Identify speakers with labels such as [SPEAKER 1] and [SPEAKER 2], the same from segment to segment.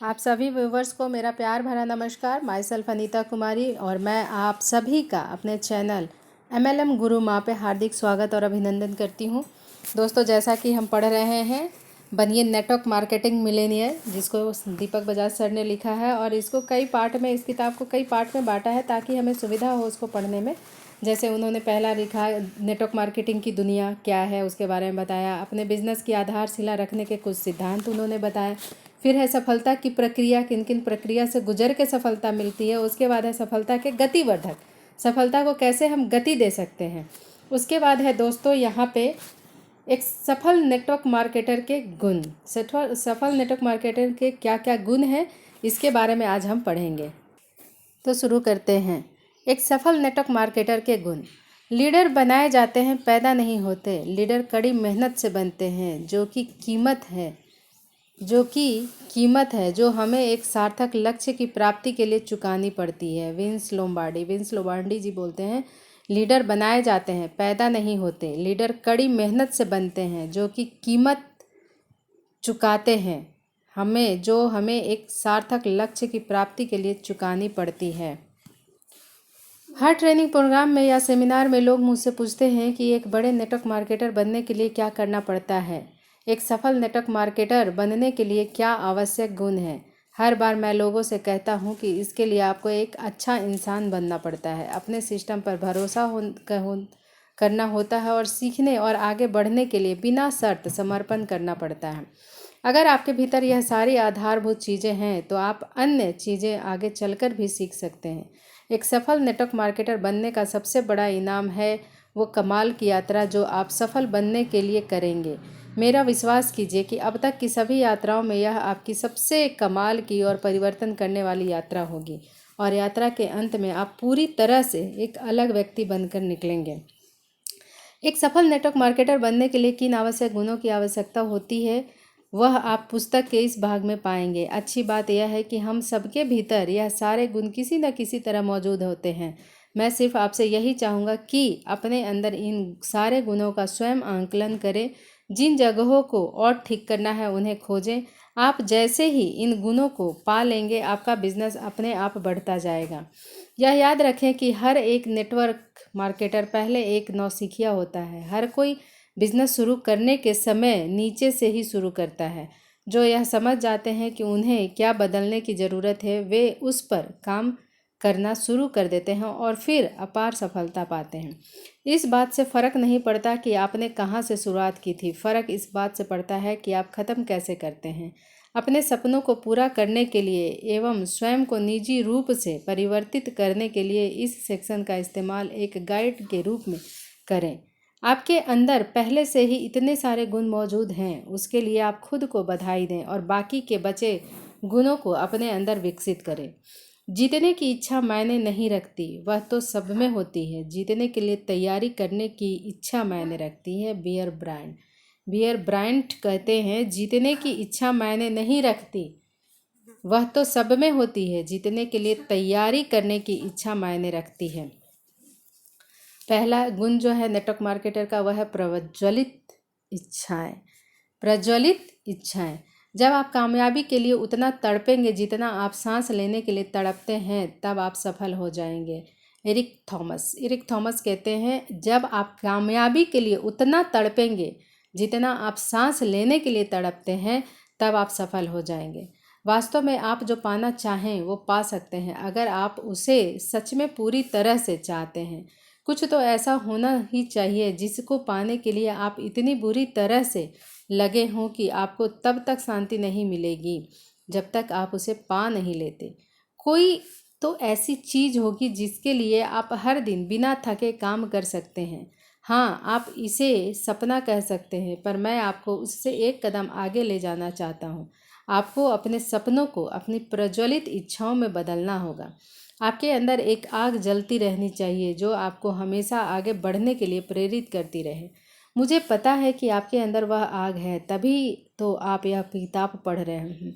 [SPEAKER 1] आप सभी व्यूवर्स को मेरा प्यार भरा नमस्कार। माई सेल्फ अनीता कुमारी और मैं आप सभी का अपने चैनल MLM गुरु माँ पे हार्दिक स्वागत और अभिनंदन करती हूँ। दोस्तों, जैसा कि हम पढ़ रहे हैं बनिए नेटवर्क मार्केटिंग मिलेनियर, जिसको दीपक बजाज सर ने लिखा है और इसको कई पार्ट में, इस किताब को कई पार्ट में बांटा है ताकि हमें सुविधा हो उसको पढ़ने में। जैसे उन्होंने पहला लिखा नेटवर्क मार्केटिंग की दुनिया क्या है, उसके बारे में बताया। अपने बिजनेस की आधारशिला रखने के कुछ सिद्धांत उन्होंने बताए। फिर है सफलता की प्रक्रिया, किन किन प्रक्रिया से गुजर के सफलता मिलती है। उसके बाद है सफलता के गतिवर्धक, सफलता को कैसे हम गति दे सकते हैं। उसके बाद है दोस्तों यहाँ पे एक सफल नेटवर्क मार्केटर के गुण, सफल नेटवर्क मार्केटर के क्या क्या गुण हैं, इसके बारे में आज हम पढ़ेंगे। तो शुरू करते हैं। एक सफल नेटवर्क मार्केटर के गुण। लीडर बनाए जाते हैं, पैदा नहीं होते। लीडर कड़ी मेहनत से बनते हैं, जो कि कीमत है जो हमें एक सार्थक लक्ष्य की प्राप्ति के लिए चुकानी पड़ती है। विंस लोम्बार्डी जी बोलते हैं, लीडर बनाए जाते हैं, पैदा नहीं होते। लीडर कड़ी मेहनत से बनते हैं, जो कि कीमत चुकाते हैं हमें एक सार्थक लक्ष्य की प्राप्ति के लिए चुकानी पड़ती है। हर ट्रेनिंग प्रोग्राम में या सेमिनार में लोग मुझसे पूछते हैं कि एक बड़े नेटवर्क मार्केटर बनने के लिए क्या करना पड़ता है। एक सफल नेटवर्क मार्केटर बनने के लिए क्या आवश्यक गुण है। हर बार मैं लोगों से कहता हूं कि इसके लिए आपको एक अच्छा इंसान बनना पड़ता है, अपने सिस्टम पर भरोसा करना होता है और सीखने और आगे बढ़ने के लिए बिना शर्त समर्पण करना पड़ता है। अगर आपके भीतर यह सारी आधारभूत चीज़ें हैं तो आप अन्य चीज़ें आगे चलकर भी सीख सकते हैं। एक सफल नेटवर्क मार्केटर बनने का सबसे बड़ा इनाम है वो कमाल की यात्रा जो आप सफल बनने के लिए करेंगे। मेरा विश्वास कीजिए कि अब तक की सभी यात्राओं में यह आपकी सबसे कमाल की और परिवर्तन करने वाली यात्रा होगी और यात्रा के अंत में आप पूरी तरह से एक अलग व्यक्ति बनकर निकलेंगे। एक सफल नेटवर्क मार्केटर बनने के लिए किन आवश्यक गुणों की आवश्यकता होती है वह आप पुस्तक के इस भाग में पाएंगे। अच्छी बात यह है कि हम सबके भीतर यह सारे गुण किसी न किसी तरह मौजूद होते हैं। मैं सिर्फ आपसे यही चाहूँगा कि अपने अंदर इन सारे गुणों का स्वयं आंकलन करें। जिन जगहों को और ठीक करना है उन्हें खोजें। आप जैसे ही इन गुणों को पा लेंगे, आपका बिजनेस अपने आप बढ़ता जाएगा। यह याद रखें कि हर एक नेटवर्क मार्केटर पहले एक नौसिखिया होता है। हर कोई बिजनेस शुरू करने के समय नीचे से ही शुरू करता है। जो यह समझ जाते हैं कि उन्हें क्या बदलने की ज़रूरत है, वे उस पर काम करना शुरू कर देते हैं और फिर अपार सफलता पाते हैं। इस बात से फ़र्क नहीं पड़ता कि आपने कहाँ से शुरुआत की थी, फ़र्क इस बात से पड़ता है कि आप ख़त्म कैसे करते हैं। अपने सपनों को पूरा करने के लिए एवं स्वयं को निजी रूप से परिवर्तित करने के लिए इस सेक्शन का इस्तेमाल एक गाइड के रूप में करें। आपके अंदर पहले से ही इतने सारे गुण मौजूद हैं, उसके लिए आप खुद को बधाई दें और बाकी के बचे गुणों को अपने अंदर विकसित करें। जीतने की इच्छा मायने नहीं रखती, वह तो सब में होती है। जीतने के लिए तैयारी करने की इच्छा मायने रखती है। बियर ब्रायंट कहते हैं, जीतने की इच्छा मायने नहीं रखती, वह तो सब में होती है। जीतने के लिए तैयारी करने की इच्छा मायने रखती है। पहला गुण जो है नेटवर्क मार्केटर का, वह है प्रज्वलित इच्छाएं। जब आप कामयाबी के लिए उतना तड़पेंगे जितना आप सांस लेने के लिए तड़पते हैं, तब आप सफल हो जाएंगे। एरिक थॉमस कहते हैं, जब आप कामयाबी के लिए उतना तड़पेंगे जितना आप सांस लेने के लिए तड़पते हैं, तब आप सफल हो जाएंगे। वास्तव में आप जो पाना चाहें वो पा सकते हैं, अगर आप उसे सच में पूरी तरह से चाहते हैं। कुछ तो ऐसा होना ही चाहिए जिसको पाने के लिए आप इतनी बुरी तरह से लगे हों कि आपको तब तक शांति नहीं मिलेगी जब तक आप उसे पा नहीं लेते। कोई तो ऐसी चीज़ होगी जिसके लिए आप हर दिन बिना थके काम कर सकते हैं। हाँ, आप इसे सपना कह सकते हैं, पर मैं आपको उससे एक कदम आगे ले जाना चाहता हूँ। आपको अपने सपनों को अपनी प्रज्वलित इच्छाओं में बदलना होगा। आपके अंदर एक आग जलती रहनी चाहिए जो आपको हमेशा आगे बढ़ने के लिए प्रेरित करती रहे। मुझे पता है कि आपके अंदर वह आग है, तभी तो आप यह किताब पढ़ रहे हैं।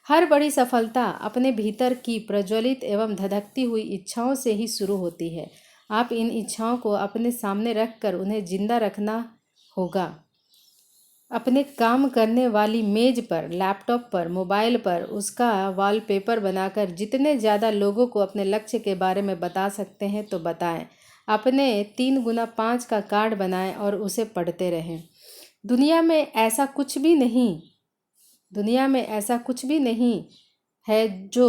[SPEAKER 1] हर बड़ी सफलता अपने भीतर की प्रज्वलित एवं धधकती हुई इच्छाओं से ही शुरू होती है। आप इन इच्छाओं को अपने सामने रखकर उन्हें जिंदा रखना होगा। अपने काम करने वाली मेज पर, लैपटॉप पर, मोबाइल पर उसका वॉलपेपर बनाकर जितने ज़्यादा लोगों को अपने लक्ष्य के बारे में बता सकते हैं तो बताएं। अपने 3x5 का कार्ड बनाएं और उसे पढ़ते रहें। दुनिया में ऐसा कुछ भी नहीं दुनिया में ऐसा कुछ भी नहीं है जो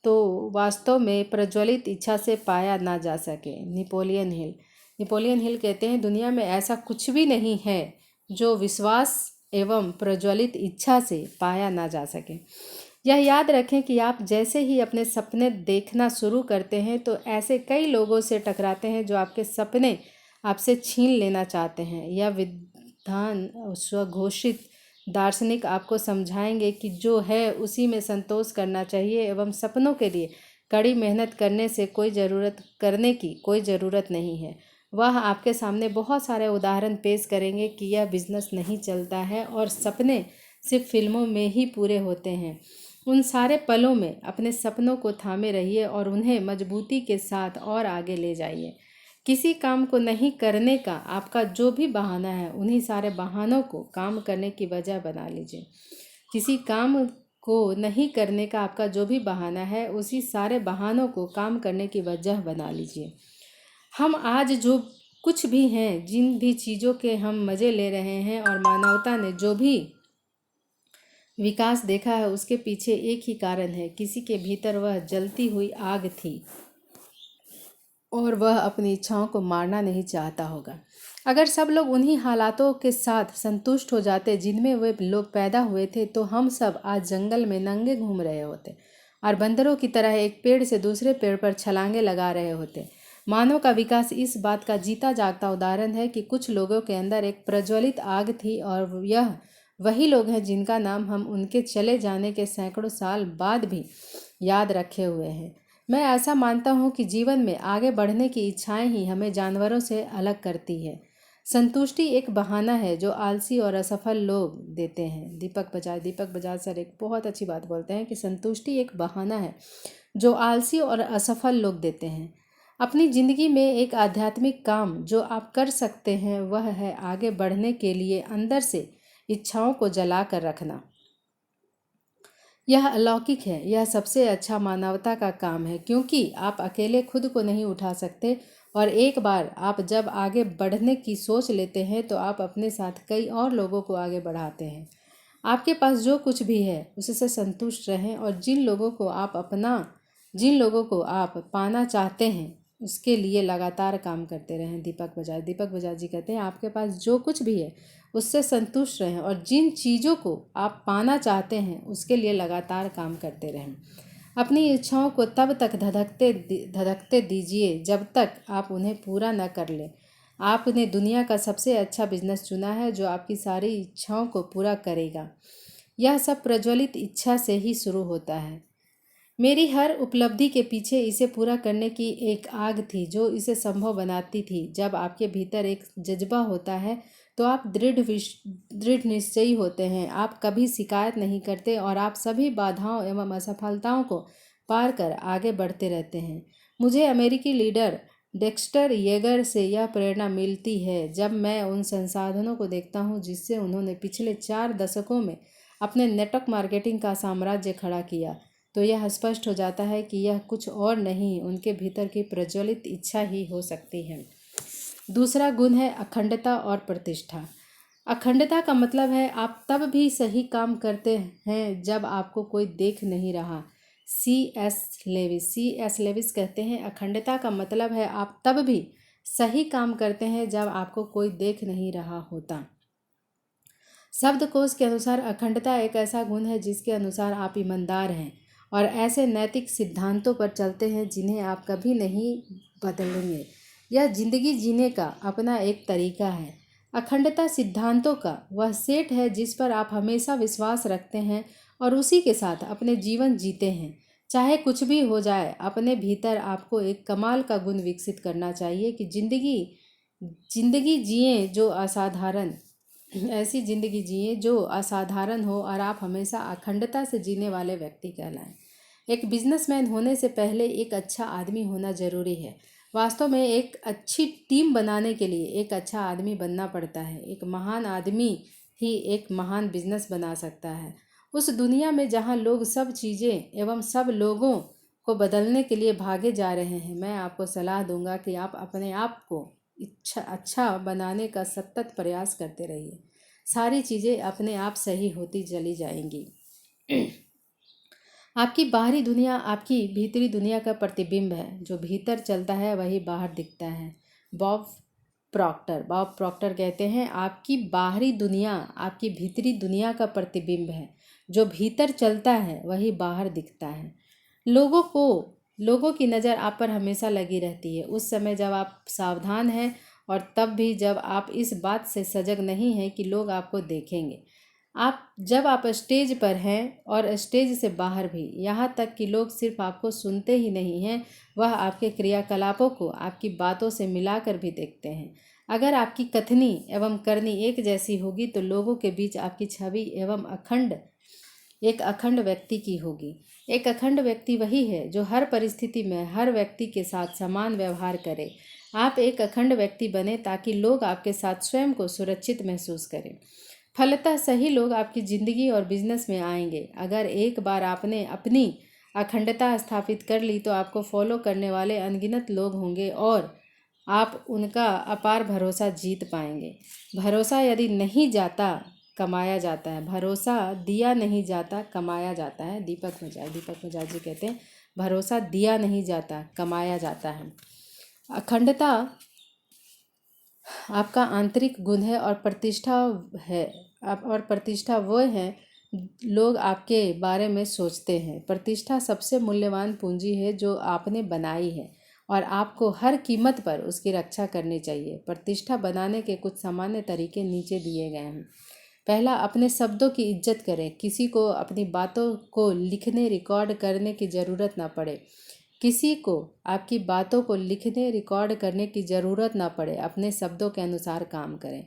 [SPEAKER 1] तो वास्तव में प्रज्वलित इच्छा से पाया ना जा सके। नेपोलियन हिल कहते हैं, दुनिया में ऐसा कुछ भी नहीं है जो विश्वास एवं प्रज्वलित इच्छा से पाया ना जा सके। यह याद रखें कि आप जैसे ही अपने सपने देखना शुरू करते हैं तो ऐसे कई लोगों से टकराते हैं जो आपके सपने आपसे छीन लेना चाहते हैं। यह विधान स्वघोषित दार्शनिक आपको समझाएंगे कि जो है उसी में संतोष करना चाहिए एवं सपनों के लिए कड़ी मेहनत करने की कोई ज़रूरत नहीं है। वह आपके सामने बहुत सारे उदाहरण पेश करेंगे कि यह बिजनेस नहीं चलता है और सपने सिर्फ फिल्मों में ही पूरे होते हैं। उन सारे पलों में अपने सपनों को थामे रहिए और उन्हें मजबूती के साथ और आगे ले जाइए। किसी काम को नहीं करने का आपका जो भी बहाना है, उन्हीं सारे बहानों को काम करने की वजह बना लीजिए। किसी काम को नहीं करने का आपका जो भी बहाना है, उसी सारे बहानों को काम करने की वजह बना लीजिए। हम आज जो कुछ भी हैं, जिन भी चीज़ों के हम मज़े ले रहे हैं और मानवता ने जो भी विकास देखा है, उसके पीछे एक ही कारण है। किसी के भीतर वह जलती हुई आग थी और वह अपनी इच्छाओं को मारना नहीं चाहता होगा। अगर सब लोग उन्हीं हालातों के साथ संतुष्ट हो जाते जिनमें वे लोग पैदा हुए थे, तो हम सब आज जंगल में नंगे घूम रहे होते और बंदरों की तरह एक पेड़ से दूसरे पेड़ पर छलांगे लगा रहे होते। मानव का विकास इस बात का जीता जागता उदाहरण है कि कुछ लोगों के अंदर एक प्रज्वलित आग थी और यह वही लोग हैं जिनका नाम हम उनके चले जाने के सैकड़ों साल बाद भी याद रखे हुए हैं। मैं ऐसा मानता हूँ कि जीवन में आगे बढ़ने की इच्छाएं ही हमें जानवरों से अलग करती है। संतुष्टि एक बहाना है जो आलसी और असफल लोग देते हैं। दीपक बजाज सर एक बहुत अच्छी बात बोलते हैं कि संतुष्टि एक बहाना है जो आलसी और असफल लोग देते हैं। अपनी ज़िंदगी में एक आध्यात्मिक काम जो आप कर सकते हैं वह है आगे बढ़ने के लिए अंदर से इच्छाओं को जला कर रखना। यह अलौकिक है। यह सबसे अच्छा मानवता का काम है, क्योंकि आप अकेले खुद को नहीं उठा सकते और एक बार आप जब आगे बढ़ने की सोच लेते हैं तो आप अपने साथ कई और लोगों को आगे बढ़ाते हैं। आपके पास जो कुछ भी है उससे संतुष्ट रहें और जिन लोगों को आप पाना चाहते हैं उसके लिए लगातार काम करते रहें। दीपक बजाज जी कहते हैं, आपके पास जो कुछ भी है उससे संतुष्ट रहें और जिन चीज़ों को आप पाना चाहते हैं उसके लिए लगातार काम करते रहें। अपनी इच्छाओं को तब तक धधकते दीजिए जब तक आप उन्हें पूरा न कर लें। आपने दुनिया का सबसे अच्छा बिजनेस चुना है जो आपकी सारी इच्छाओं को पूरा करेगा। यह सब प्रज्वलित इच्छा से ही शुरू होता है। मेरी हर उपलब्धि के पीछे इसे पूरा करने की एक आग थी जो इसे संभव बनाती थी। जब आपके भीतर एक जज्बा होता है तो आप दृढ़ निश्चयी होते हैं। आप कभी शिकायत नहीं करते और आप सभी बाधाओं एवं असफलताओं को पार कर आगे बढ़ते रहते हैं। मुझे अमेरिकी लीडर डेक्स्टर येगर से यह प्रेरणा मिलती है जब मैं उन संसाधनों को देखता हूँ जिससे उन्होंने पिछले 4 दशकों में अपने नेटवर्क मार्केटिंग का साम्राज्य खड़ा किया। तो यह स्पष्ट हो जाता है कि यह कुछ और नहीं, उनके भीतर की प्रज्वलित इच्छा ही हो सकती है। दूसरा गुण है अखंडता और प्रतिष्ठा। अखंडता का मतलब है आप तब भी सही काम करते हैं जब आपको कोई देख नहीं रहा। सी एस लेविस कहते हैं, अखंडता का मतलब है आप तब भी सही काम करते हैं जब आपको कोई देख नहीं रहा होता। शब्दकोश के अनुसार अखंडता एक ऐसा गुण है जिसके अनुसार आप ईमानदार हैं और ऐसे नैतिक सिद्धांतों पर चलते हैं जिन्हें आप कभी नहीं बदलेंगे। यह जिंदगी जीने का अपना एक तरीका है। अखंडता सिद्धांतों का वह सेट है जिस पर आप हमेशा विश्वास रखते हैं और उसी के साथ अपने जीवन जीते हैं, चाहे कुछ भी हो जाए। अपने भीतर आपको एक कमाल का गुण विकसित करना चाहिए कि जिंदगी जिए जो असाधारण ऐसी ज़िंदगी जिए जो असाधारण हो और आप हमेशा अखंडता से जीने वाले व्यक्ति कहलाएं। एक बिजनेसमैन होने से पहले एक अच्छा आदमी होना जरूरी है। वास्तव में एक अच्छी टीम बनाने के लिए एक अच्छा आदमी बनना पड़ता है। एक महान आदमी ही एक महान बिजनेस बना सकता है। उस दुनिया में जहाँ लोग सब चीज़ें एवं सब लोगों को बदलने के लिए भागे जा रहे हैं, मैं आपको सलाह दूंगा कि आप अपने आप को अच्छा बनाने का सतत प्रयास करते रहिए। सारी चीज़ें अपने आप सही होती चली जाएंगी। आपकी बाहरी दुनिया आपकी भीतरी दुनिया का प्रतिबिंब है। जो भीतर चलता है वही बाहर दिखता है। बॉब प्रॉक्टर कहते हैं, आपकी बाहरी दुनिया आपकी भीतरी दुनिया का प्रतिबिंब है। जो भीतर चलता है वही बाहर दिखता है। लोगों की नज़र आप पर हमेशा लगी रहती है, उस समय जब आप सावधान हैं और तब भी जब आप इस बात से सजग नहीं हैं कि लोग आपको देखेंगे। जब आप स्टेज पर हैं और स्टेज से बाहर भी, यहाँ तक कि लोग सिर्फ आपको सुनते ही नहीं हैं, वह आपके क्रियाकलापों को आपकी बातों से मिलाकर भी देखते हैं। अगर आपकी कथनी एवं करनी एक जैसी होगी तो लोगों के बीच आपकी छवि एवं एक अखंड व्यक्ति की होगी। एक अखंड व्यक्ति वही है जो हर परिस्थिति में हर व्यक्ति के साथ समान व्यवहार करे। आप एक अखंड व्यक्ति बने ताकि लोग आपके साथ स्वयं को सुरक्षित महसूस करें। फलतः सही लोग आपकी ज़िंदगी और बिजनेस में आएंगे। अगर एक बार आपने अपनी अखंडता स्थापित कर ली तो आपको फॉलो करने वाले अनगिनत लोग होंगे और आप उनका अपार भरोसा जीत पाएंगे। भरोसा यदि नहीं जाता कमाया जाता है, भरोसा दिया नहीं जाता कमाया जाता है। दीपक मुजाहिद जी कहते हैं, भरोसा दिया नहीं जाता कमाया जाता है। अखंडता आपका आंतरिक गुण है और प्रतिष्ठा वो है लोग आपके बारे में सोचते हैं। प्रतिष्ठा सबसे मूल्यवान पूंजी है जो आपने बनाई है और आपको हर कीमत पर उसकी रक्षा करनी चाहिए। प्रतिष्ठा बनाने के कुछ सामान्य तरीके नीचे दिए गए हैं। पहला, अपने शब्दों की इज्जत करें। किसी को अपनी बातों को लिखने रिकॉर्ड करने की ज़रूरत ना पड़े। किसी को आपकी बातों को लिखने रिकॉर्ड करने की ज़रूरत ना पड़े। अपने शब्दों के अनुसार काम करें।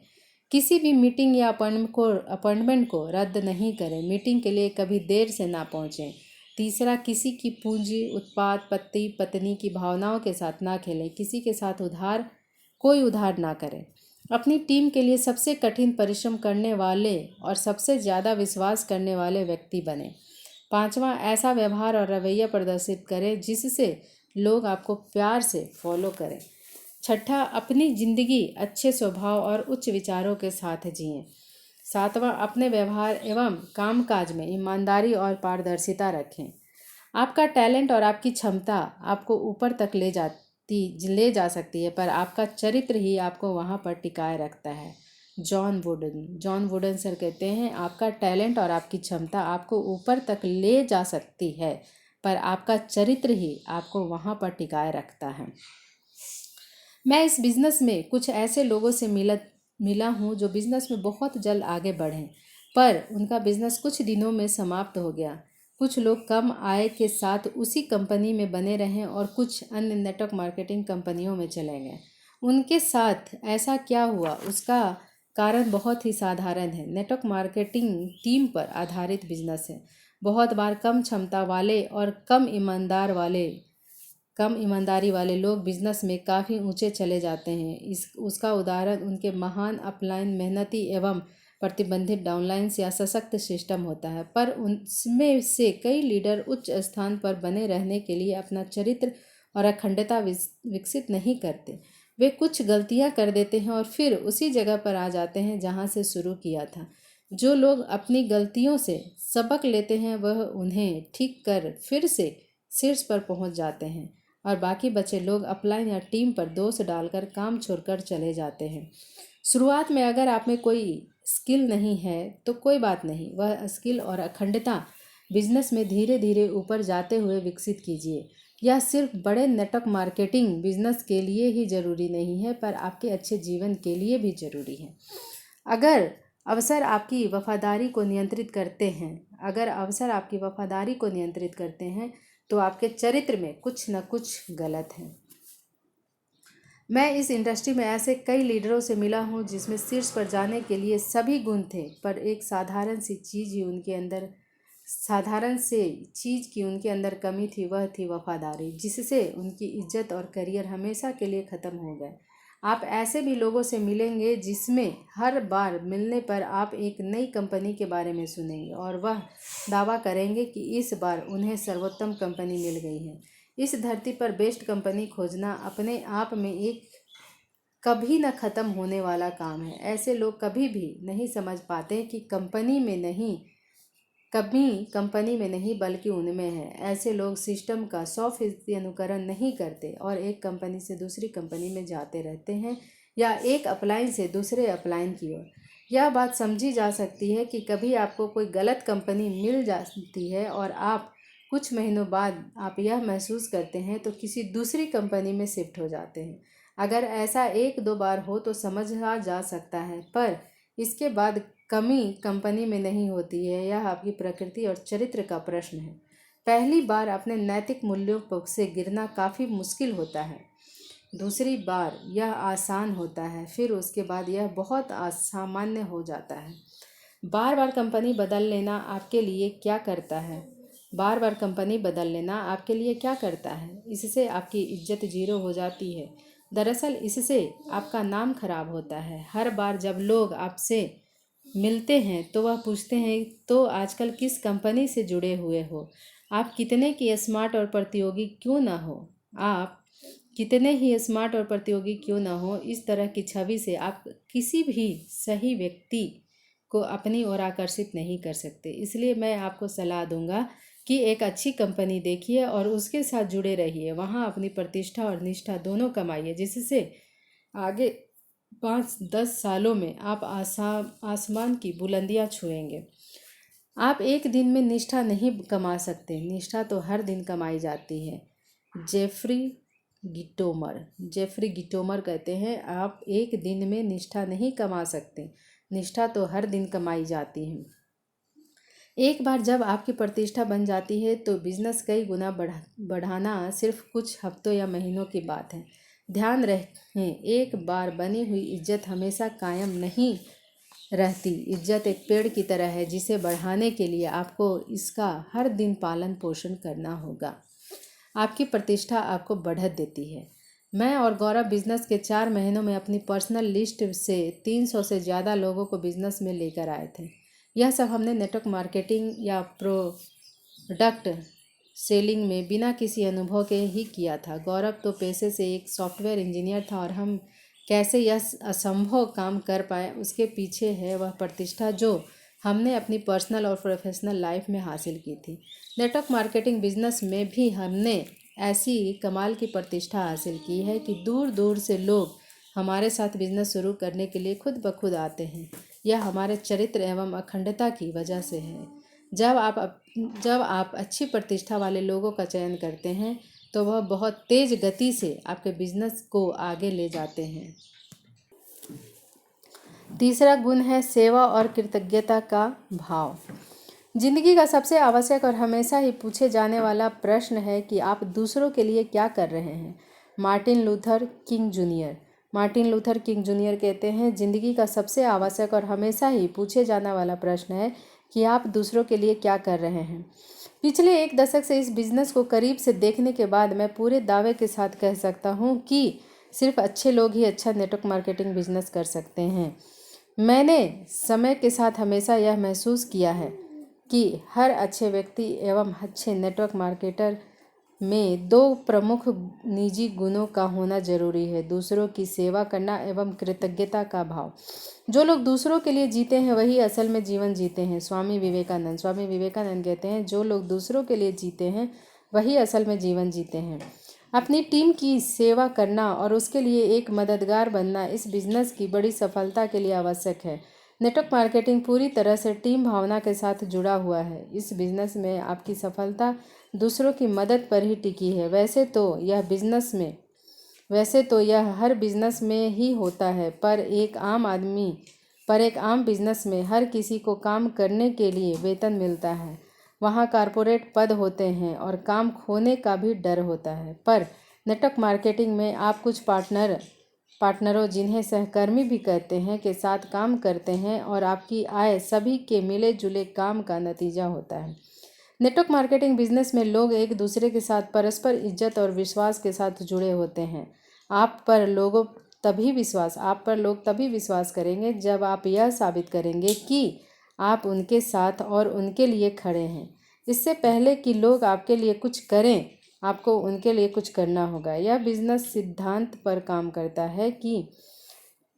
[SPEAKER 1] किसी भी मीटिंग या अपॉइंटमेंट को रद्द नहीं करें। मीटिंग के लिए कभी देर से ना पहुंचें। तीसरा, किसी की पूंजी, उत्पाद, पति पत्नी की भावनाओं के साथ ना खेलें। किसी के साथ कोई उधार ना करें। अपनी टीम के लिए सबसे कठिन परिश्रम करने वाले और सबसे ज़्यादा विश्वास करने वाले व्यक्ति बने। पांचवा, ऐसा व्यवहार और रवैया प्रदर्शित करें जिससे लोग आपको प्यार से फॉलो करें। छठा, अपनी ज़िंदगी अच्छे स्वभाव और उच्च विचारों के साथ जिएं। सातवां, अपने व्यवहार एवं कामकाज में ईमानदारी और पारदर्शिता रखें। आपका टैलेंट और आपकी क्षमता आपको ऊपर तक ले जा सकती है, पर आपका चरित्र ही आपको वहाँ पर टिकाए रखता है। जॉन वुडन सर कहते हैं, आपका टैलेंट और आपकी क्षमता आपको ऊपर तक ले जा सकती है, पर आपका चरित्र ही आपको वहाँ पर टिकाए रखता है। मैं इस बिज़नेस में कुछ ऐसे लोगों से मिला हूँ जो बिज़नेस में बहुत जल्द आगे बढ़े, पर उनका बिज़नेस कुछ दिनों में समाप्त हो गया। कुछ लोग कम आय के साथ उसी कंपनी में बने रहें और कुछ अन्य नेटवर्क मार्केटिंग कंपनियों में चले गए। उनके साथ ऐसा क्या हुआ, उसका कारण बहुत ही साधारण है। नेटवर्क मार्केटिंग टीम पर आधारित बिजनेस है। बहुत बार कम क्षमता वाले और कम ईमानदारी वाले लोग बिजनेस में काफ़ी ऊंचे चले जाते हैं। उसका उदाहरण उनके महान अपलाइन, मेहनती एवं प्रतिबंधित डाउनलाइंस या सशक्त सिस्टम होता है, पर उनमें से कई लीडर उच्च स्थान पर बने रहने के लिए अपना चरित्र और अखंडता विकसित नहीं करते। वे कुछ गलतियां कर देते हैं और फिर उसी जगह पर आ जाते हैं जहां से शुरू किया था। जो लोग अपनी गलतियों से सबक लेते हैं वह उन्हें ठीक कर फिर से शीर्ष पर पहुंच जाते हैं, और बाकी बचे लोग अपलाइन या टीम पर दोष डालकर काम छोड़कर चले जाते हैं। शुरुआत में अगर आप में कोई स्किल नहीं है तो कोई बात नहीं, वह स्किल और अखंडता बिजनेस में धीरे धीरे ऊपर जाते हुए विकसित कीजिए। यह सिर्फ बड़े नेटवर्क मार्केटिंग बिजनेस के लिए ही ज़रूरी नहीं है, पर आपके अच्छे जीवन के लिए भी ज़रूरी है। अगर अवसर आपकी वफादारी को नियंत्रित करते हैं तो आपके चरित्र में कुछ न कुछ गलत है। मैं इस इंडस्ट्री में ऐसे कई लीडरों से मिला हूँ जिसमें शीर्ष पर जाने के लिए सभी गुण थे, पर एक साधारण सी चीज़ की उनके अंदर कमी थी, वह थी वफादारी, जिससे उनकी इज्जत और करियर हमेशा के लिए ख़त्म हो गए। आप ऐसे भी लोगों से मिलेंगे जिसमें हर बार मिलने पर आप एक नई कंपनी के बारे में सुनेंगे और वह दावा करेंगे कि इस बार उन्हें सर्वोत्तम कंपनी मिल गई है। इस धरती पर बेस्ट कंपनी खोजना अपने आप में एक कभी न ख़त्म होने वाला काम है। ऐसे लोग कभी भी नहीं समझ पाते कि कभी कंपनी में नहीं बल्कि उनमें है। ऐसे लोग सिस्टम का 100% अनुकरण नहीं करते और एक कंपनी से दूसरी कंपनी में जाते रहते हैं या एक अपलाइन से दूसरे अपलाइन की ओर। यह बात समझी जा सकती है कि कभी आपको कोई गलत कंपनी मिल जाती है और आप कुछ महीनों बाद आप यह महसूस करते हैं तो किसी दूसरी कंपनी में शिफ्ट हो जाते हैं। अगर ऐसा एक दो बार हो तो समझा जा सकता है, पर इसके बाद कमी कंपनी में नहीं होती है। यह आपकी प्रकृति और चरित्र का प्रश्न है। पहली बार अपने नैतिक मूल्यों से गिरना काफ़ी मुश्किल होता है, दूसरी बार यह आसान होता है, फिर उसके बाद यह बहुत असामान्य हो जाता है। बार बार कंपनी बदल लेना आपके लिए क्या करता है? बार बार कंपनी बदल लेना आपके लिए क्या करता है? इससे आपकी इज्जत जीरो हो जाती है। दरअसल इससे आपका नाम खराब होता है। हर बार जब लोग आपसे मिलते हैं तो वह पूछते हैं, तो आजकल किस कंपनी से जुड़े हुए हो? आप कितने की स्मार्ट और प्रतियोगी क्यों ना हो? आप कितने ही स्मार्ट और प्रतियोगी क्यों ना हो, इस तरह की छवि से आप किसी भी सही व्यक्ति को अपनी ओर आकर्षित नहीं कर सकते। इसलिए मैं आपको सलाह दूंगा कि एक अच्छी कंपनी देखिए और उसके साथ जुड़े रहिए। वहाँ अपनी प्रतिष्ठा और निष्ठा दोनों कमाइए, जिससे आगे 5-10 सालों में आप आसमान की बुलंदियां छुएंगे। आप एक दिन में निष्ठा नहीं कमा सकते, निष्ठा तो हर दिन कमाई जाती है। जेफरी गिटोमर कहते हैं, आप एक दिन में निष्ठा नहीं कमा सकते, निष्ठा तो हर दिन कमाई जाती है। एक बार जब आपकी प्रतिष्ठा बन जाती है तो बिजनेस कई गुना बढ़ाना सिर्फ कुछ हफ्तों या महीनों की बात है। ध्यान रखें, एक बार बनी हुई इज्जत हमेशा कायम नहीं रहती। इज्जत एक पेड़ की तरह है जिसे बढ़ाने के लिए आपको इसका हर दिन पालन पोषण करना होगा। आपकी प्रतिष्ठा आपको बढ़त देती है। मैं और गौरव बिजनेस के 4 महीनों में अपनी पर्सनल लिस्ट से 300 से ज़्यादा लोगों को बिजनेस में लेकर आए थे। यह सब हमने नेटवर्क मार्केटिंग या प्रोडक्ट सेलिंग में बिना किसी अनुभव के ही किया था। गौरव तो पेशे से एक सॉफ्टवेयर इंजीनियर था और हम कैसे यह असंभव काम कर पाए, उसके पीछे है वह प्रतिष्ठा जो हमने अपनी पर्सनल और प्रोफेशनल लाइफ में हासिल की थी। नेटवर्क मार्केटिंग बिजनेस में भी हमने ऐसी कमाल की प्रतिष्ठा हासिल की है कि दूर दूर से लोग हमारे साथ बिजनेस शुरू करने के लिए खुद ब खुद आते हैं। यह हमारे चरित्र एवं अखंडता की वजह से है। जब आप अच्छी प्रतिष्ठा वाले लोगों का चयन करते हैं तो वह बहुत तेज गति से आपके बिजनेस को आगे ले जाते हैं। तीसरा गुण है सेवा और कृतज्ञता का भाव। जिंदगी का सबसे आवश्यक और हमेशा ही पूछे जाने वाला प्रश्न है कि आप दूसरों के लिए क्या कर रहे हैं। मार्टिन लूथर किंग जूनियर कहते हैं, जिंदगी का सबसे आवश्यक और हमेशा ही पूछे जाने वाला प्रश्न है कि आप दूसरों के लिए क्या कर रहे हैं। पिछले 1 दशक से इस बिजनेस को करीब से देखने के बाद मैं पूरे दावे के साथ कह सकता हूँ कि सिर्फ अच्छे लोग ही अच्छा नेटवर्क मार्केटिंग बिजनेस कर सकते हैं। मैंने समय के साथ हमेशा यह महसूस किया है कि हर अच्छे व्यक्ति एवं अच्छे नेटवर्क मार्केटर में 2 प्रमुख निजी गुणों का होना जरूरी है: दूसरों की सेवा करना एवं कृतज्ञता का भाव। जो लोग दूसरों के लिए जीते हैं वही असल में जीवन जीते हैं। स्वामी विवेकानंद कहते हैं, जो लोग दूसरों के लिए जीते हैं वही असल में जीवन जीते हैं। अपनी टीम की सेवा करना और उसके लिए एक मददगार बनना इस बिजनेस की बड़ी सफलता के लिए आवश्यक है। नेटवर्क मार्केटिंग पूरी तरह से टीम भावना के साथ जुड़ा हुआ है। इस बिजनेस में आपकी सफलता दूसरों की मदद पर ही टिकी है। वैसे तो यह हर बिजनेस में ही होता है, पर एक आम बिजनेस में हर किसी को काम करने के लिए वेतन मिलता है। वहाँ कॉरपोरेट पद होते हैं और काम खोने का भी डर होता है। पर नेटवर्क मार्केटिंग में आप कुछ पार्टनरों, जिन्हें सहकर्मी भी कहते हैं, के साथ काम करते हैं और आपकी आय सभी के मिले जुले काम का नतीजा होता है। नेटवर्क मार्केटिंग बिजनेस में लोग एक दूसरे के साथ परस्पर इज्जत और विश्वास के साथ जुड़े होते हैं। आप पर आप पर लोग तभी विश्वास करेंगे जब आप यह साबित करेंगे कि आप उनके साथ और उनके लिए खड़े हैं। इससे पहले कि लोग आपके लिए कुछ करें, आपको उनके लिए कुछ करना होगा। यह बिजनेस सिद्धांत पर काम करता है कि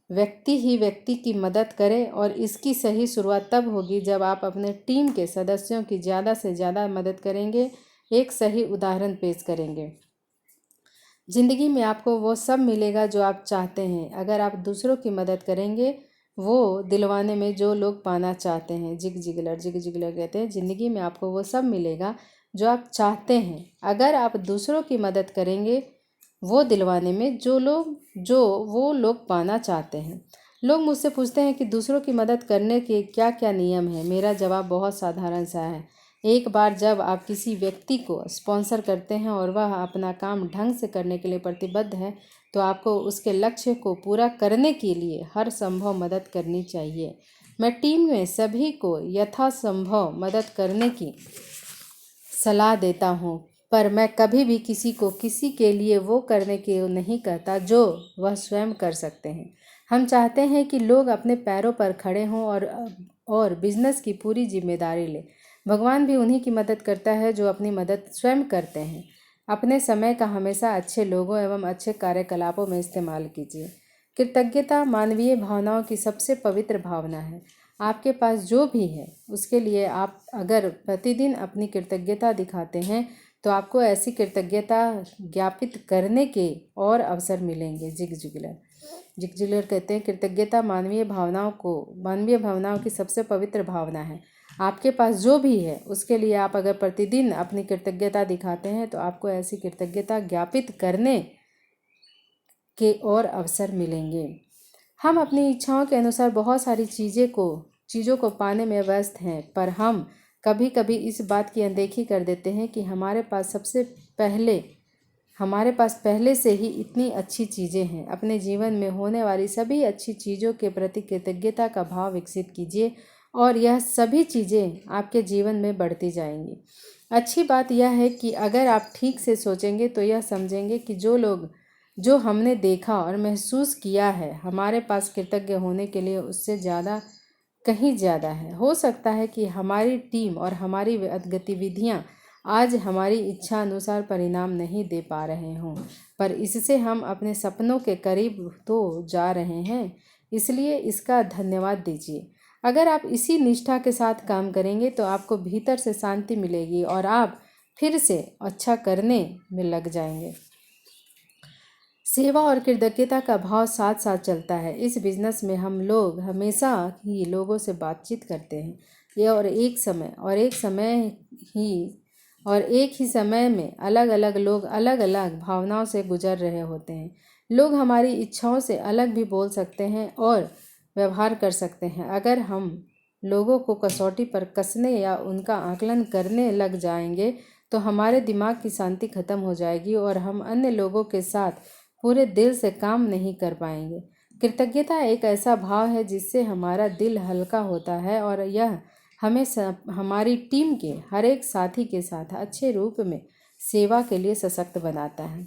[SPEAKER 1] व्यक्ति ही व्यक्ति की मदद करे, और इसकी सही शुरुआत तब होगी जब आप अपने टीम के सदस्यों की ज़्यादा से ज़्यादा मदद करेंगे। एक सही उदाहरण पेश करेंगे। ज़िंदगी में आपको वो सब मिलेगा जो आप चाहते हैं अगर आप दूसरों की मदद करेंगे, वो दिलवाने में जो लोग पाना चाहते हैं। जिग जिगलर कहते हैं, ज़िंदगी में आपको वो सब मिलेगा जो आप चाहते हैं अगर आप दूसरों की मदद करेंगे, वो दिलवाने में जो वो लोग पाना चाहते हैं। लोग मुझसे पूछते हैं कि दूसरों की मदद करने के क्या क्या नियम हैं। मेरा जवाब बहुत साधारण सा है। एक बार जब आप किसी व्यक्ति को स्पॉन्सर करते हैं और वह अपना काम ढंग से करने के लिए प्रतिबद्ध है, तो आपको उसके लक्ष्य को पूरा करने के लिए हर संभव मदद करनी चाहिए। मैं टीम में सभी को यथासंभव मदद करने की सलाह देता हूँ, पर मैं कभी भी किसी को किसी के लिए वो करने के नहीं कहता जो वह स्वयं कर सकते हैं। हम चाहते हैं कि लोग अपने पैरों पर खड़े हों और बिजनेस की पूरी जिम्मेदारी लें। भगवान भी उन्हीं की मदद करता है जो अपनी मदद स्वयं करते हैं। अपने समय का हमेशा अच्छे लोगों एवं अच्छे कार्यकलापों में इस्तेमाल कीजिए। कृतज्ञता मानवीय भावनाओं की सबसे पवित्र भावना है। आपके पास जो भी है उसके लिए आप अगर प्रतिदिन अपनी कृतज्ञता दिखाते हैं, तो आपको ऐसी कृतज्ञता ज्ञापित करने के और अवसर मिलेंगे। जिग जिगलर कहते हैं, कृतज्ञता मानवीय भावनाओं की सबसे पवित्र भावना है। आपके पास जो भी है उसके लिए आप अगर प्रतिदिन अपनी कृतज्ञता दिखाते हैं, तो आपको ऐसी कृतज्ञता ज्ञापित करने के और अवसर मिलेंगे। हम अपनी इच्छाओं के अनुसार बहुत सारी चीज़ों को पाने में व्यस्त हैं, पर हम कभी कभी इस बात की अनदेखी कर देते हैं कि हमारे पास पहले से ही इतनी अच्छी चीज़ें हैं। अपने जीवन में होने वाली सभी अच्छी चीज़ों के प्रति कृतज्ञता का भाव विकसित कीजिए और यह सभी चीज़ें आपके जीवन में बढ़ती जाएंगी। अच्छी बात यह है कि अगर आप ठीक से सोचेंगे तो यह समझेंगे कि जो हमने देखा और महसूस किया है, हमारे पास कृतज्ञ होने के लिए उससे कहीं ज़्यादा है। हो सकता है कि हमारी टीम और हमारी गतिविधियाँ आज हमारी इच्छा अनुसार परिणाम नहीं दे पा रहे हों, पर इससे हम अपने सपनों के करीब तो जा रहे हैं, इसलिए इसका धन्यवाद दीजिए। अगर आप इसी निष्ठा के साथ काम करेंगे तो आपको भीतर से शांति मिलेगी और आप फिर से अच्छा करने में लग जाएंगे। सेवा और कृतज्ञता का भाव साथ साथ चलता है। इस बिजनेस में हम लोग हमेशा ही लोगों से बातचीत करते हैं, एक ही समय में अलग अलग लोग अलग अलग भावनाओं से गुजर रहे होते हैं। लोग हमारी इच्छाओं से अलग भी बोल सकते हैं और व्यवहार कर सकते हैं। अगर हम लोगों को कसौटी पर कसने या उनका आकलन करने लग जाएंगे, तो हमारे दिमाग की शांति खत्म हो जाएगी और हम अन्य लोगों के साथ पूरे दिल से काम नहीं कर पाएंगे। कृतज्ञता एक ऐसा भाव है जिससे हमारा दिल हल्का होता है और यह हमें हमारी टीम के हर एक साथी के साथ अच्छे रूप में सेवा के लिए सशक्त बनाता है।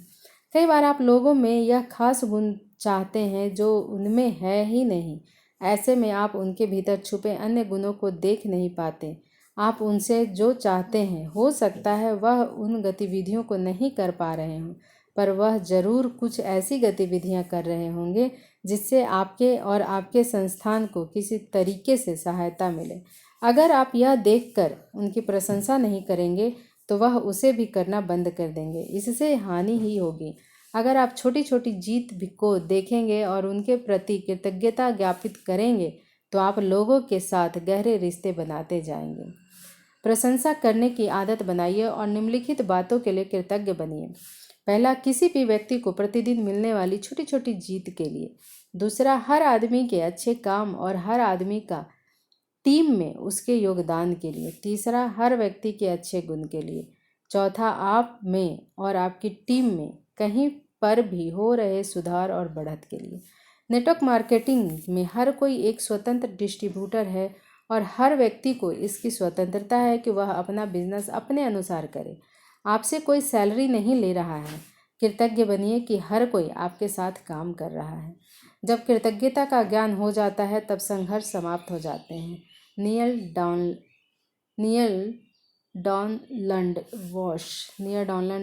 [SPEAKER 1] कई बार आप लोगों में यह खास गुण चाहते हैं जो उनमें है ही नहीं। ऐसे में आप उनके भीतर छुपे अन्य गुणों को देख नहीं पाते। आप उनसे जो चाहते हैं, हो सकता है वह उन गतिविधियों को नहीं कर पा रहे हों, पर वह ज़रूर कुछ ऐसी गतिविधियां कर रहे होंगे जिससे आपके और आपके संस्थान को किसी तरीके से सहायता मिले। अगर आप यह देखकर उनकी प्रशंसा नहीं करेंगे, तो वह उसे भी करना बंद कर देंगे। इससे हानि ही होगी। अगर आप छोटी छोटी जीत को देखेंगे और उनके प्रति कृतज्ञता ज्ञापित करेंगे, तो आप लोगों के साथ गहरे रिश्ते बनाते जाएंगे। प्रशंसा करने की आदत बनाइए और निम्नलिखित बातों के लिए कृतज्ञ बनिए। पहला, किसी भी व्यक्ति को प्रतिदिन मिलने वाली छोटी छोटी जीत के लिए। दूसरा, हर आदमी के अच्छे काम और हर आदमी का टीम में उसके योगदान के लिए। तीसरा, हर व्यक्ति के अच्छे गुण के लिए। चौथा, आप में और आपकी टीम में कहीं पर भी हो रहे सुधार और बढ़त के लिए। नेटवर्क मार्केटिंग में हर कोई एक स्वतंत्र डिस्ट्रीब्यूटर है और हर व्यक्ति को इसकी स्वतंत्रता है कि वह अपना बिजनेस अपने अनुसार करे। आपसे कोई सैलरी नहीं ले रहा है, कृतज्ञ बनिए कि हर कोई आपके साथ काम कर रहा है। जब कृतज्ञता का ज्ञान हो जाता है तब संघर्ष समाप्त हो जाते हैं। नियल डॉनलंड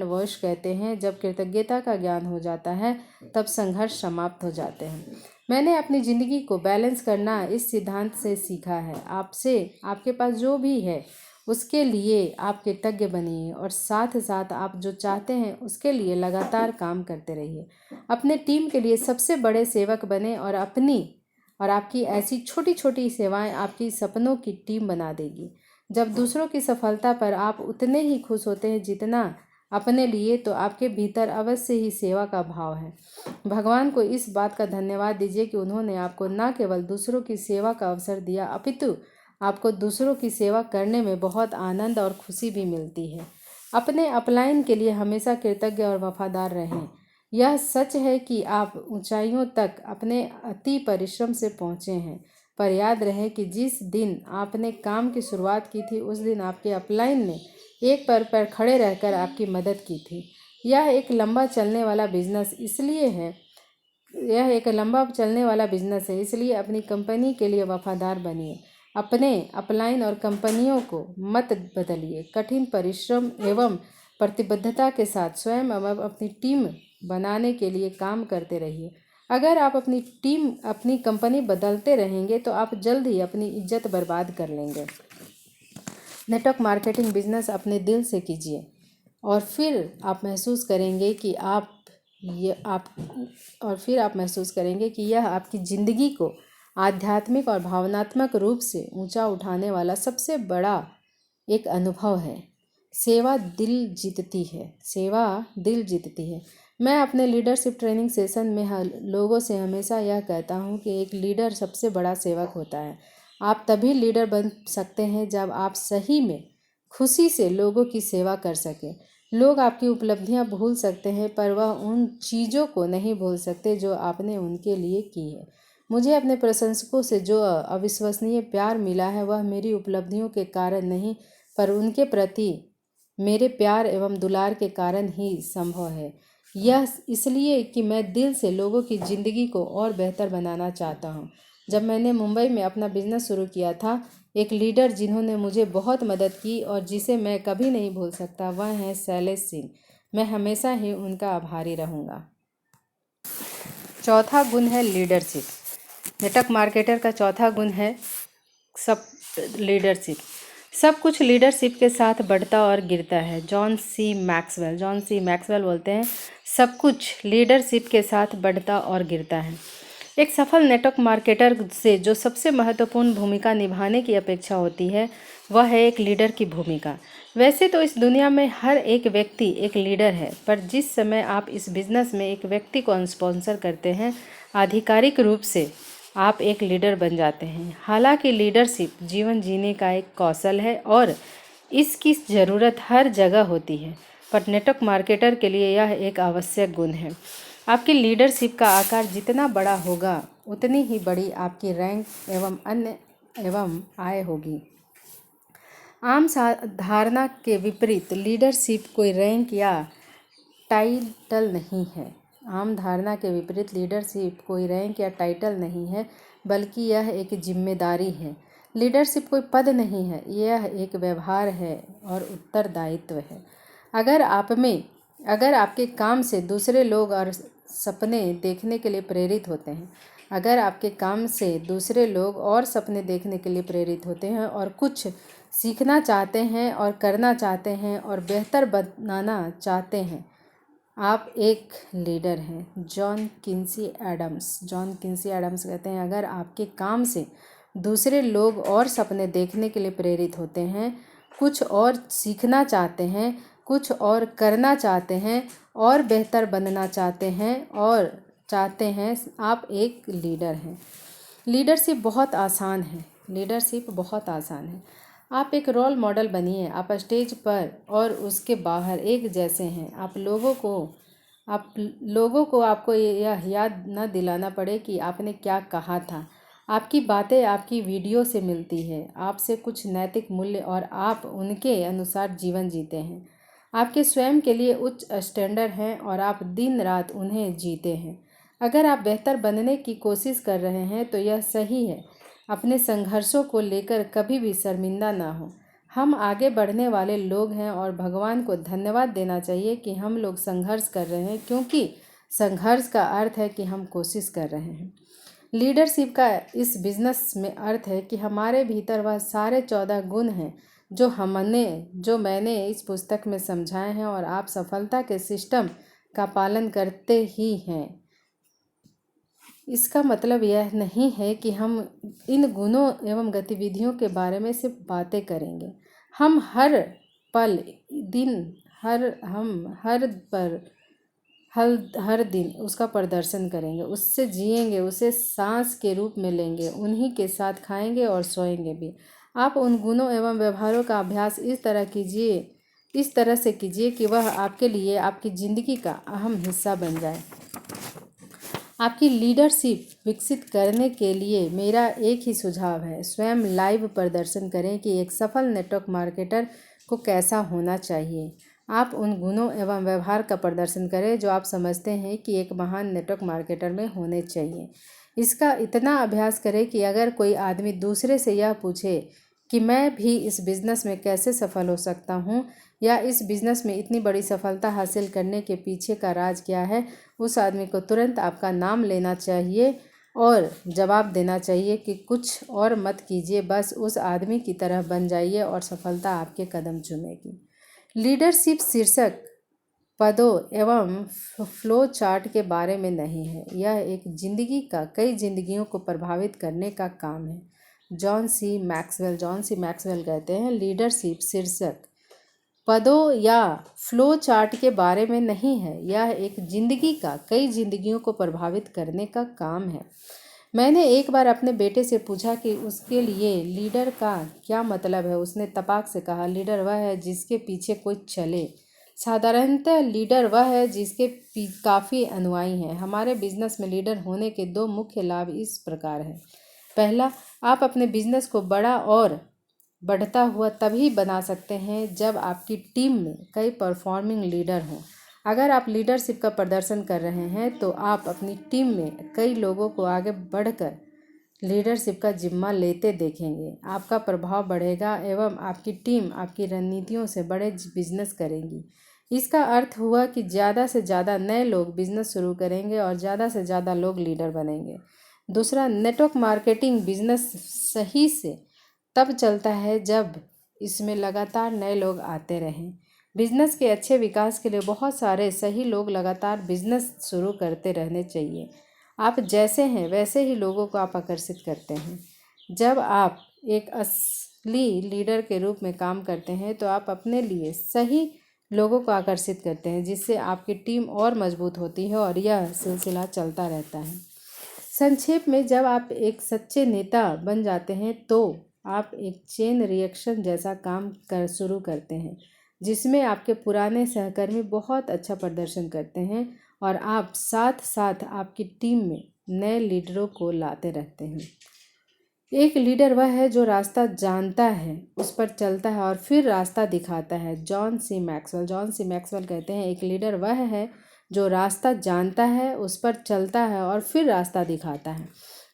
[SPEAKER 1] वॉश कहते हैं, जब कृतज्ञता का ज्ञान हो जाता है तब संघर्ष समाप्त हो जाते हैं। मैंने अपनी ज़िंदगी को बैलेंस करना इस सिद्धांत से सीखा है। आपके पास जो भी है उसके लिए आप कृतज्ञ बनिए और साथ साथ आप जो चाहते हैं उसके लिए लगातार काम करते रहिए। अपने टीम के लिए सबसे बड़े सेवक बने और आपकी ऐसी छोटी छोटी सेवाएं आपकी सपनों की टीम बना देगी। जब दूसरों की सफलता पर आप उतने ही खुश होते हैं जितना अपने लिए, तो आपके भीतर अवश्य ही सेवा का भाव है। भगवान को इस बात का धन्यवाद दीजिए कि उन्होंने आपको न केवल दूसरों की सेवा का अवसर दिया, अपितु आपको दूसरों की सेवा करने में बहुत आनंद और खुशी भी मिलती है। अपने अपलाइन के लिए हमेशा कृतज्ञ और वफादार रहें। यह सच है कि आप ऊंचाइयों तक अपने अति परिश्रम से पहुँचे हैं, पर याद रहे कि जिस दिन आपने काम की शुरुआत की थी उस दिन आपके अपलाइन ने एक पैर पर खड़े रहकर आपकी मदद की थी। यह एक लंबा चलने वाला बिजनेस है, इसलिए अपनी कंपनी के लिए वफादार बनिए। अपने अपलाइन और कंपनियों को मत बदलिए। कठिन परिश्रम एवं प्रतिबद्धता के साथ स्वयं एवं अपनी टीम बनाने के लिए काम करते रहिए। अगर आप अपनी कंपनी बदलते रहेंगे तो आप जल्द ही अपनी इज्जत बर्बाद कर लेंगे। नेटवर्क मार्केटिंग बिजनेस अपने दिल से कीजिए और फिर आप महसूस करेंगे कि यह आपकी ज़िंदगी को आध्यात्मिक और भावनात्मक रूप से ऊंचा उठाने वाला सबसे बड़ा एक अनुभव है। सेवा दिल जीतती है। मैं अपने लीडरशिप ट्रेनिंग सेशन में लोगों से हमेशा यह कहता हूँ कि एक लीडर सबसे बड़ा सेवक होता है। आप तभी लीडर बन सकते हैं जब आप सही में खुशी से लोगों की सेवा कर सकें। लोग आपकी उपलब्धियां भूल सकते हैं, पर वह उन चीज़ों को नहीं भूल सकते जो आपने उनके लिए की है। मुझे अपने प्रशंसकों से जो अविश्वसनीय प्यार मिला है वह मेरी उपलब्धियों के कारण नहीं, पर उनके प्रति मेरे प्यार एवं दुलार के कारण ही संभव है। यह इसलिए कि मैं दिल से लोगों की ज़िंदगी को और बेहतर बनाना चाहता हूँ। जब मैंने मुंबई में अपना बिजनेस शुरू किया था, एक लीडर जिन्होंने मुझे बहुत मदद की और जिसे मैं कभी नहीं भूल सकता, वह हैं शैलेश सिंह। मैं हमेशा ही उनका आभारी रहूँगा। चौथा गुण है लीडरशिप। नेटवर्क मार्केटर का चौथा गुण है लीडरशिप। सब कुछ लीडरशिप के साथ बढ़ता और गिरता है। जॉन सी मैक्सवेल बोलते हैं, सब कुछ लीडरशिप के साथ बढ़ता और गिरता है। एक सफल नेटवर्क मार्केटर से जो सबसे महत्वपूर्ण भूमिका निभाने की अपेक्षा होती है वह है एक लीडर की भूमिका। वैसे तो इस दुनिया में हर एक व्यक्ति एक लीडर है, पर जिस समय आप इस बिज़नेस में एक व्यक्ति को स्पॉन्सर करते हैं, आधिकारिक रूप से आप एक लीडर बन जाते हैं। हालांकि लीडरशिप जीवन जीने का एक कौशल है और इसकी ज़रूरत हर जगह होती है, पर नेटवर्क मार्केटर के लिए यह एक आवश्यक गुण है। आपकी लीडरशिप का आकार जितना बड़ा होगा उतनी ही बड़ी आपकी रैंक एवं आय होगी। आम धारणा के विपरीत लीडरशिप कोई रैंक या टाइटल नहीं है, बल्कि यह एक जिम्मेदारी है। लीडरशिप कोई पद नहीं है, यह एक व्यवहार है और उत्तरदायित्व है। अगर आपके काम से दूसरे लोग और सपने देखने के लिए प्रेरित होते हैं और कुछ सीखना चाहते हैं और करना चाहते हैं और बेहतर बनाना चाहते हैं, आप एक लीडर हैं। जॉन किंसी एडम्स कहते हैं, अगर आपके काम से दूसरे लोग और सपने देखने के लिए प्रेरित होते हैं, कुछ और सीखना चाहते हैं, कुछ और करना चाहते हैं और बेहतर बनना चाहते हैं, आप एक लीडर हैं। लीडरशिप बहुत आसान है। आप एक रोल मॉडल बनिए। आप स्टेज पर और उसके बाहर एक जैसे हैं। आप लोगों को आपको यह याद न दिलाना पड़े कि आपने क्या कहा था। आपकी बातें आपकी वीडियो से मिलती है, आपसे कुछ नैतिक मूल्य और आप उनके अनुसार जीवन जीते हैं। आपके स्वयं के लिए उच्च स्टैंडर्ड हैं और आप दिन रात उन्हें जीते हैं। अगर आप बेहतर बनने की कोशिश कर रहे हैं तो यह सही है। अपने संघर्षों को लेकर कभी भी शर्मिंदा ना हो। हम आगे बढ़ने वाले लोग हैं और भगवान को धन्यवाद देना चाहिए कि हम लोग संघर्ष कर रहे हैं, क्योंकि संघर्ष का अर्थ है कि हम कोशिश कर रहे हैं। लीडरशिप का इस बिजनेस में अर्थ है कि हमारे भीतर वह सारे 14 गुण हैं जो मैंने इस पुस्तक में समझाए हैं और आप सफलता के सिस्टम का पालन करते ही हैं। इसका मतलब यह नहीं है कि हम इन गुणों एवं गतिविधियों के बारे में सिर्फ बातें करेंगे। हम हर पल दिन हर दिन उसका प्रदर्शन करेंगे, उससे जिएंगे, उसे सांस के रूप में लेंगे, उन्हीं के साथ खाएंगे और सोएंगे भी। आप उन गुणों एवं व्यवहारों का अभ्यास इस तरह से कीजिए कि वह आपके लिए आपकी ज़िंदगी का अहम हिस्सा बन जाए। आपकी लीडरशिप विकसित करने के लिए मेरा एक ही सुझाव है, स्वयं लाइव प्रदर्शन करें कि एक सफल नेटवर्क मार्केटर को कैसा होना चाहिए। आप उन गुणों एवं व्यवहार का प्रदर्शन करें जो आप समझते हैं कि एक महान नेटवर्क मार्केटर में होने चाहिए। इसका इतना अभ्यास करें कि अगर कोई आदमी दूसरे से यह पूछे कि मैं भी इस बिज़नेस में कैसे सफल हो सकता हूँ या इस बिज़नेस में इतनी बड़ी सफलता हासिल करने के पीछे का राज क्या है, उस आदमी को तुरंत आपका नाम लेना चाहिए और जवाब देना चाहिए कि कुछ और मत कीजिए, बस उस आदमी की तरह बन जाइए और सफलता आपके कदम चूमेगी। लीडरशिप शीर्षक पदों एवं फ्लो चार्ट के बारे में नहीं है, यह एक जिंदगी का कई जिंदगियों को प्रभावित करने का काम है। जॉन सी मैक्सवेल कहते हैं, लीडरशिप शीर्षक पदों या फ्लो चार्ट के बारे में नहीं है, यह एक जिंदगी का कई जिंदगियों को प्रभावित करने का काम है। मैंने एक बार अपने बेटे से पूछा कि उसके लिए लीडर का क्या मतलब है। उसने तपाक से कहा, लीडर वह है जिसके पीछे कोई चले। साधारणतः लीडर वह है जिसके काफ़ी अनुयायी हैं। हमारे बिजनेस में लीडर होने के 2 मुख्य लाभ इस प्रकार हैं। पहला, आप अपने बिजनेस को बड़ा और बढ़ता हुआ तभी बना सकते हैं जब आपकी टीम में कई परफॉर्मिंग लीडर हों। अगर आप लीडरशिप का प्रदर्शन कर रहे हैं तो आप अपनी टीम में कई लोगों को आगे बढ़कर लीडरशिप का जिम्मा लेते देखेंगे। आपका प्रभाव बढ़ेगा एवं आपकी टीम आपकी रणनीतियों से बड़े बिजनेस करेगी। इसका अर्थ हुआ कि ज़्यादा से ज़्यादा नए लोग बिजनेस शुरू करेंगे और ज़्यादा से ज़्यादा लोग लीडर बनेंगे। दूसरा, नेटवर्क मार्केटिंग बिजनेस सही से तब चलता है जब इसमें लगातार नए लोग आते रहें। बिजनेस के अच्छे विकास के लिए बहुत सारे सही लोग लगातार बिजनेस शुरू करते रहने चाहिए। आप जैसे हैं वैसे ही लोगों को आप आकर्षित करते हैं। जब आप एक असली लीडर के रूप में काम करते हैं तो आप अपने लिए सही लोगों को आकर्षित करते हैं, जिससे आपकी टीम और मजबूत होती है और यह सिलसिला चलता रहता है। संक्षेप में, जब आप एक सच्चे नेता बन जाते हैं तो आप एक चेन रिएक्शन जैसा काम शुरू करते हैं, जिसमें आपके पुराने सहकर्मी बहुत अच्छा प्रदर्शन करते हैं और आप साथ साथ आपकी टीम में नए लीडरों को लाते रहते हैं। एक लीडर वह है जो रास्ता जानता है, उस पर चलता है और फिर रास्ता दिखाता है। जॉन सी मैक्सवेल कहते हैं, एक लीडर वह है जो रास्ता जानता है, उस पर चलता है और फिर रास्ता दिखाता है।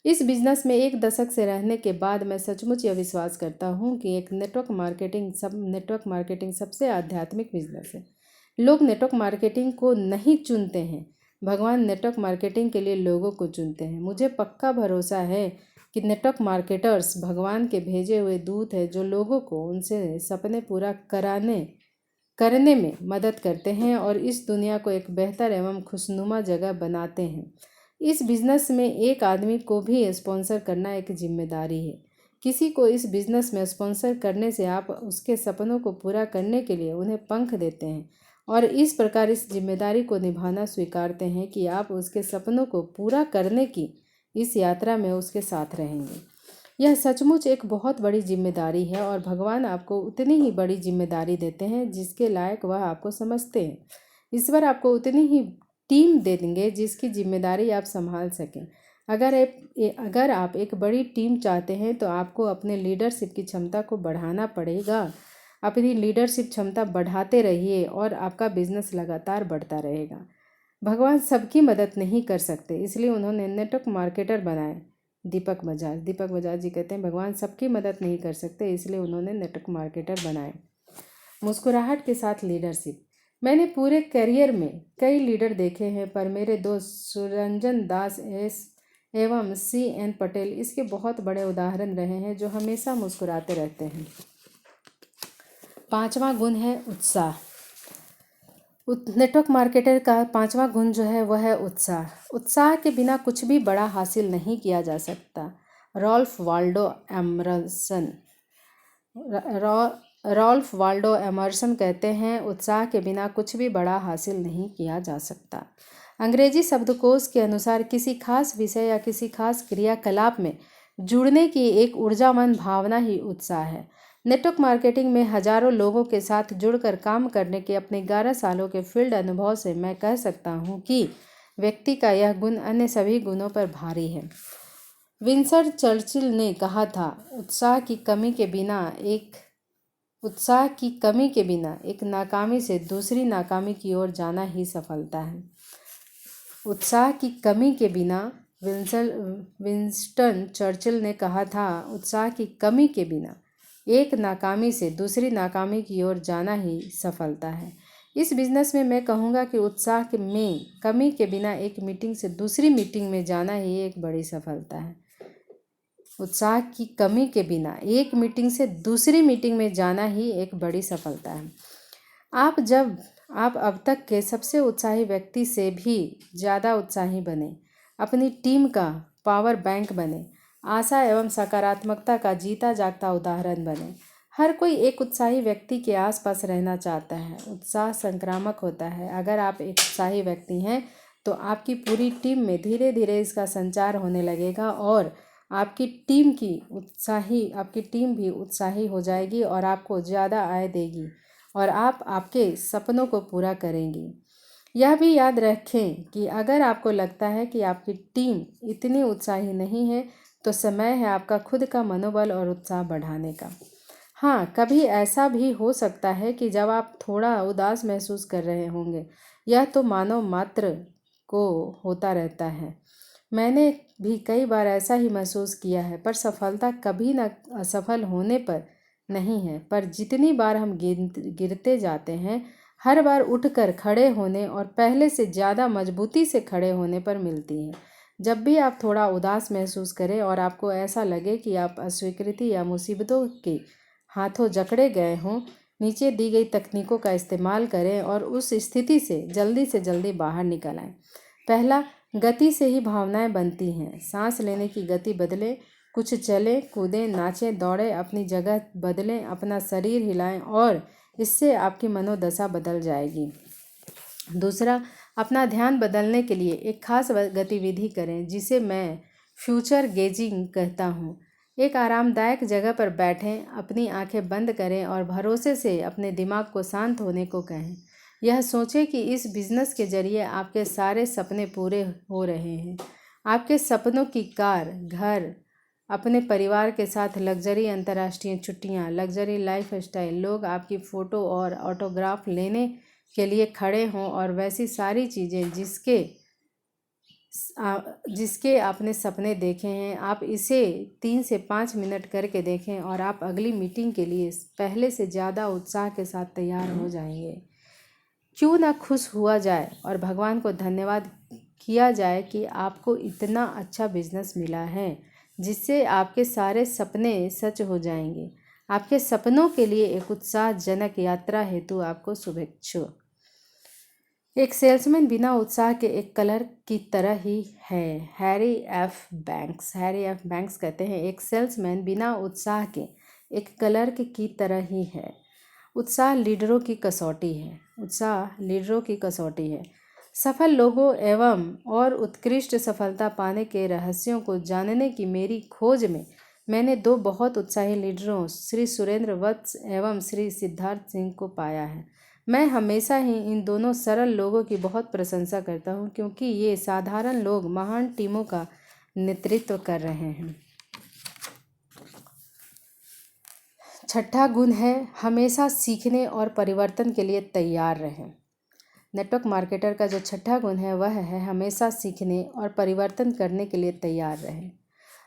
[SPEAKER 1] इस बिजनेस में 1 दशक से रहने के बाद मैं सचमुच यह विश्वास करता हूँ कि एक नेटवर्क मार्केटिंग सबसे आध्यात्मिक बिजनेस है। लोग नेटवर्क मार्केटिंग को नहीं चुनते हैं, भगवान नेटवर्क मार्केटिंग के लिए लोगों को चुनते हैं। मुझे पक्का भरोसा है कि नेटवर्क मार्केटर्स भगवान के भेजे हुए दूत हैं जो लोगों को उनसे सपने पूरा करने में मदद करते हैं और इस दुनिया को एक बेहतर एवं खुशनुमा जगह बनाते हैं। इस बिज़नेस में एक आदमी को भी स्पॉन्सर करना एक जिम्मेदारी है। किसी को इस बिज़नेस में स्पॉन्सर करने से आप उसके सपनों को पूरा करने के लिए उन्हें पंख देते हैं और इस प्रकार इस जिम्मेदारी को निभाना स्वीकारते हैं कि आप उसके सपनों को पूरा करने की इस यात्रा में उसके साथ रहेंगे। यह सचमुच एक बहुत बड़ी जिम्मेदारी है और भगवान आपको उतनी ही बड़ी जिम्मेदारी देते हैं जिसके लायक वह आपको समझते हैं। ईश्वर आपको उतनी ही टीम दे देंगे जिसकी जिम्मेदारी आप संभाल सकें। अगर आप एक बड़ी टीम चाहते हैं तो आपको अपने लीडरशिप की क्षमता को बढ़ाना पड़ेगा। अपनी लीडरशिप क्षमता बढ़ाते रहिए और आपका बिजनेस लगातार बढ़ता रहेगा। भगवान सबकी मदद नहीं कर सकते, इसलिए उन्होंने नेटवर्क मार्केटर बनाए। दीपक बजाज जी कहते हैं भगवान सबकी मदद नहीं कर सकते, इसलिए उन्होंने नेटवर्क मार्केटर बनाए। मुस्कुराहट के साथ लीडरशिप। मैंने पूरे करियर में कई लीडर देखे हैं, पर मेरे दोस्त सुरंजन दास एस एवं CN पटेल इसके बहुत बड़े उदाहरण रहे हैं, जो हमेशा मुस्कुराते रहते हैं। 5वां गुण है उत्साह। नेटवर्क मार्केटर का 5वां गुण जो है वह है उत्साह। उत्साह के बिना कुछ भी बड़ा हासिल नहीं किया जा सकता। रॉल्फ वाल्डो एमर्सन कहते हैं, उत्साह के बिना कुछ भी बड़ा हासिल नहीं किया जा सकता। अंग्रेजी शब्दकोश के अनुसार किसी खास विषय या किसी खास क्रियाकलाप में जुड़ने की एक ऊर्जावान भावना ही उत्साह है। नेटवर्क मार्केटिंग में हजारों लोगों के साथ जुड़कर काम करने के अपने 11 सालों के फील्ड अनुभव से मैं कह सकता हूँ कि व्यक्ति का यह गुण अन्य सभी गुणों पर भारी है। विंस्टन चर्चिल ने कहा था, उत्साह की कमी के बिना एक नाकामी से दूसरी नाकामी की ओर जाना ही सफलता है। उत्साह की कमी के बिना विंस्टन चर्चिल ने कहा था, उत्साह की कमी के बिना एक नाकामी से दूसरी नाकामी की ओर जाना ही सफलता है। इस बिजनेस में मैं कहूँगा कि उत्साह में कमी के बिना एक मीटिंग से दूसरी मीटिंग में जाना ही एक बड़ी सफलता है। उत्साह की कमी के बिना एक मीटिंग से दूसरी मीटिंग में जाना ही एक बड़ी सफलता है। आप अब तक के सबसे उत्साही व्यक्ति से भी ज़्यादा उत्साही बने, अपनी टीम का पावर बैंक बने, आशा एवं सकारात्मकता का जीता जागता उदाहरण बने। हर कोई एक उत्साही व्यक्ति के आसपास रहना चाहता है। उत्साह संक्रामक होता है। अगर आप एक उत्साही व्यक्ति हैं तो आपकी पूरी टीम में धीरे धीरे इसका संचार होने लगेगा और आपकी टीम भी उत्साही हो जाएगी और आपको ज़्यादा आय देगी और आप आपके सपनों को पूरा करेंगी। यह भी याद रखें कि अगर आपको लगता है कि आपकी टीम इतनी उत्साही नहीं है तो समय है आपका खुद का मनोबल और उत्साह बढ़ाने का। हाँ, कभी ऐसा भी हो सकता है कि जब आप थोड़ा उदास महसूस कर रहे होंगे, यह तो मानव मात्र को होता रहता है। मैंने भी कई बार ऐसा ही महसूस किया है, पर सफलता कभी न असफल होने पर नहीं है, पर जितनी बार हम गिरते जाते हैं, हर बार उठकर खड़े होने और पहले से ज़्यादा मजबूती से खड़े होने पर मिलती है। जब भी आप थोड़ा उदास महसूस करें और आपको ऐसा लगे कि आप अस्वीकृति या मुसीबतों के हाथों जकड़े गए हों, नीचे दी गई तकनीकों का इस्तेमाल करें और उस स्थिति से जल्दी बाहर निकल आएं। पहला, गति से ही भावनाएं बनती हैं। सांस लेने की गति बदलें, कुछ चलें, कूदें, नाचें, दौड़ें, अपनी जगह बदलें, अपना शरीर हिलाएं और इससे आपकी मनोदशा बदल जाएगी। दूसरा, अपना ध्यान बदलने के लिए एक खास गतिविधि करें जिसे मैं फ्यूचर गेजिंग कहता हूँ। एक आरामदायक जगह पर बैठें, अपनी आंखें बंद करें और भरोसे से अपने दिमाग को शांत होने को कहें। यह सोचें कि इस बिज़नेस के ज़रिए आपके सारे सपने पूरे हो रहे हैं। आपके सपनों की कार, घर, अपने परिवार के साथ लग्जरी अंतर्राष्ट्रीय छुट्टियां, लग्जरी लाइफस्टाइल, लोग आपकी फ़ोटो और ऑटोग्राफ लेने के लिए खड़े हों और वैसी सारी चीज़ें जिसके आपने सपने देखे हैं। आप इसे 3 से 5 मिनट करके देखें और आप अगली मीटिंग के लिए पहले से ज़्यादा उत्साह के साथ तैयार हो जाएंगे। क्यों ना खुश हुआ जाए और भगवान को धन्यवाद किया जाए कि आपको इतना अच्छा बिजनेस मिला है जिससे आपके सारे सपने सच हो जाएंगे। आपके सपनों के लिए एक उत्साहजनक यात्रा हेतु आपको शुभेच्छा। एक सेल्समैन बिना उत्साह के एक कलर की तरह ही है। हैरी एफ बैंक्स कहते हैं, एक सेल्समैन बिना उत्साह के एक कलर की तरह ही है। उत्साह लीडरों की कसौटी है। सफल लोगों एवं और उत्कृष्ट सफलता पाने के रहस्यों को जानने की मेरी खोज में मैंने 2 बहुत उत्साही लीडरों, श्री सुरेंद्र वत्स एवं श्री सिद्धार्थ सिंह को पाया है। मैं हमेशा ही इन दोनों सरल लोगों की बहुत प्रशंसा करता हूँ, क्योंकि ये साधारण लोग महान टीमों का नेतृत्व कर रहे हैं। छठा गुण है हमेशा सीखने और परिवर्तन के लिए तैयार रहें। नेटवर्क मार्केटर का जो छठा गुण है वह है हमेशा सीखने और परिवर्तन करने के लिए तैयार रहें।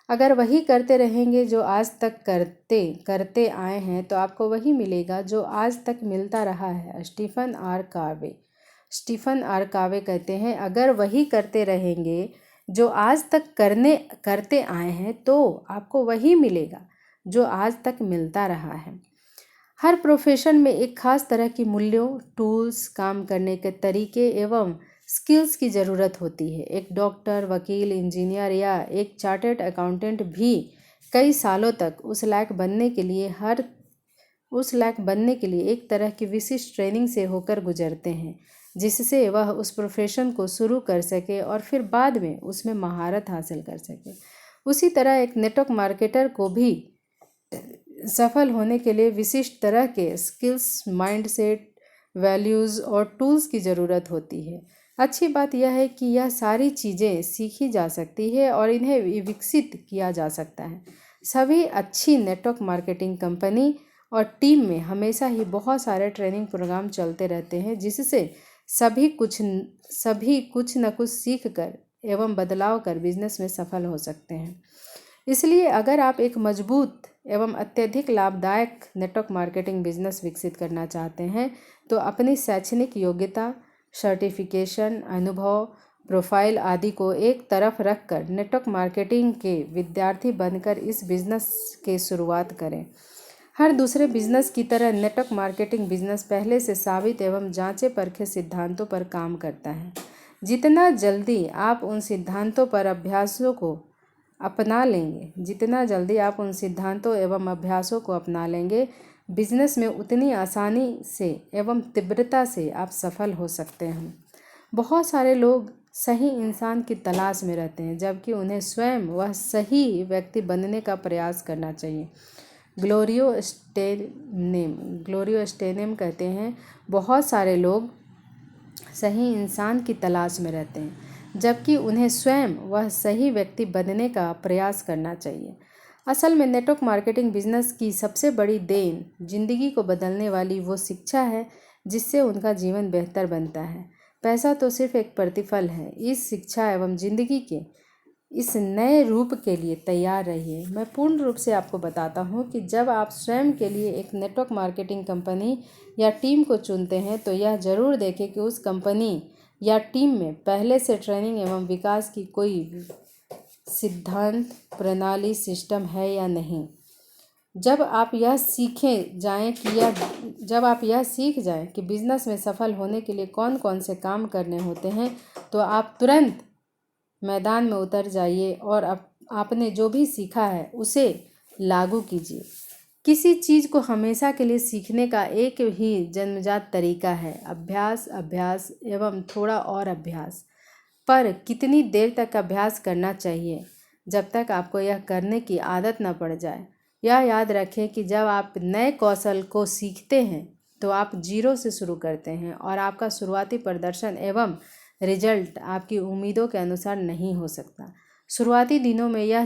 [SPEAKER 1] अगर वही करते रहेंगे जो आज तक करते करते आए हैं तो आपको वही मिलेगा जो आज तक मिलता रहा है। स्टीफन आर कावे कहते हैं अगर वही करते रहेंगे जो आज तक करते आए हैं तो आपको वही मिलेगा जो आज तक मिलता रहा है। हर प्रोफेशन में एक खास तरह की मूल्यों, टूल्स, काम करने के तरीके एवं स्किल्स की ज़रूरत होती है। एक डॉक्टर, वकील, इंजीनियर या एक चार्टर्ड अकाउंटेंट भी कई सालों तक उस लायक बनने के लिए एक तरह की विशिष्ट ट्रेनिंग से होकर गुजरते हैं जिससे वह उस प्रोफेशन को शुरू कर सके और फिर बाद में उसमें महारत हासिल कर सके। उसी तरह एक नेटवर्क मार्केटर को भी सफल होने के लिए विशिष्ट तरह के स्किल्स, माइंडसेट, वैल्यूज़ और टूल्स की ज़रूरत होती है। अच्छी बात यह है कि यह सारी चीज़ें सीखी जा सकती है और इन्हें विकसित किया जा सकता है। सभी अच्छी नेटवर्क मार्केटिंग कंपनी और टीम में हमेशा ही बहुत सारे ट्रेनिंग प्रोग्राम चलते रहते हैं जिससे सभी कुछ न कुछ सीख कर एवं बदलाव कर बिजनेस में सफल हो सकते हैं। इसलिए अगर आप एक मजबूत एवं अत्यधिक लाभदायक नेटवर्क मार्केटिंग बिजनेस विकसित करना चाहते हैं तो अपनी शैक्षणिक योग्यता, सर्टिफिकेशन, अनुभव, प्रोफाइल आदि को एक तरफ रखकर नेटवर्क मार्केटिंग के विद्यार्थी बनकर इस बिजनेस के शुरुआत करें। हर दूसरे बिजनेस की तरह नेटवर्क मार्केटिंग बिजनेस पहले से साबित एवं जांचे परखे सिद्धांतों पर काम करता है। जितना जल्दी आप उन सिद्धांतों एवं अभ्यासों को अपना लेंगे बिजनेस में उतनी आसानी से एवं तीव्रता से आप सफल हो सकते हैं। बहुत सारे लोग सही इंसान की तलाश में रहते हैं जबकि उन्हें स्वयं वह सही व्यक्ति बनने का प्रयास करना चाहिए। ग्लोरियो स्टेनेम कहते हैं बहुत सारे लोग सही इंसान की तलाश में रहते हैं जबकि उन्हें स्वयं वह सही व्यक्ति बनने का प्रयास करना चाहिए। असल में नेटवर्क मार्केटिंग बिजनेस की सबसे बड़ी देन जिंदगी को बदलने वाली वो शिक्षा है जिससे उनका जीवन बेहतर बनता है। पैसा तो सिर्फ एक प्रतिफल है। इस शिक्षा एवं जिंदगी के इस नए रूप के लिए तैयार रहिए। मैं पूर्ण रूप से आपको बताता हूँ कि जब आप स्वयं के लिए एक नेटवर्क मार्केटिंग कंपनी या टीम को चुनते हैं तो यह ज़रूर देखें कि उस कंपनी या टीम में पहले से ट्रेनिंग एवं विकास की कोई सिद्धांत, प्रणाली, सिस्टम है या नहीं। जब आप यह सीख जाएं कि बिजनेस में सफल होने के लिए कौन कौन से काम करने होते हैं तो आप तुरंत मैदान में उतर जाइए और आपने जो भी सीखा है उसे लागू कीजिए। किसी चीज़ को हमेशा के लिए सीखने का एक ही जन्मजात तरीका है, अभ्यास, अभ्यास एवं थोड़ा और अभ्यास। पर कितनी देर तक अभ्यास करना चाहिए जब तक आपको यह करने की आदत न पड़ जाए। यह याद रखें कि जब आप नए कौशल को सीखते हैं तो आप जीरो से शुरू करते हैं और आपका शुरुआती प्रदर्शन एवं रिजल्ट आपकी उम्मीदों के अनुसार नहीं हो सकता। शुरुआती दिनों में यह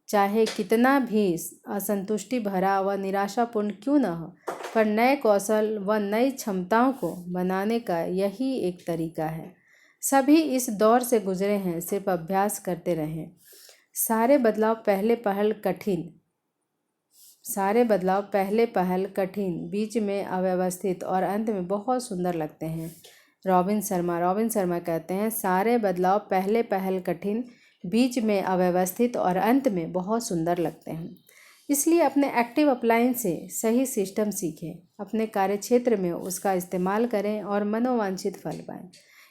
[SPEAKER 1] चाहे कितना भी असंतुष्टि भरा व निराशापूर्ण क्यों न हो, पर नए कौशल व नई क्षमताओं को बनाने का यही एक तरीका है। सभी इस दौर से गुजरे हैं, सिर्फ अभ्यास करते रहें। सारे बदलाव पहले पहल कठिन, बीच में अव्यवस्थित और अंत में बहुत सुंदर लगते हैं। रॉबिन शर्मा कहते हैं सारे बदलाव पहले पहल कठिन, बीच में अव्यवस्थित और अंत में बहुत सुंदर लगते हैं। इसलिए अपने एक्टिव अपलाइन से सही सिस्टम सीखें, अपने कार्यक्षेत्र में उसका इस्तेमाल करें और मनोवांछित फल पाएं।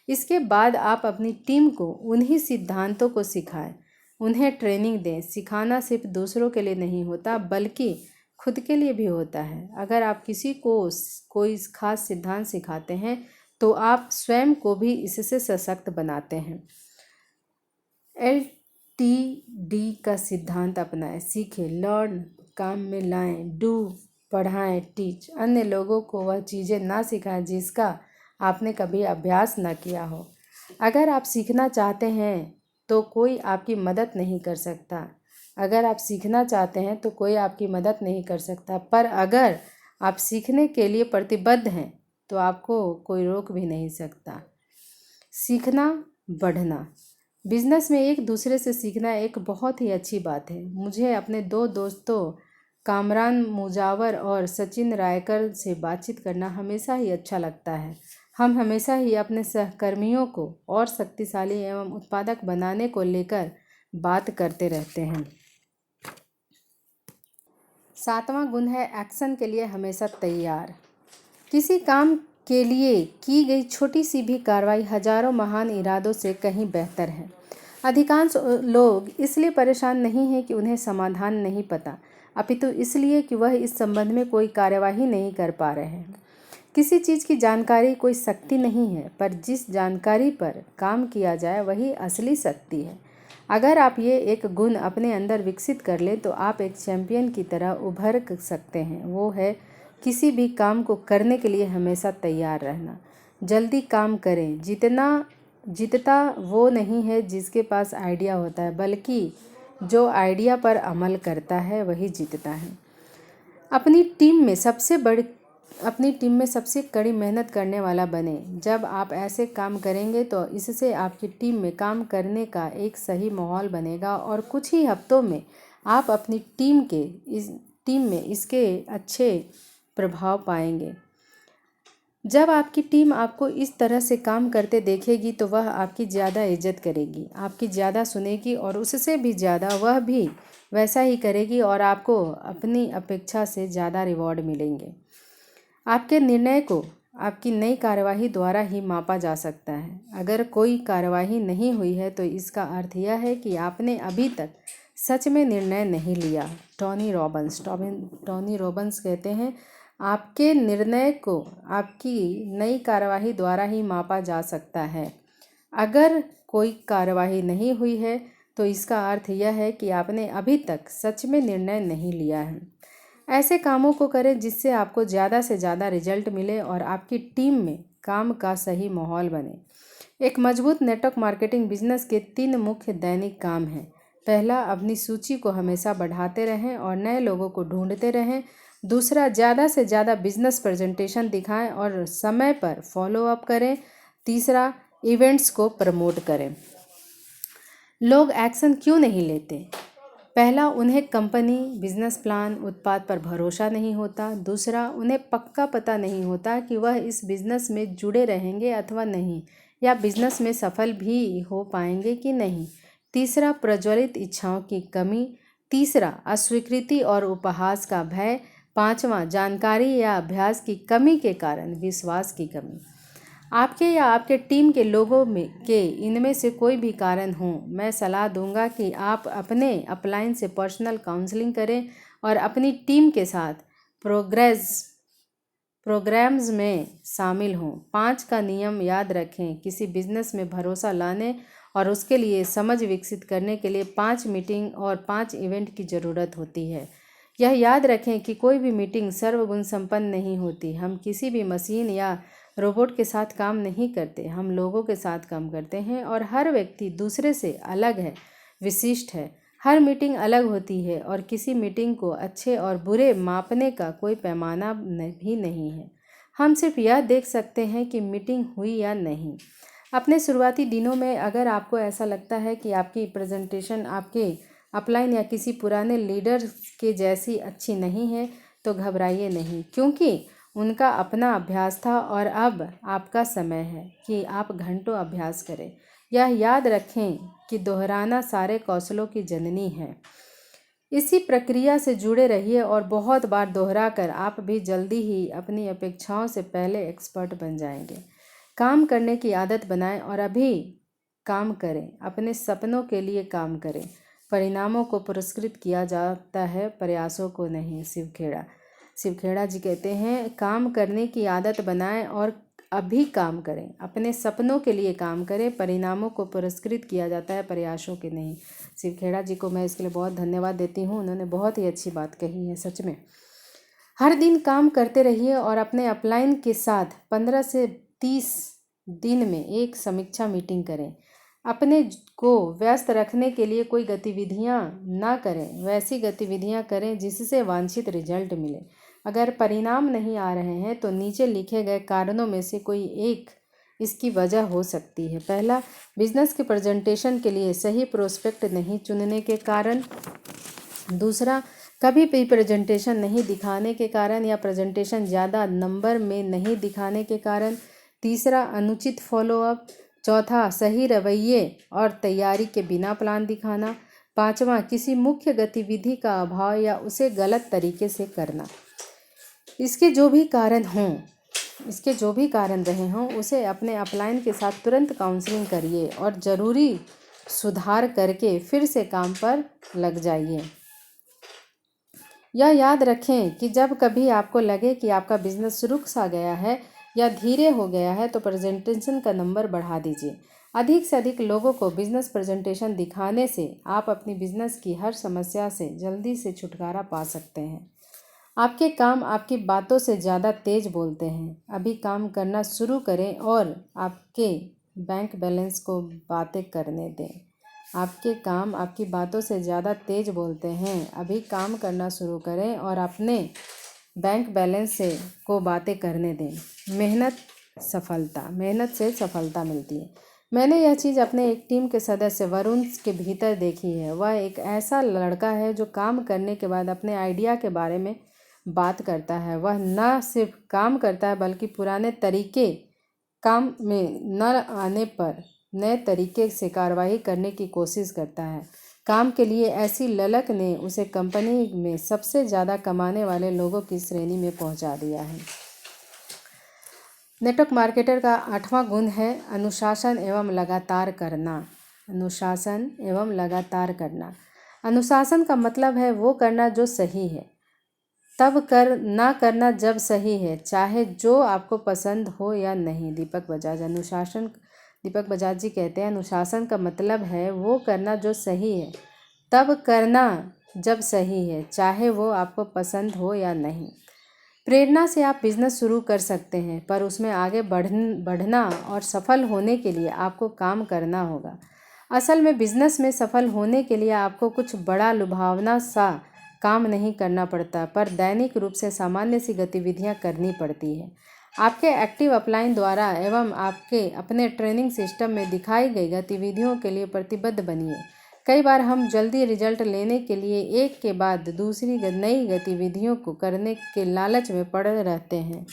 [SPEAKER 1] इसके बाद आप अपनी टीम को उन्हीं सिद्धांतों को सिखाएं, उन्हें ट्रेनिंग दें। सिखाना सिर्फ दूसरों के लिए नहीं होता बल्कि खुद के लिए भी होता है। अगर आप किसी को कोई खास सिद्धांत सिखाते हैं तो आप स्वयं को भी इससे सशक्त बनाते हैं। LTD का सिद्धांत अपनाएं, सीखें, लर्न काम में लाएं, डू पढ़ाएं, टीच। अन्य लोगों को वह चीज़ें ना सिखाएं जिसका आपने कभी अभ्यास ना किया हो। अगर आप सीखना चाहते हैं तो कोई आपकी मदद नहीं कर सकता। अगर आप सीखना चाहते हैं तो कोई आपकी मदद नहीं कर सकता, पर अगर आप सीखने के लिए प्रतिबद्ध हैं तो आपको कोई रोक भी नहीं सकता। सीखना, बढ़ना। बिजनेस में एक दूसरे से सीखना एक बहुत ही अच्छी बात है। मुझे अपने दो दोस्तों कामरान मुजावर और सचिन रायकर से बातचीत करना हमेशा ही अच्छा लगता है। हम हमेशा ही अपने सहकर्मियों को और शक्तिशाली एवं उत्पादक बनाने को लेकर बात करते रहते हैं। 7वां गुण है एक्शन के लिए हमेशा तैयार। किसी काम के लिए की गई छोटी सी भी कार्रवाई हजारों महान इरादों से कहीं बेहतर है। अधिकांश लोग इसलिए परेशान नहीं हैं कि उन्हें समाधान नहीं पता, अपितु इसलिए कि वह इस संबंध में कोई कार्यवाही नहीं कर पा रहे हैं। किसी चीज़ की जानकारी कोई शक्ति नहीं है, पर जिस जानकारी पर काम किया जाए वही असली शक्ति है। अगर आप ये एक गुण अपने अंदर विकसित कर लें तो आप एक चैंपियन की तरह उभर सकते हैं। वो है किसी भी काम को करने के लिए हमेशा तैयार रहना। जल्दी काम करें। जीतता वो नहीं है जिसके पास आइडिया होता है, बल्कि जो आइडिया पर अमल करता है वही जीतता है। अपनी टीम में सबसे कड़ी मेहनत करने वाला बने। जब आप ऐसे काम करेंगे तो इससे आपकी टीम में काम करने का एक सही माहौल बनेगा और कुछ ही हफ्तों में आप अपनी टीम में इसके अच्छे प्रभाव पाएंगे। जब आपकी टीम आपको इस तरह से काम करते देखेगी तो वह आपकी ज़्यादा इज्जत करेगी, आपकी ज़्यादा सुनेगी और उससे भी ज़्यादा वह भी वैसा ही करेगी और आपको अपनी अपेक्षा से ज़्यादा रिवॉर्ड मिलेंगे। आपके निर्णय को आपकी नई कार्यवाही द्वारा ही मापा जा सकता है। अगर कोई कार्यवाही नहीं हुई है तो इसका अर्थ यह है कि आपने अभी तक सच में निर्णय नहीं लिया। टोनी रॉबिन्स कहते हैं, आपके निर्णय को आपकी नई कार्यवाही द्वारा ही मापा जा सकता है। अगर कोई कार्यवाही नहीं हुई है तो इसका अर्थ यह है कि आपने अभी तक सच में निर्णय नहीं लिया है। ऐसे कामों को करें जिससे आपको ज़्यादा से ज़्यादा रिजल्ट मिले और आपकी टीम में काम का सही माहौल बने। एक मजबूत नेटवर्क मार्केटिंग बिजनेस के 3 मुख्य दैनिक काम हैं। पहला, अपनी सूची को हमेशा बढ़ाते रहें और नए लोगों को ढूंढते रहें। दूसरा, ज़्यादा से ज़्यादा बिजनेस प्रेजेंटेशन दिखाएं और समय पर फॉलो अप करें। तीसरा, इवेंट्स को प्रमोट करें। लोग एक्शन क्यों नहीं लेते? पहला, उन्हें कंपनी, बिजनेस प्लान, उत्पाद पर भरोसा नहीं होता। दूसरा, उन्हें पक्का पता नहीं होता कि वह इस बिज़नेस में जुड़े रहेंगे अथवा नहीं, या बिज़नेस में सफल भी हो पाएंगे कि नहीं। तीसरा, प्रज्वलित इच्छाओं की कमी। तीसरा, अस्वीकृति और उपहास का भय। पांचवा, जानकारी या अभ्यास की कमी के कारण विश्वास की कमी। आपके या आपके टीम के लोगों के इनमें से कोई भी कारण हो, मैं सलाह दूंगा कि आप अपने अपलाइन से पर्सनल काउंसलिंग करें और अपनी टीम के साथ प्रोग्राम्स में शामिल हों। 5 का नियम याद रखें। किसी बिजनेस में भरोसा लाने और उसके लिए समझ विकसित करने के लिए 5 मीटिंग और 5 इवेंट की ज़रूरत होती है। यह याद रखें कि कोई भी मीटिंग सर्वगुण संपन्न नहीं होती। हम किसी भी मशीन या रोबोट के साथ काम नहीं करते, हम लोगों के साथ काम करते हैं और हर व्यक्ति दूसरे से अलग है, विशिष्ट है। हर मीटिंग अलग होती है और किसी मीटिंग को अच्छे और बुरे मापने का कोई पैमाना भी नहीं है। हम सिर्फ यह देख सकते हैं कि मीटिंग हुई या नहीं। अपने शुरुआती दिनों में अगर आपको ऐसा लगता है कि आपकी प्रेजेंटेशन आपके अपलाइन या किसी पुराने लीडर के जैसी अच्छी नहीं है तो घबराइए नहीं, क्योंकि उनका अपना अभ्यास था और अब आपका समय है कि आप घंटों अभ्यास करें। यह याद रखें कि दोहराना सारे कौशलों की जननी है। इसी प्रक्रिया से जुड़े रहिए और बहुत बार दोहरा कर आप भी जल्दी ही अपनी अपेक्षाओं से पहले एक्सपर्ट बन जाएंगे। काम करने की आदत बनाएं और अभी काम करें। अपने सपनों के लिए काम करें। परिणामों को पुरस्कृत किया जाता है, प्रयासों को नहीं। शिवखेड़ा जी कहते हैं, काम करने की आदत बनाएं और अभी काम करें। अपने सपनों के लिए काम करें, परिणामों को पुरस्कृत किया जाता है, प्रयासों के नहीं। शिवखेड़ा जी को मैं इसके लिए बहुत धन्यवाद देती हूँ। उन्होंने बहुत ही अच्छी बात कही है। सच में हर दिन काम करते रहिए और अपने अपलाइन के साथ 15 से 30 दिन में एक समीक्षा मीटिंग करें। अपने को व्यस्त रखने के लिए कोई गतिविधियां ना करें, वैसी गतिविधियां करें जिससे वांछित रिजल्ट मिले। अगर परिणाम नहीं आ रहे हैं तो नीचे लिखे गए कारणों में से कोई एक इसकी वजह हो सकती है। पहला, बिजनेस के प्रेजेंटेशन के लिए सही प्रोस्पेक्ट नहीं चुनने के कारण। दूसरा, कभी भी प्रेजेंटेशन नहीं दिखाने के कारण या प्रेजेंटेशन ज़्यादा नंबर में नहीं दिखाने के कारण। तीसरा, अनुचित फॉलोअप। चौथा, सही रवैये और तैयारी के बिना प्लान दिखाना। पांचवा, किसी मुख्य गतिविधि का अभाव या उसे गलत तरीके से करना। इसके जो भी कारण रहे हों उसे अपने अपलाइन के साथ तुरंत काउंसलिंग करिए और ज़रूरी सुधार करके फिर से काम पर लग जाइए। यह याद रखें कि जब कभी आपको लगे कि आपका बिजनेस रुक सा गया है या धीरे हो गया है तो प्रेजेंटेशन का नंबर बढ़ा दीजिए। अधिक से अधिक लोगों को बिजनेस प्रेजेंटेशन दिखाने से आप अपनी बिजनेस की हर समस्या से जल्दी से छुटकारा पा सकते हैं। आपके काम आपकी बातों से ज़्यादा तेज बोलते हैं। अभी काम करना शुरू करें और आपके बैंक बैलेंस को बातें करने दें। आपके काम आपकी बातों से ज़्यादा तेज बोलते हैं। अभी काम करना शुरू करें और अपने बैंक बैलेंस को बातें करने दें। मेहनत से सफलता मिलती है। मैंने यह चीज़ अपने एक टीम के सदस्य वरुण के भीतर देखी है। वह एक ऐसा लड़का है जो काम करने के बाद अपने आइडिया के बारे में बात करता है। वह न सिर्फ काम करता है बल्कि पुराने तरीके काम में न आने पर नए तरीके से कार्रवाई करने की कोशिश करता है। काम के लिए ऐसी ललक ने उसे कंपनी में सबसे ज़्यादा कमाने वाले लोगों की श्रेणी में पहुंचा दिया है। नेटवर्क मार्केटर का 8वां गुण है अनुशासन एवं लगातार करना। अनुशासन का मतलब है वो करना जो सही है, तब ना करना जब सही है, चाहे जो आपको पसंद हो या नहीं। दीपक बजाज जी कहते हैं अनुशासन का मतलब है वो करना जो सही है, तब करना जब सही है, चाहे वो आपको पसंद हो या नहीं। प्रेरणा से आप बिजनेस शुरू कर सकते हैं, पर उसमें आगे बढ़ना और सफल होने के लिए आपको काम करना होगा। असल में बिजनेस में सफल होने के लिए आपको कुछ बड़ा लुभावना सा काम नहीं करना पड़ता, पर दैनिक रूप से सामान्य सी गतिविधियां करनी पड़ती है। आपके एक्टिव अपलाइन द्वारा एवं आपके अपने ट्रेनिंग सिस्टम में दिखाई गई गतिविधियों के लिए प्रतिबद्ध बनिए। कई बार हम जल्दी रिजल्ट लेने के लिए एक के बाद दूसरी नई गतिविधियों को करने के लालच में पड़े रहते हैं,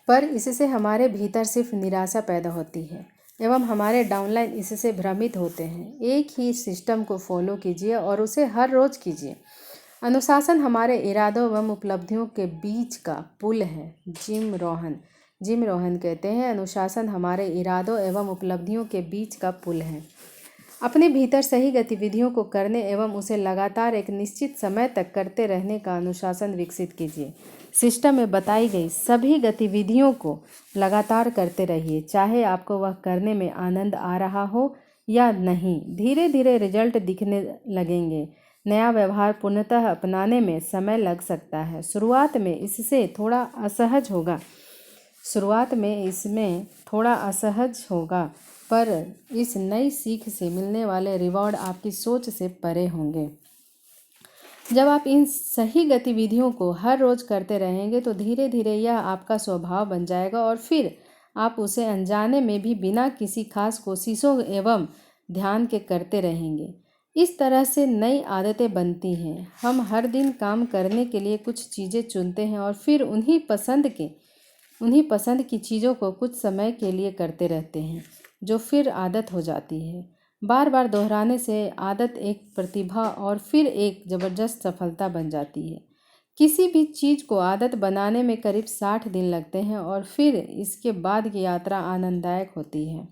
[SPEAKER 1] पर इससे हमारे भीतर सिर्फ निराशा पैदा होती है एवं हमारे डाउनलाइन इससे भ्रमित होते हैं। एक ही सिस्टम को फॉलो कीजिए और उसे हर रोज़ कीजिए। अनुशासन हमारे इरादों एवं उपलब्धियों के बीच का पुल है। जिम रोहन कहते हैं अनुशासन हमारे इरादों एवं उपलब्धियों के बीच का पुल है। अपने भीतर सही गतिविधियों को करने एवं उसे लगातार एक निश्चित समय तक करते रहने का अनुशासन विकसित कीजिए। सिस्टम में बताई गई सभी गतिविधियों को लगातार करते रहिए, चाहे आपको वह करने में आनंद आ रहा हो या नहीं। धीरे धीरे रिजल्ट दिखने लगेंगे। नया व्यवहार पूर्णतः अपनाने में समय लग सकता है। शुरुआत में इसमें थोड़ा असहज होगा, पर इस नई सीख से मिलने वाले रिवॉर्ड आपकी सोच से परे होंगे। जब आप इन सही गतिविधियों को हर रोज़ करते रहेंगे तो धीरे धीरे यह आपका स्वभाव बन जाएगा और फिर आप उसे अनजाने में भी बिना किसी खास कोशिशों एवं ध्यान के करते रहेंगे। इस तरह से नई आदतें बनती हैं। हम हर दिन काम करने के लिए कुछ चीज़ें चुनते हैं और फिर उन्हीं पसंद की चीज़ों को कुछ समय के लिए करते रहते हैं, जो फिर आदत हो जाती है। बार बार दोहराने से आदत एक प्रतिभा और फिर एक ज़बरदस्त सफलता बन जाती है। किसी भी चीज़ को आदत बनाने में करीब 60 दिन लगते हैं और फिर इसके बाद की यात्रा आनंददायक होती है।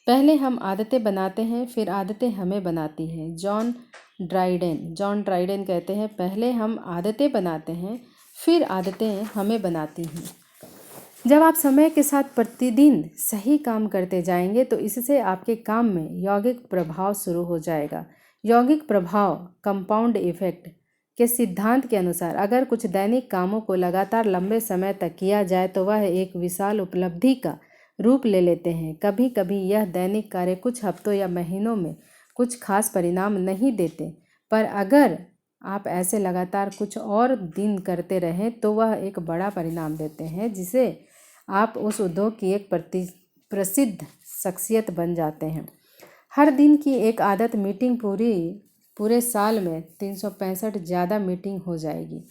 [SPEAKER 1] पहले हम आदतें बनाते हैं, फिर आदतें हमें बनाती हैं। जॉन ड्राइडेन कहते हैं पहले हम आदतें बनाते हैं, फिर आदतें हमें बनाती हैं। जब आप समय के साथ प्रतिदिन सही काम करते जाएंगे तो इससे आपके काम में यौगिक प्रभाव शुरू हो जाएगा। यौगिक प्रभाव कंपाउंड इफेक्ट के सिद्धांत के अनुसार अगर कुछ दैनिक कामों को लगातार लंबे समय तक किया जाए तो वह एक विशाल उपलब्धि का रूप ले लेते हैं। कभी कभी यह दैनिक कार्य कुछ हफ्तों या महीनों में कुछ खास परिणाम नहीं देते, पर अगर आप ऐसे लगातार कुछ और दिन करते रहें तो वह एक बड़ा परिणाम देते हैं, जिसे आप उस उद्योग की एक प्रसिद्ध शख्सियत बन जाते हैं। हर दिन की एक आदत मीटिंग पूरे साल में 365 ज़्यादा मीटिंग हो जाएगी।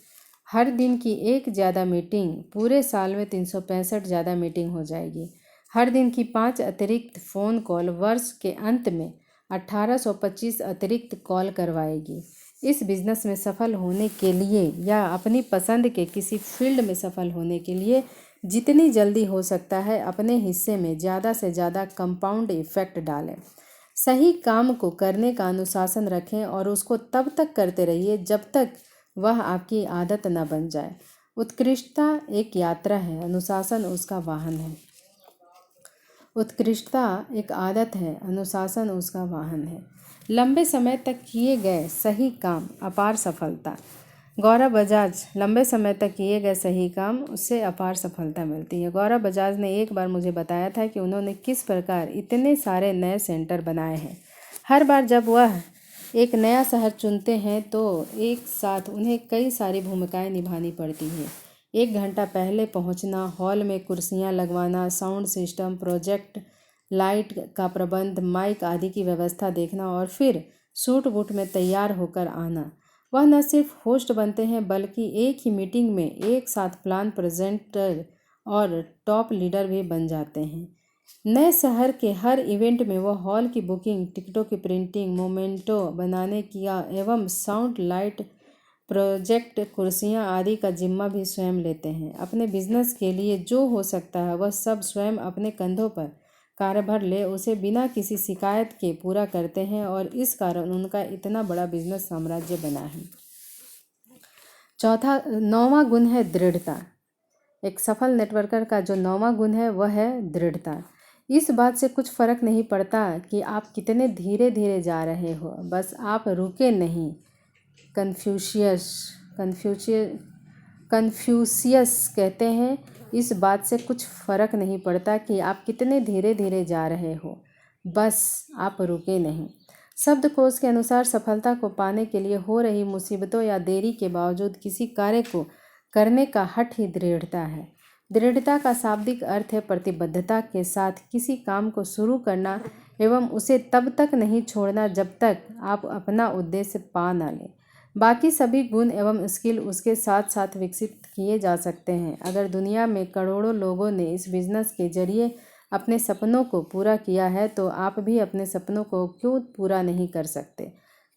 [SPEAKER 1] हर दिन की एक ज़्यादा मीटिंग पूरे साल में 365 ज़्यादा मीटिंग हो जाएगी। हर दिन की 5 अतिरिक्त फ़ोन कॉल वर्ष के अंत में 1825 अतिरिक्त कॉल करवाएगी। इस बिज़नेस में सफल होने के लिए या अपनी पसंद के किसी फील्ड में सफल होने के लिए जितनी जल्दी हो सकता है अपने हिस्से में ज़्यादा से ज़्यादा कंपाउंड इफ़ेक्ट डालें। सही काम को करने का अनुशासन रखें और उसको तब तक करते रहिए जब तक वह आपकी आदत न बन जाए। उत्कृष्टता एक यात्रा है, अनुशासन उसका वाहन है। उत्कृष्टता एक आदत है, अनुशासन उसका वाहन है। लंबे समय तक किए गए सही काम अपार सफलता। गौरव बजाज, लंबे समय तक किए गए सही काम उससे अपार सफलता मिलती है। गौरव बजाज ने एक बार मुझे बताया था कि उन्होंने किस प्रकार इतने सारे नए सेंटर बनाए हैं। हर बार जब वह एक नया शहर चुनते हैं तो एक साथ उन्हें कई सारी भूमिकाएं निभानी पड़ती हैं। 1 घंटा पहले पहुंचना, हॉल में कुर्सियां लगवाना, साउंड सिस्टम, प्रोजेक्ट लाइट का प्रबंध, माइक आदि की व्यवस्था देखना और फिर सूट बूट में तैयार होकर आना। वह न सिर्फ होस्ट बनते हैं बल्कि एक ही मीटिंग में एक साथ प्लान प्रेजेंटर और टॉप लीडर भी बन जाते हैं। नए शहर के हर इवेंट में वह हॉल की बुकिंग, टिकटों की प्रिंटिंग, मोमेंटो बनाने की एवं साउंड लाइट प्रोजेक्ट कुर्सियां आदि का जिम्मा भी स्वयं लेते हैं। अपने बिजनेस के लिए जो हो सकता है वह सब स्वयं अपने कंधों पर कार्यभार ले उसे बिना किसी शिकायत के पूरा करते हैं और इस कारण उनका इतना बड़ा बिजनेस साम्राज्य बना है। चौथा 9वां गुण है दृढ़ता। एक सफल नेटवर्कर का जो 9वां गुण है वह है दृढ़ता। इस बात से कुछ फर्क नहीं पड़ता कि आप कितने धीरे धीरे जा रहे हो, बस आप रुके नहीं। कन्फ्यूशियस कहते हैं, इस बात से कुछ फर्क नहीं पड़ता कि आप कितने धीरे धीरे जा रहे हो, बस आप रुके नहीं। शब्दकोश के अनुसार सफलता को पाने के लिए हो रही मुसीबतों या देरी के बावजूद किसी कार्य को करने का हठ ही दृढ़ता है। दृढ़ता का शाब्दिक अर्थ है प्रतिबद्धता के साथ किसी काम को शुरू करना एवं उसे तब तक नहीं छोड़ना जब तक आप अपना उद्देश्य पा न लें। बाकी सभी गुण एवं स्किल उसके साथ साथ विकसित किए जा सकते हैं। अगर दुनिया में करोड़ों लोगों ने इस बिजनेस के जरिए अपने सपनों को पूरा किया है तो आप भी अपने सपनों को क्यों पूरा नहीं कर सकते।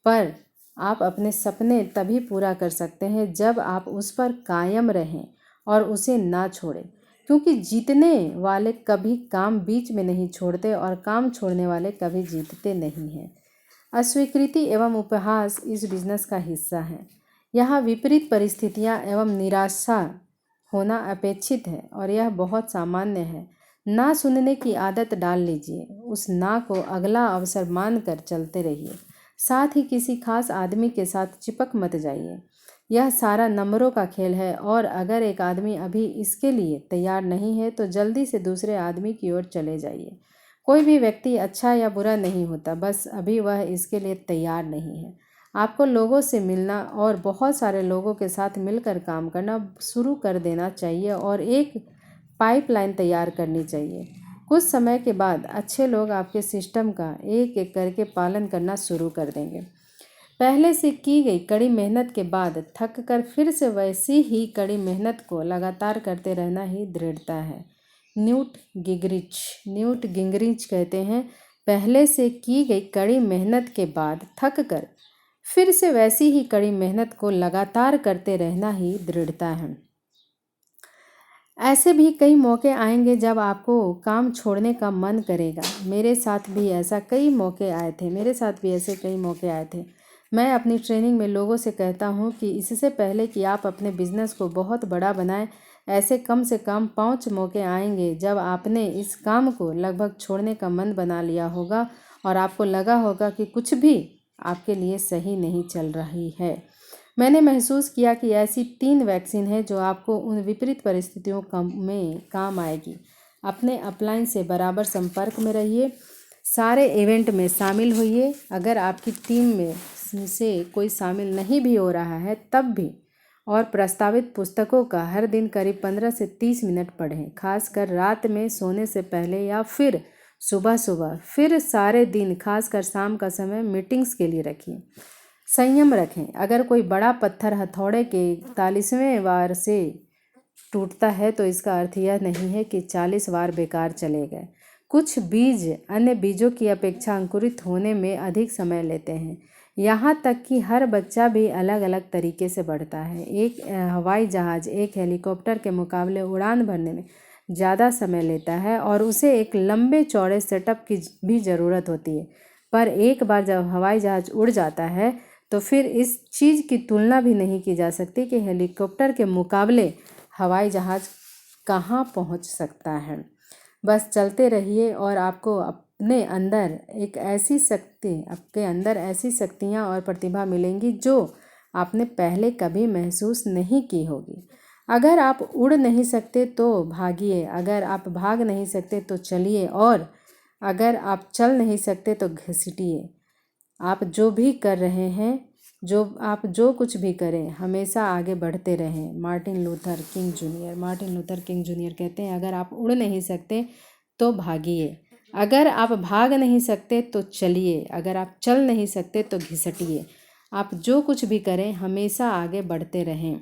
[SPEAKER 1] पर आप अपने सपने तभी पूरा कर सकते हैं जब आप उस पर कायम रहें और उसे ना छोड़ें, क्योंकि जीतने वाले कभी काम बीच में नहीं छोड़ते और काम छोड़ने वाले कभी जीतते नहीं हैं। अस्वीकृति एवं उपहास इस बिजनेस का हिस्सा है। यहाँ विपरीत परिस्थितियाँ एवं निराशा होना अपेक्षित है और यह बहुत सामान्य है। ना सुनने की आदत डाल लीजिए, उस ना को अगला अवसर मानकर चलते रहिए। साथ ही किसी खास आदमी के साथ चिपक मत जाइए। यह सारा नंबरों का खेल है और अगर एक आदमी अभी इसके लिए तैयार नहीं है तो जल्दी से दूसरे आदमी की ओर चले जाइए। कोई भी व्यक्ति अच्छा या बुरा नहीं होता, बस अभी वह इसके लिए तैयार नहीं है। आपको लोगों से मिलना और बहुत सारे लोगों के साथ मिलकर काम करना शुरू कर देना चाहिए और एक पाइपलाइन तैयार करनी चाहिए। कुछ समय के बाद अच्छे लोग आपके सिस्टम का एक एक करके पालन करना शुरू कर देंगे। पहले से की गई कड़ी मेहनत के बाद थक कर फिर से वैसी ही कड़ी मेहनत को लगातार करते रहना ही दृढ़ता है। न्यूट गिंगरिच कहते हैं, पहले से की गई कड़ी मेहनत के बाद थक कर फिर से वैसी ही कड़ी मेहनत को लगातार करते रहना ही दृढ़ता है। ऐसे भी कई मौके आएंगे जब आपको काम छोड़ने का मन करेगा। मेरे साथ भी ऐसे कई मौके आए थे। मैं अपनी ट्रेनिंग में लोगों से कहता हूँ कि इससे पहले कि आप अपने बिजनेस को बहुत बड़ा बनाएं, ऐसे कम से कम 5 मौके आएंगे जब आपने इस काम को लगभग छोड़ने का मन बना लिया होगा और आपको लगा होगा कि कुछ भी आपके लिए सही नहीं चल रही है। मैंने महसूस किया कि ऐसी 3 वैक्सीन है जो आपको उन विपरीत परिस्थितियों में काम आएगी। अपने अपलाइन से बराबर संपर्क में रहिए, सारे इवेंट में शामिल होइए। अगर आपकी टीम में से कोई शामिल नहीं भी हो रहा है तब भी, और प्रस्तावित पुस्तकों का हर दिन करीब 15 से 30 मिनट पढ़ें, खासकर रात में सोने से पहले या फिर सुबह सुबह। फिर सारे दिन खासकर शाम का समय मीटिंग्स के लिए रखिए। संयम रखें, अगर कोई बड़ा पत्थर हथौड़े के 41वें वार से टूटता है तो इसका अर्थ यह नहीं है कि 40 वार बेकार चले गए। कुछ बीज अन्य बीजों की अपेक्षा अंकुरित होने में अधिक समय लेते हैं, यहाँ तक कि हर बच्चा भी अलग अलग तरीके से बढ़ता है। एक हवाई जहाज़ एक हेलीकॉप्टर के मुकाबले उड़ान भरने में ज़्यादा समय लेता है और उसे एक लंबे चौड़े सेटअप की भी ज़रूरत होती है, पर एक बार जब हवाई जहाज़ उड़ जाता है तो फिर इस चीज़ की तुलना भी नहीं की जा सकती कि हेलीकॉप्टर के मुकाबले हवाई जहाज़ कहाँ पहुँच सकता है। बस चलते रहिए और आपको आपके अंदर ऐसी शक्तियाँ और प्रतिभा मिलेंगी जो आपने पहले कभी महसूस नहीं की होगी। अगर आप उड़ नहीं सकते तो भागिए, अगर आप भाग नहीं सकते तो चलिए, और अगर आप चल नहीं सकते तो घसीटिए। आप जो भी कर रहे हैं, जो कुछ भी करें, हमेशा आगे बढ़ते रहें। मार्टिन लूथर किंग जूनियर कहते हैं, अगर आप उड़ नहीं सकते तो भागिए, अगर आप भाग नहीं सकते तो चलिए, अगर आप चल नहीं सकते तो घिसटिए। आप जो कुछ भी करें, हमेशा आगे बढ़ते रहें।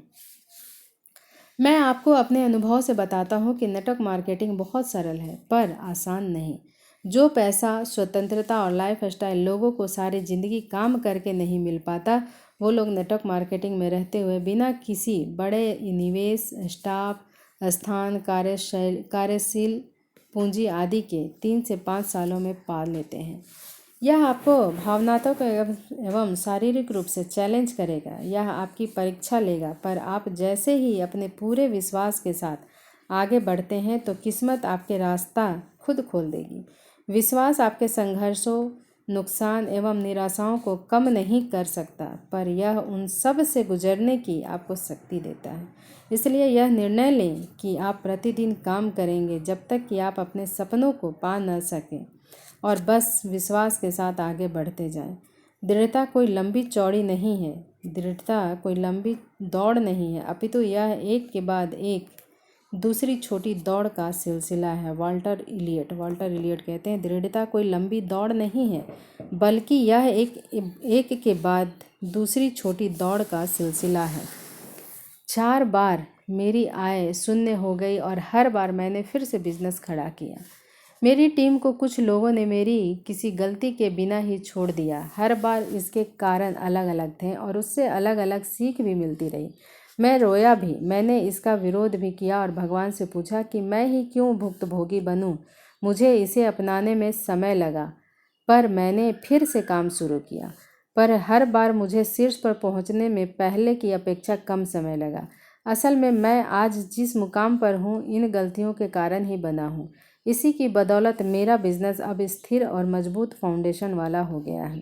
[SPEAKER 1] मैं आपको अपने अनुभव से बताता हूँ कि नेटवर्क मार्केटिंग बहुत सरल है पर आसान नहीं। जो पैसा, स्वतंत्रता और लाइफ स्टाइल लोगों को सारी ज़िंदगी काम करके नहीं मिल पाता, वो लोग नेटवर्क मार्केटिंग में रहते हुए बिना किसी बड़े निवेश, स्टाफ, स्थान, कार्यशील पूंजी आदि के 3 से 5 सालों में पा लेते हैं। यह आपको भावनात्मक एवं शारीरिक रूप से चैलेंज करेगा, यह आपकी परीक्षा लेगा, पर आप जैसे ही अपने पूरे विश्वास के साथ आगे बढ़ते हैं तो किस्मत आपके रास्ता खुद खोल देगी। विश्वास आपके संघर्षों, नुकसान एवं निराशाओं को कम नहीं कर सकता, पर यह उन सब से गुजरने की आपको शक्ति देता है। इसलिए यह निर्णय लें कि आप प्रतिदिन काम करेंगे जब तक कि आप अपने सपनों को पा न सकें, और बस विश्वास के साथ आगे बढ़ते जाएं। दृढ़ता कोई लंबी चौड़ी नहीं है, दृढ़ता कोई लंबी दौड़ नहीं है, अपितु यह एक के बाद एक दूसरी छोटी दौड़ का सिलसिला है। वाल्टर इलियट कहते हैं, दृढ़ता कोई लंबी दौड़ नहीं है, बल्कि यह एक के बाद दूसरी छोटी दौड़ का सिलसिला है। 4 बार मेरी आय शून्य हो गई और हर बार मैंने फिर से बिजनेस खड़ा किया। मेरी टीम को कुछ लोगों ने मेरी किसी गलती के बिना ही छोड़ दिया। हर बार इसके कारण अलग अलग थे और उससे अलग अलग सीख भी मिलती रही। मैं रोया भी, मैंने इसका विरोध भी किया और भगवान से पूछा कि मैं ही क्यों भुक्तभोगी बनूं। मुझे इसे अपनाने में समय लगा, पर मैंने फिर से काम शुरू किया, पर हर बार मुझे शीर्ष पर पहुंचने में पहले की अपेक्षा कम समय लगा। असल में मैं आज जिस मुकाम पर हूँ इन गलतियों के कारण ही बना हूँ। इसी की बदौलत मेरा बिजनेस अब स्थिर और मजबूत फाउंडेशन वाला हो गया है।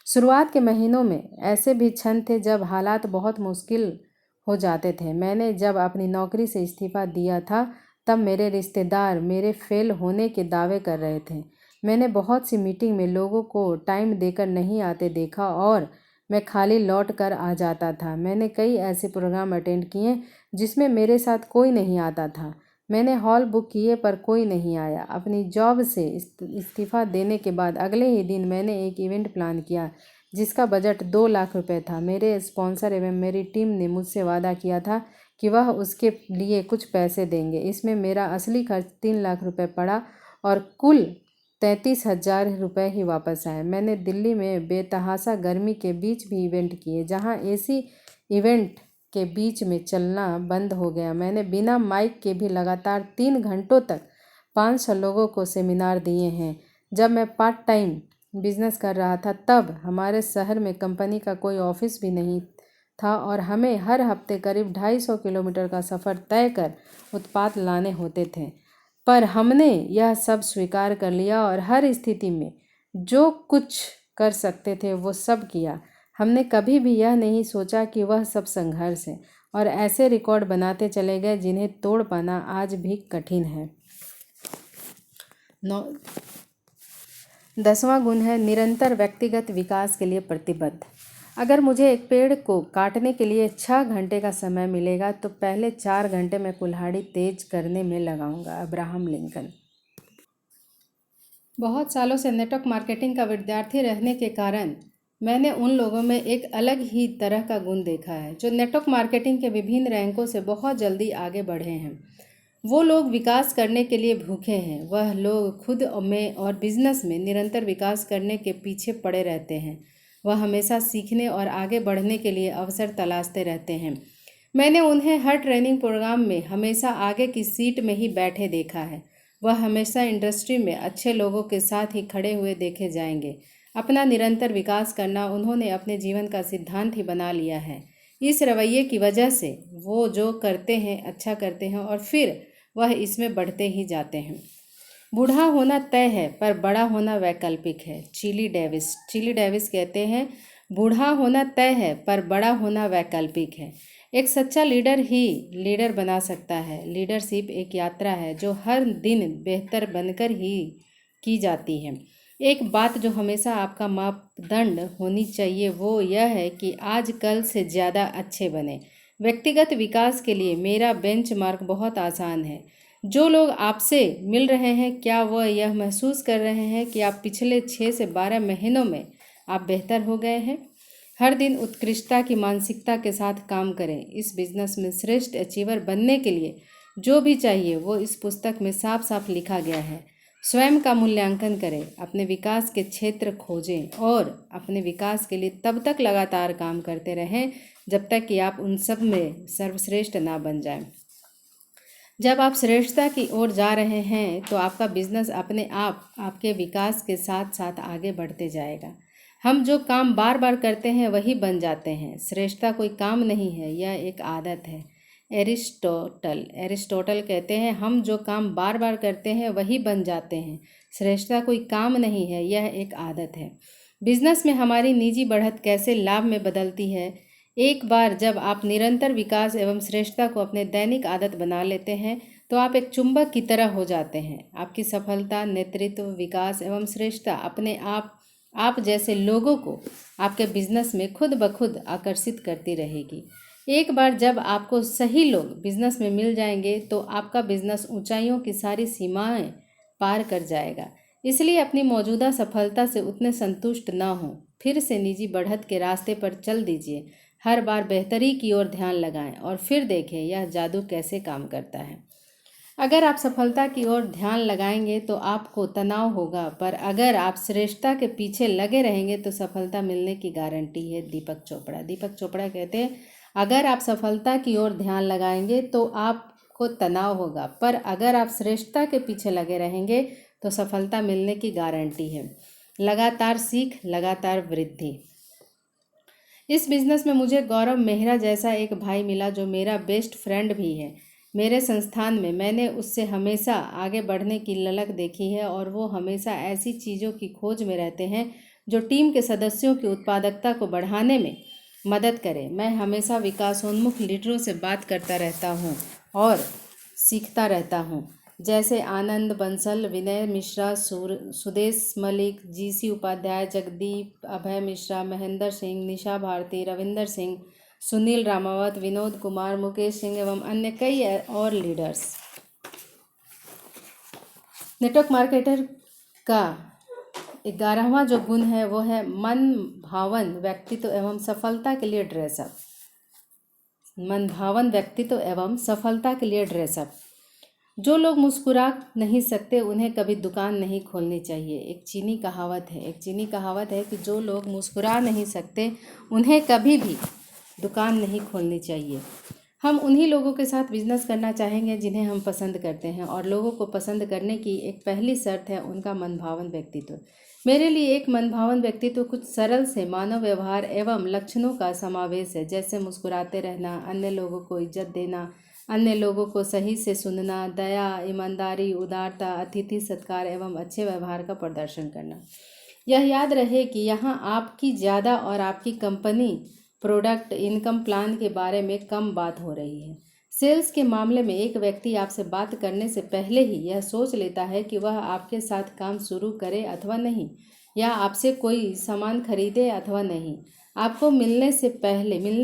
[SPEAKER 1] शुरुआत के महीनों में ऐसे भी क्षण थे जब हालात बहुत मुश्किल हो जाते थे। मैंने जब अपनी नौकरी से इस्तीफ़ा दिया था तब मेरे रिश्तेदार मेरे फेल होने के दावे कर रहे थे। मैंने बहुत सी मीटिंग में लोगों को टाइम देकर नहीं आते देखा और मैं खाली लौट कर आ जाता था। मैंने कई ऐसे प्रोग्राम अटेंड किए जिसमें मेरे साथ कोई नहीं आता था। मैंने हॉल बुक किए पर कोई नहीं आया। अपनी जॉब से इस्तीफ़ा देने के बाद अगले ही दिन मैंने एक इवेंट प्लान किया जिसका बजट 2 लाख रुपए था। मेरे स्पॉन्सर एवं मेरी टीम ने मुझसे वादा किया था कि वह उसके लिए कुछ पैसे देंगे। इसमें मेरा असली खर्च 3 लाख रुपए पड़ा और कुल 33,000 रुपये ही वापस आए। मैंने दिल्ली में बेतहाशा गर्मी के बीच भी इवेंट किए जहां एसी इवेंट के बीच में चलना बंद हो गया। मैंने बिना माइक के भी लगातार 3 घंटों तक 500 लोगों को सेमिनार दिए हैं। जब मैं पार्ट टाइम बिजनेस कर रहा था तब हमारे शहर में कंपनी का कोई ऑफिस भी नहीं था और हमें हर हफ्ते करीब 250 किलोमीटर का सफ़र तय कर उत्पाद लाने होते थे। पर हमने यह सब स्वीकार कर लिया और हर स्थिति में जो कुछ कर सकते थे वो सब किया। हमने कभी भी यह नहीं सोचा कि वह सब संघर्ष है, और ऐसे रिकॉर्ड बनाते चले गए जिन्हें तोड़ पाना आज भी कठिन है। नौ 10वां गुण है निरंतर व्यक्तिगत विकास के लिए प्रतिबद्ध। अगर मुझे एक पेड़ को काटने के लिए 6 घंटे का समय मिलेगा तो पहले 4 घंटे मैं कुल्हाड़ी तेज करने में लगाऊंगा। Abraham Lincoln. बहुत सालों से नेटवर्क मार्केटिंग का विद्यार्थी रहने के कारण मैंने उन लोगों में एक अलग ही तरह का गुण देखा है जो नेटवर्क मार्केटिंग के विभिन्न रैंकों से बहुत जल्दी आगे बढ़े हैं। वो लोग विकास करने के लिए भूखे हैं। वह लोग खुद में और बिजनेस में निरंतर विकास करने के पीछे पड़े रहते हैं। वह हमेशा सीखने और आगे बढ़ने के लिए अवसर तलाशते रहते हैं। मैंने उन्हें हर ट्रेनिंग प्रोग्राम में हमेशा आगे की सीट में ही बैठे देखा है। वह हमेशा इंडस्ट्री में अच्छे लोगों के साथ ही खड़े हुए देखे जाएंगे। अपना निरंतर विकास करना उन्होंने अपने जीवन का सिद्धांत ही बना लिया है। इस रवैये की वजह से वो जो करते हैं अच्छा करते हैं और फिर वह इसमें बढ़ते ही जाते हैं। बूढ़ा होना तय है पर बड़ा होना वैकल्पिक है। चिली डेविस कहते हैं, बूढ़ा होना तय है पर बड़ा होना वैकल्पिक है। एक सच्चा लीडर ही लीडर बना सकता है। लीडरशिप एक यात्रा है जो हर दिन बेहतर बनकर ही की जाती है। एक बात जो हमेशा आपका मापदंड होनी चाहिए वो यह है कि आज कल से ज़्यादा अच्छे बने। व्यक्तिगत विकास के लिए मेरा बेंचमार्क बहुत आसान है। जो लोग आपसे मिल रहे हैं क्या वह यह महसूस कर रहे हैं कि आप पिछले 6 से 12 महीनों में आप बेहतर हो गए हैं? हर दिन उत्कृष्टता की मानसिकता के साथ काम करें। इस बिजनेस में श्रेष्ठ अचीवर बनने के लिए जो भी चाहिए वो इस पुस्तक में साफ साफ लिखा गया है। स्वयं का मूल्यांकन करें, अपने विकास के क्षेत्र खोजें और अपने विकास के लिए तब तक लगातार काम करते रहें जब तक कि आप उन सब में सर्वश्रेष्ठ ना बन जाएं। जब आप श्रेष्ठता की ओर जा रहे हैं तो आपका बिजनेस अपने आप आपके विकास के साथ साथ आगे बढ़ते जाएगा। हम जो काम बार बार करते हैं वही बन जाते हैं। श्रेष्ठता कोई काम नहीं है, यह एक आदत है। एरिस्टोटल कहते हैं, हम जो काम बार बार करते हैं वही बन जाते हैं। श्रेष्ठता कोई काम नहीं है, यह एक आदत है। बिजनेस में हमारी निजी बढ़त कैसे लाभ में बदलती है? एक बार जब आप निरंतर विकास एवं श्रेष्ठता को अपने दैनिक आदत बना लेते हैं तो आप एक चुंबक की तरह हो जाते हैं। आपकी सफलता, नेतृत्व, विकास एवं श्रेष्ठता अपने आप जैसे लोगों को आपके बिजनेस में खुद ब खुद आकर्षित करती रहेगी। एक बार जब आपको सही लोग बिजनेस में मिल जाएंगे तो आपका बिजनेस ऊंचाइयों की सारी सीमाएं पार कर जाएगा। इसलिए अपनी मौजूदा सफलता से उतने संतुष्ट ना हो। फिर से निजी बढ़त के रास्ते पर चल दीजिए। हर बार बेहतरी की ओर ध्यान लगाएं और फिर देखें यह जादू कैसे काम करता है। अगर आप सफलता की ओर ध्यान लगाएंगे तो आपको तनाव होगा, पर अगर आप श्रेष्ठता के पीछे लगे रहेंगे तो सफलता मिलने की गारंटी है। दीपक चोपड़ा कहते हैं, अगर आप सफलता की ओर ध्यान लगाएंगे तो आपको तनाव होगा, पर अगर आप श्रेष्ठता के पीछे लगे रहेंगे तो सफलता मिलने की गारंटी है। लगातार सीख, लगातार वृद्धि। इस बिज़नेस में मुझे गौरव मेहरा जैसा एक भाई मिला जो मेरा बेस्ट फ्रेंड भी है। मेरे संस्थान में मैंने उससे हमेशा आगे बढ़ने की ललक देखी है और वो हमेशा ऐसी चीज़ों की खोज में रहते हैं जो टीम के सदस्यों की उत्पादकता को बढ़ाने में मदद करें। मैं हमेशा विकासोन्मुख लीडरों से बात करता रहता हूँ और सीखता रहता हूँ, जैसे आनंद बंसल, विनय मिश्रा, सुदेश मलिक, जीसी उपाध्याय, जगदीप, अभय मिश्रा, महेंद्र सिंह, निशा भारती, रविंदर सिंह, सुनील रामावत, विनोद कुमार, मुकेश सिंह एवं अन्य कई और लीडर्स। नेटवर्क मार्केटर का 11वां जो गुण है वो है मन भावन व्यक्तित्व एवं सफलता के लिए ड्रेसअप। मन भावन व्यक्तित्व एवं सफलता के लिए ड्रेसअप। जो लोग मुस्कुरा नहीं सकते उन्हें कभी दुकान नहीं खोलनी चाहिए। एक चीनी कहावत है कि जो लोग मुस्कुरा नहीं सकते उन्हें कभी भी दुकान नहीं खोलनी चाहिए। हम उन्हीं लोगों के साथ बिजनेस करना चाहेंगे जिन्हें हम पसंद करते हैं और लोगों को पसंद करने की एक पहली शर्त है उनका मनभावन व्यक्तित्व। मेरे लिए एक मनभावन व्यक्तित्व कुछ सरल से मानव व्यवहार एवं लक्षणों का समावेश है, जैसे मुस्कुराते रहना, अन्य लोगों को इज्जत देना, अन्य लोगों को सही से सुनना, दया, ईमानदारी, उदारता, अतिथि सत्कार एवं अच्छे व्यवहार का प्रदर्शन करना। यह याद रहे कि यहाँ आपकी ज़्यादा और आपकी कंपनी प्रोडक्ट इनकम प्लान के बारे में कम बात हो रही है। सेल्स के मामले में एक व्यक्ति आपसे बात करने से पहले ही यह सोच लेता है कि वह आपके साथ काम शुरू करे अथवा नहीं, या आपसे कोई सामान खरीदे अथवा नहीं। आपको मिलने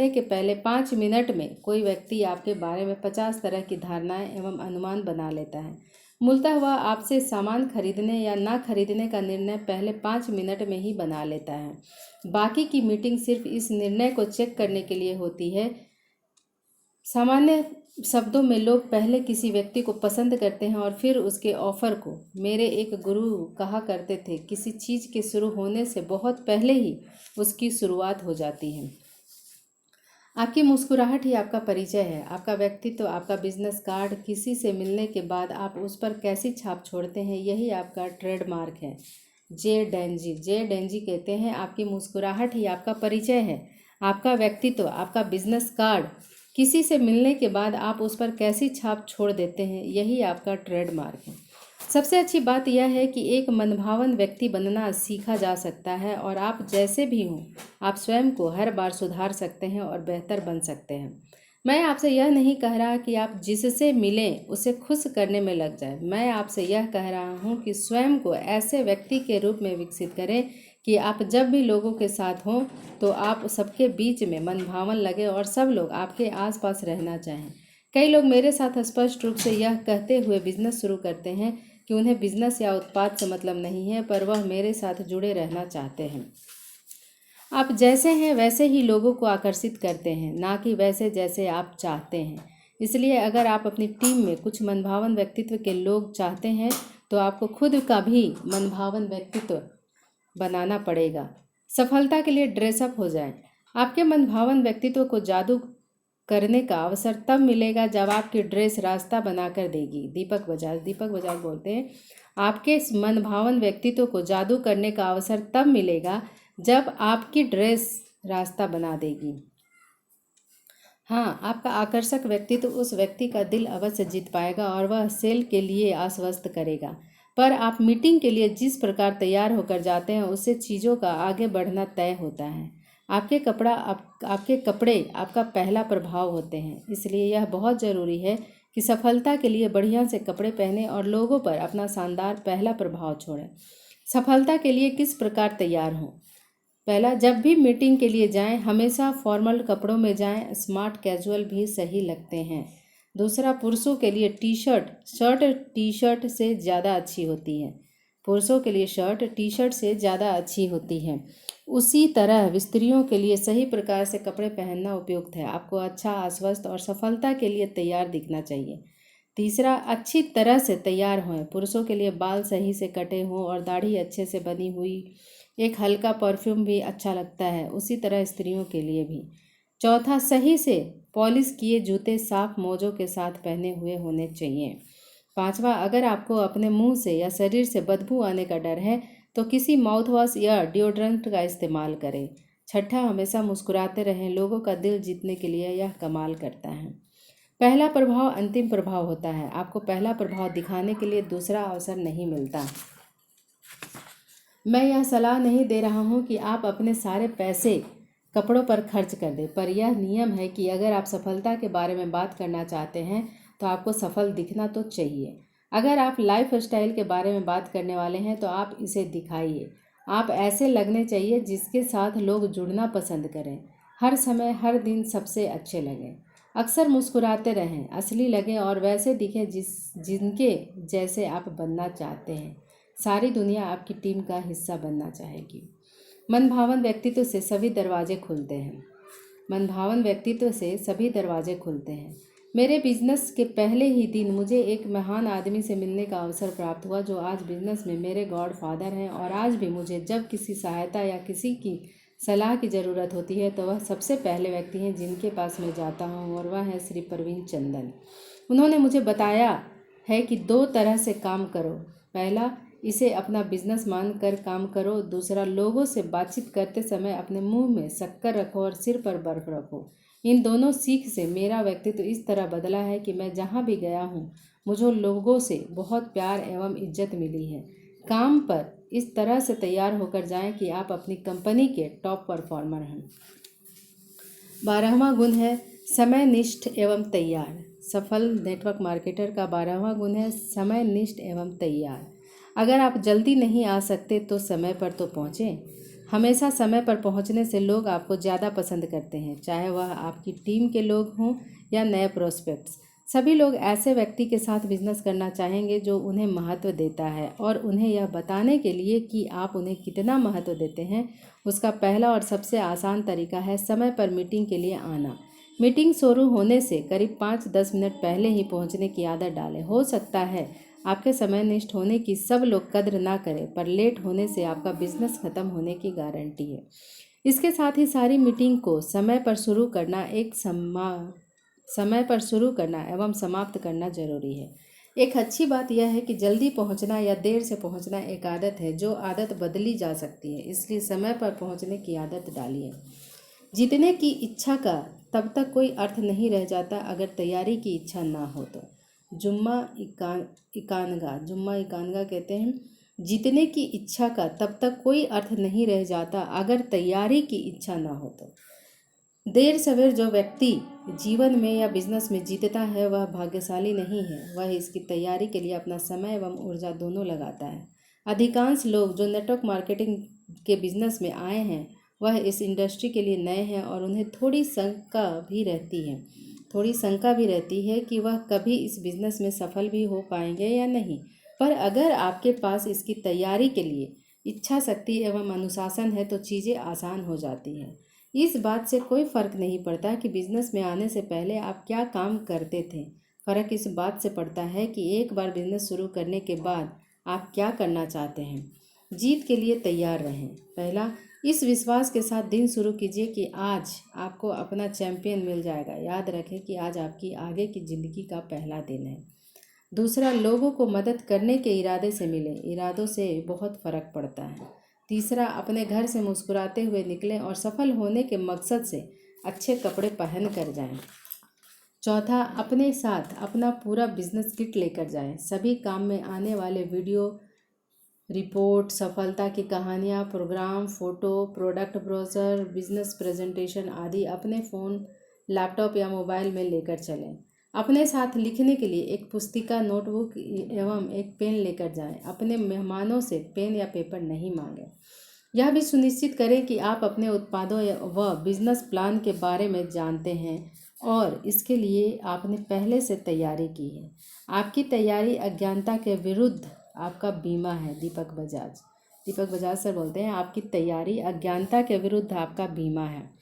[SPEAKER 1] के पहले 5 मिनट में कोई व्यक्ति आपके बारे में 50 तरह की धारणाएं एवं अनुमान बना लेता है। मूलतः वह आपसे सामान खरीदने या ना खरीदने का निर्णय पहले 5 मिनट में ही बना लेता है। बाकी की मीटिंग सिर्फ इस निर्णय को चेक करने के लिए होती है। सामान्य शब्दों में लोग पहले किसी व्यक्ति को पसंद करते हैं और फिर उसके ऑफर को। मेरे एक गुरु कहा करते थे, किसी चीज़ के शुरू होने से बहुत पहले ही उसकी शुरुआत हो जाती है। आपकी मुस्कुराहट ही आपका परिचय है, आपका व्यक्तित्व, आपका बिजनेस कार्ड। किसी से मिलने के बाद आप उस पर कैसी छाप छोड़ते हैं, यही आपका ट्रेडमार्क है। जे डेंजी कहते हैं, आपकी मुस्कुराहट ही आपका परिचय है, आपका व्यक्तित्व, आपका बिजनेस कार्ड। किसी से मिलने के बाद आप उस पर कैसी छाप छोड़ देते हैं, यही आपका ट्रेडमार्क है। सबसे अच्छी बात यह है कि एक मनभावन व्यक्ति बनना सीखा जा सकता है और आप जैसे भी हों, आप स्वयं को हर बार सुधार सकते हैं और बेहतर बन सकते हैं। मैं आपसे यह नहीं कह रहा कि आप जिससे मिलें उसे खुश करने में लग जाए। मैं आपसे यह कह रहा हूँ कि स्वयं को ऐसे व्यक्ति के रूप में विकसित करें कि आप जब भी लोगों के साथ हों तो आप सबके बीच में मनभावन लगे और सब लोग आपके आसपास रहना चाहें। कई लोग मेरे साथ स्पष्ट रूप से यह कहते हुए बिजनेस शुरू करते हैं कि उन्हें बिजनेस या उत्पाद से मतलब नहीं है, पर वह मेरे साथ जुड़े रहना चाहते हैं। आप जैसे हैं वैसे ही लोगों को आकर्षित करते हैं, ना कि वैसे जैसे आप चाहते हैं। इसलिए अगर आप अपनी टीम में कुछ मनभावन व्यक्तित्व के लोग चाहते हैं तो आपको खुद का भी मनभावन व्यक्तित्व बनाना पड़ेगा। सफलता के लिए ड्रेसअप हो जाएं। आपके मनभावन व्यक्तित्व को जादू करने का अवसर तब मिलेगा जब आपकी ड्रेस रास्ता बनाकर देगी। दीपक बजाज बोलते हैं, आपके मनभावन व्यक्तित्व को जादू करने का अवसर तब मिलेगा जब आपकी ड्रेस रास्ता बना देगी। हाँ, आपका आकर्षक व्यक्तित्व उस व्यक्ति का दिल अवश्य जीत पाएगा और वह सेल के लिए आश्वस्त करेगा। पर आप मीटिंग के लिए जिस प्रकार तैयार होकर जाते हैं उससे चीज़ों का आगे बढ़ना तय होता है। आपके कपड़े आपका पहला प्रभाव होते हैं, इसलिए यह बहुत ज़रूरी है कि सफलता के लिए बढ़िया से कपड़े पहने और लोगों पर अपना शानदार पहला प्रभाव छोड़ें। सफलता के लिए किस प्रकार तैयार हों? पहला, जब भी मीटिंग के लिए जाएं हमेशा फॉर्मल कपड़ों में जाएं, स्मार्ट कैजुअल भी सही लगते हैं। दूसरा, पुरुषों के लिए शर्ट टी शर्ट से ज़्यादा अच्छी होती है। पुरुषों के लिए शर्ट टी शर्ट से ज़्यादा अच्छी होती है। उसी तरह स्त्रियों के लिए सही प्रकार से कपड़े पहनना उपयुक्त है। आपको अच्छा, आश्वस्त और सफलता के लिए तैयार दिखना चाहिए। तीसरा, अच्छी तरह से तैयार हों। पुरुषों के लिए बाल सही से कटे हों और दाढ़ी अच्छे से बनी हुई। एक हल्का परफ्यूम भी अच्छा लगता है, उसी तरह स्त्रियों के लिए भी। चौथा, सही से पॉलिश किए जूते साफ मोजों के साथ पहने हुए होने चाहिए। पांचवा, अगर आपको अपने मुंह से या शरीर से बदबू आने का डर है तो किसी माउथ वॉश या डिओड्रेंट का इस्तेमाल करें। छठा, हमेशा मुस्कुराते रहें। लोगों का दिल जीतने के लिए यह कमाल करता है। पहला प्रभाव अंतिम प्रभाव होता है। आपको पहला प्रभाव दिखाने के लिए दूसरा अवसर नहीं मिलता। मैं यह सलाह नहीं दे रहा हूँ कि आप अपने सारे पैसे कपड़ों पर खर्च कर दें, पर यह नियम है कि अगर आप सफलता के बारे में बात करना चाहते हैं तो आपको सफल दिखना तो चाहिए। अगर आप लाइफ स्टाइल के बारे में बात करने वाले हैं तो आप इसे दिखाइए। आप ऐसे लगने चाहिए जिसके साथ लोग जुड़ना पसंद करें। हर समय हर दिन सबसे अच्छे लगें। अक्सर मुस्कुराते रहें, असली लगें और वैसे दिखें जिनके जैसे आप बनना चाहते हैं। सारी दुनिया आपकी टीम का हिस्सा बनना चाहेगी। मनभावन व्यक्तित्व से सभी दरवाजे खुलते हैं। मनभावन व्यक्तित्व से सभी दरवाजे खुलते हैं। मेरे बिजनेस के पहले ही दिन मुझे एक महान आदमी से मिलने का अवसर प्राप्त हुआ जो आज बिजनेस में मेरे गॉड फादर हैं और आज भी मुझे जब किसी सहायता या किसी की सलाह की ज़रूरत होती है तो वह सबसे पहले व्यक्ति हैं जिनके पास मैं जाता हूँ और वह है श्री प्रवीण चंदन। उन्होंने मुझे बताया है कि 2 तरह से काम करो। पहला, इसे अपना बिजनेस मान कर काम करो। दूसरा, लोगों से बातचीत करते समय अपने मुंह में शक्कर रखो और सिर पर बर्फ रखो। इन दोनों सीख से मेरा व्यक्तित्व इस तरह बदला है कि मैं जहाँ भी गया हूँ मुझे लोगों से बहुत प्यार एवं इज्जत मिली है। काम पर इस तरह से तैयार होकर जाएं कि आप अपनी कंपनी के टॉप परफॉर्मर हैं। 12वां गुण है समयनिष्ठ एवं तैयार। सफल नेटवर्क मार्केटर का 12वां गुण है समयनिष्ठ एवं तैयार। अगर आप जल्दी नहीं आ सकते तो समय पर तो पहुँचें। हमेशा समय पर पहुँचने से लोग आपको ज़्यादा पसंद करते हैं, चाहे वह आपकी टीम के लोग हों या नए प्रोस्पेक्ट्स। सभी लोग ऐसे व्यक्ति के साथ बिजनेस करना चाहेंगे जो उन्हें महत्व देता है, और उन्हें यह बताने के लिए कि आप उन्हें कितना महत्व देते हैं उसका पहला और सबसे आसान तरीका है समय पर मीटिंग के लिए आना। मीटिंग शुरू होने से करीब 5-10 मिनट पहले ही पहुंचने की आदत डालें। हो सकता है आपके समयनिष्ठ होने की सब लोग कद्र ना करें, पर लेट होने से आपका बिजनेस खत्म होने की गारंटी है। इसके साथ ही सारी मीटिंग को समय पर शुरू करना एवं समाप्त करना जरूरी है। एक अच्छी बात यह है कि जल्दी पहुंचना या देर से पहुंचना एक आदत है जो आदत बदली जा सकती है, इसलिए समय पर पहुंचने की आदत डालिए। जीतने की इच्छा का तब तक कोई अर्थ नहीं रह जाता अगर तैयारी की इच्छा ना हो तो। जुम्मा इकानगा कहते हैं, जीतने की इच्छा का तब तक कोई अर्थ नहीं रह जाता अगर तैयारी की इच्छा ना हो तो। देर सवेर जो व्यक्ति जीवन में या बिजनेस में जीतता है वह भाग्यशाली नहीं है, वह इसकी तैयारी के लिए अपना समय एवं ऊर्जा दोनों लगाता है। अधिकांश लोग जो नेटवर्क मार्केटिंग के बिजनेस में आए हैं वह इस इंडस्ट्री के लिए नए हैं और उन्हें थोड़ी शंका भी रहती है कि वह कभी इस बिजनेस में सफल भी हो पाएंगे या नहीं। पर अगर आपके पास इसकी तैयारी के लिए इच्छा शक्ति एवं अनुशासन है तो चीज़ें आसान हो जाती हैं। इस बात से कोई फ़र्क नहीं पड़ता कि बिजनेस में आने से पहले आप क्या काम करते थे। फ़र्क इस बात से पड़ता है कि एक बार बिजनेस शुरू करने के बाद आप क्या करना चाहते हैं। जीत के लिए तैयार रहें। पहला, इस विश्वास के साथ दिन शुरू कीजिए कि आज आपको अपना चैंपियन मिल जाएगा। याद रखें कि आज आपकी आगे की ज़िंदगी का पहला दिन है। दूसरा, लोगों को मदद करने के इरादे से मिले। इरादों से बहुत फ़र्क पड़ता है। तीसरा, अपने घर से मुस्कुराते हुए निकलें और सफल होने के मकसद से अच्छे कपड़े पहन कर जाएं। चौथा, अपने साथ अपना पूरा बिजनेस किट लेकर जाएं। सभी काम में आने वाले वीडियो, रिपोर्ट, सफलता की कहानियाँ, program, photo, product brochure, business presentation आदि अपने फ़ोन, लैपटॉप या मोबाइल में लेकर चलें। अपने साथ लिखने के लिए एक पुस्तिका, नोटबुक एवं एक पेन लेकर जाएं। अपने मेहमानों से पेन या पेपर नहीं मांगें। यह भी सुनिश्चित करें कि आप अपने उत्पादों व बिजनेस प्लान के बारे में जानते हैं और इसके लिए आपने पहले से तैयारी की है। आपकी तैयारी अज्ञानता के विरुद्ध आपका बीमा है। दीपक बजाज सर बोलते हैं, आपकी तैयारी अज्ञानता के विरुद्ध आपका बीमा है।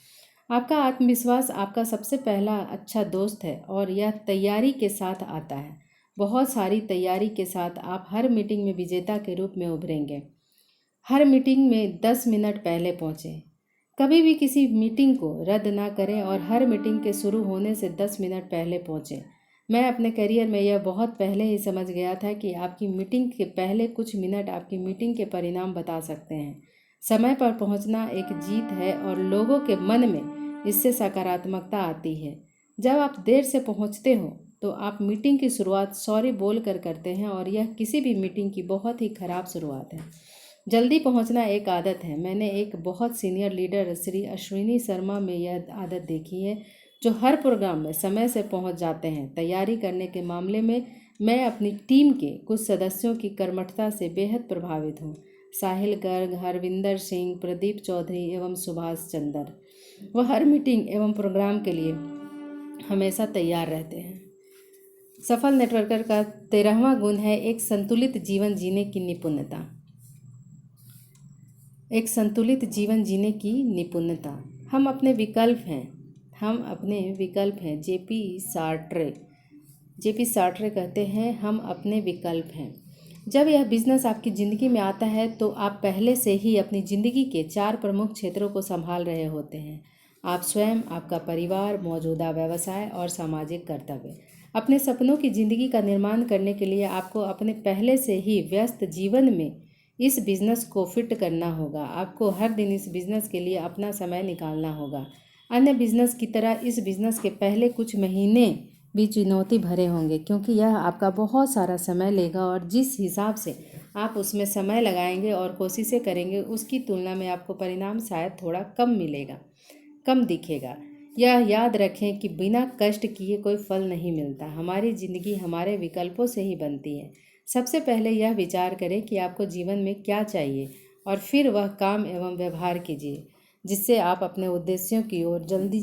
[SPEAKER 1] आपका आत्मविश्वास आपका सबसे पहला अच्छा दोस्त है और यह तैयारी के साथ आता है। बहुत सारी तैयारी के साथ आप हर मीटिंग में विजेता के रूप में उभरेंगे। हर मीटिंग में 10 मिनट पहले पहुँचें। कभी भी किसी मीटिंग को रद्द ना करें और हर मीटिंग के शुरू होने से 10 मिनट पहले पहुँचें। मैं अपने करियर में यह बहुत पहले ही समझ गया था कि आपकी मीटिंग के पहले कुछ मिनट आपकी मीटिंग के परिणाम बता सकते हैं। समय पर पहुंचना एक जीत है और लोगों के मन में इससे सकारात्मकता आती है। जब आप देर से पहुंचते हो तो आप मीटिंग की शुरुआत सॉरी बोल कर करते हैं और यह किसी भी मीटिंग की बहुत ही खराब शुरुआत है। जल्दी पहुंचना एक आदत है। मैंने एक बहुत सीनियर लीडर श्री अश्विनी शर्मा में यह आदत देखी है, जो हर प्रोग्राम में समय से पहुंच जाते हैं। तैयारी करने के मामले में मैं अपनी टीम के कुछ सदस्यों की कर्मठता से बेहद प्रभावित हूँ। साहिल गर्ग, हरविंदर सिंह, प्रदीप चौधरी एवं सुभाष चंदर, वह हर मीटिंग एवं प्रोग्राम के लिए हमेशा तैयार रहते हैं। सफल नेटवर्कर का 13वां गुण है एक संतुलित जीवन जीने की निपुणता। एक संतुलित जीवन जीने की निपुणता। हम अपने विकल्प हैं। जेपी सार्ट्रे कहते हैं, हम अपने विकल्प हैं। जब यह बिजनेस आपकी ज़िंदगी में आता है तो आप पहले से ही अपनी ज़िंदगी के 4 प्रमुख क्षेत्रों को संभाल रहे होते हैं। आप स्वयं, आपका परिवार, मौजूदा व्यवसाय और सामाजिक कर्तव्य। अपने सपनों की ज़िंदगी का निर्माण करने के लिए आपको अपने पहले से ही व्यस्त जीवन में इस बिज़नेस को फिट करना होगा। आपको हर दिन इस बिज़नेस के लिए अपना समय निकालना होगा। अन्य बिज़नेस की तरह इस बिज़नेस के पहले कुछ महीने भी चुनौती भरे होंगे, क्योंकि यह आपका बहुत सारा समय लेगा और जिस हिसाब से आप उसमें समय लगाएंगे और कोशिशें करेंगे उसकी तुलना में आपको परिणाम शायद थोड़ा कम दिखेगा। यह याद रखें कि बिना कष्ट किए कोई फल नहीं मिलता। हमारी ज़िंदगी हमारे विकल्पों से ही बनती है। सबसे पहले यह विचार करें कि आपको जीवन में क्या चाहिए और फिर वह काम एवं व्यवहार कीजिए जिससे आप अपने उद्देश्यों की ओर जल्दी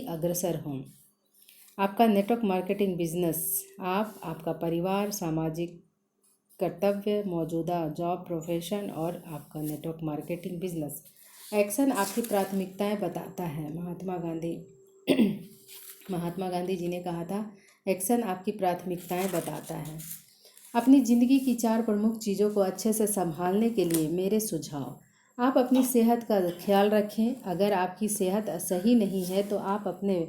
[SPEAKER 1] अग्रसर हों। आपका नेटवर्क मार्केटिंग बिजनेस, आपका परिवार, सामाजिक कर्तव्य, मौजूदा जॉब प्रोफेशन और आपका नेटवर्क मार्केटिंग बिजनेस। एक्शन आपकी प्राथमिकताएं बताता है। महात्मा गांधी जी ने कहा था, एक्शन आपकी प्राथमिकताएं बताता है। अपनी ज़िंदगी की 4 प्रमुख चीज़ों को अच्छे से संभालने के लिए मेरे सुझाव। आप अपनी सेहत का ख्याल रखें। अगर आपकी सेहत सही नहीं है तो आप अपने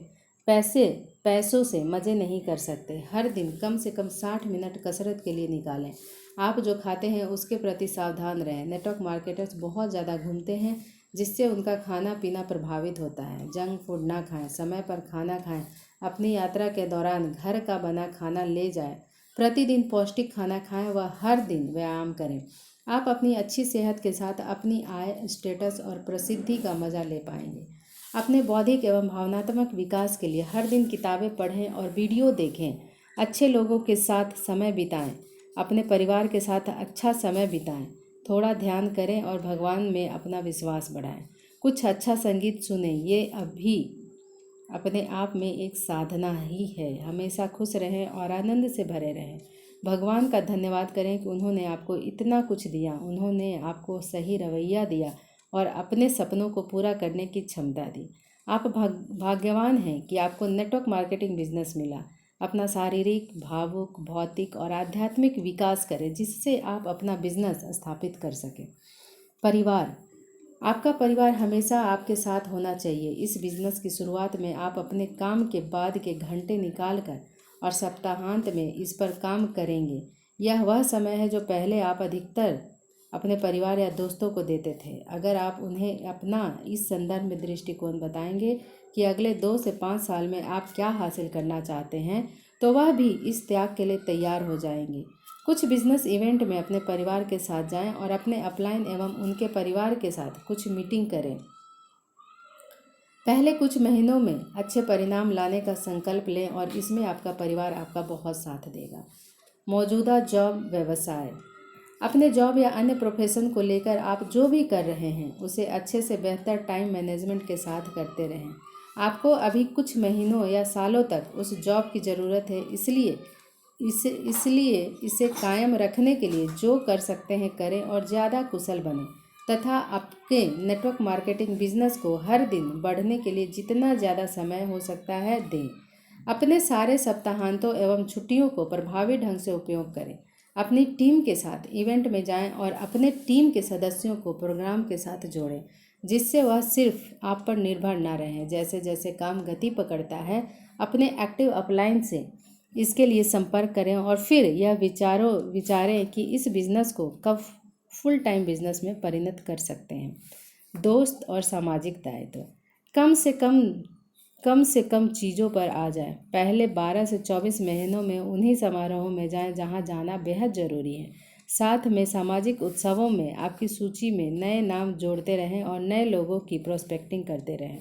[SPEAKER 1] पैसों से मज़े नहीं कर सकते। हर दिन कम से कम 60 मिनट कसरत के लिए निकालें। आप जो खाते हैं उसके प्रति सावधान रहें। नेटवर्क मार्केटर्स बहुत ज़्यादा घूमते हैं जिससे उनका खाना पीना प्रभावित होता है। जंक फूड ना खाएं, समय पर खाना खाएं। अपनी यात्रा के दौरान घर का बना खाना ले जाएं। प्रतिदिन पौष्टिक खाना खाएं व हर दिन व्यायाम करें। आप अपनी अच्छी सेहत के साथ अपनी आय, स्टेटस और प्रसिद्धि का मज़ा ले पाएंगे। अपने बौद्धिक एवं भावनात्मक विकास के लिए हर दिन किताबें पढ़ें और वीडियो देखें। अच्छे लोगों के साथ समय बिताएं। अपने परिवार के साथ अच्छा समय बिताएं। थोड़ा ध्यान करें और भगवान में अपना विश्वास बढ़ाएं। कुछ अच्छा संगीत सुनें। ये अभी अपने आप में एक साधना ही है। हमेशा खुश रहें और आनंद से भरे रहें। भगवान का धन्यवाद करें कि उन्होंने आपको इतना कुछ दिया, उन्होंने आपको सही रवैया दिया और अपने सपनों को पूरा करने की क्षमता दी। आप भाग्यवान हैं कि आपको नेटवर्क मार्केटिंग बिजनेस मिला। अपना शारीरिक, भावुक, भौतिक और आध्यात्मिक विकास करें जिससे आप अपना बिजनेस स्थापित कर सकें। परिवार, आपका परिवार हमेशा आपके साथ होना चाहिए। इस बिजनेस की शुरुआत में आप अपने काम के बाद के घंटे निकाल कर और सप्ताहांत में इस पर काम करेंगे। यह वह समय है जो पहले आप अधिकतर अपने परिवार या दोस्तों को देते थे। अगर आप उन्हें अपना इस संदर्भ में दृष्टिकोण बताएंगे कि अगले 2 से 5 साल में आप क्या हासिल करना चाहते हैं तो वह भी इस त्याग के लिए तैयार हो जाएंगे। कुछ बिजनेस इवेंट में अपने परिवार के साथ जाएं और अपने अपलाइन एवं उनके परिवार के साथ कुछ मीटिंग करें। पहले कुछ महीनों में अच्छे परिणाम लाने का संकल्प लें और इसमें आपका परिवार आपका बहुत साथ देगा। मौजूदा जॉब व्यवसाय, अपने जॉब या अन्य प्रोफेशन को लेकर आप जो भी कर रहे हैं उसे अच्छे से बेहतर टाइम मैनेजमेंट के साथ करते रहें। आपको अभी कुछ महीनों या सालों तक उस जॉब की ज़रूरत है, इसलिए इसे कायम रखने के लिए जो कर सकते हैं करें और ज़्यादा कुशल बनें तथा आपके नेटवर्क मार्केटिंग बिजनेस को हर दिन बढ़ने के लिए जितना ज़्यादा समय हो सकता है दें। अपने सारे सप्ताहांतों एवं छुट्टियों को प्रभावी ढंग से उपयोग करें। अपनी टीम के साथ इवेंट में जाएं और अपने टीम के सदस्यों को प्रोग्राम के साथ जोड़ें जिससे वह सिर्फ आप पर निर्भर ना रहें। जैसे जैसे काम गति पकड़ता है अपने एक्टिव अपलाइन से इसके लिए संपर्क करें और फिर यह विचारें कि इस बिज़नेस को कब फुल टाइम बिजनेस में परिणत कर सकते हैं। दोस्त और सामाजिक दायित्व, कम से कम चीज़ों पर आ जाएं। पहले 12 से 24 महीनों में उन्हीं समारोहों में जाएं जहां जाना बेहद ज़रूरी है। साथ में सामाजिक उत्सवों में आपकी सूची में नए नाम जोड़ते रहें और नए लोगों की प्रोस्पेक्टिंग करते रहें।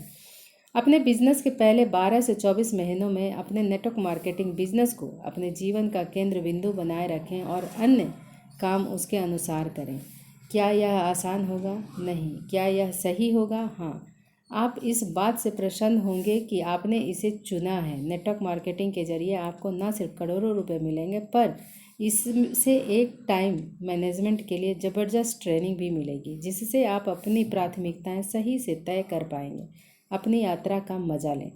[SPEAKER 1] अपने बिजनेस के पहले 12 से 24 महीनों में अपने नेटवर्क मार्केटिंग बिजनेस को अपने जीवन का केंद्र बिंदु बनाए रखें और अन्य काम उसके अनुसार करें। क्या यह आसान होगा? नहीं। क्या यह सही होगा? हाँ। आप इस बात से प्रसन्न होंगे कि आपने इसे चुना है। नेटवर्क मार्केटिंग के जरिए आपको न सिर्फ करोड़ों रुपए मिलेंगे पर इससे एक टाइम मैनेजमेंट के लिए ज़बरदस्त ट्रेनिंग भी मिलेगी जिससे आप अपनी प्राथमिकताएं सही से तय कर पाएंगे। अपनी यात्रा का मजा लें।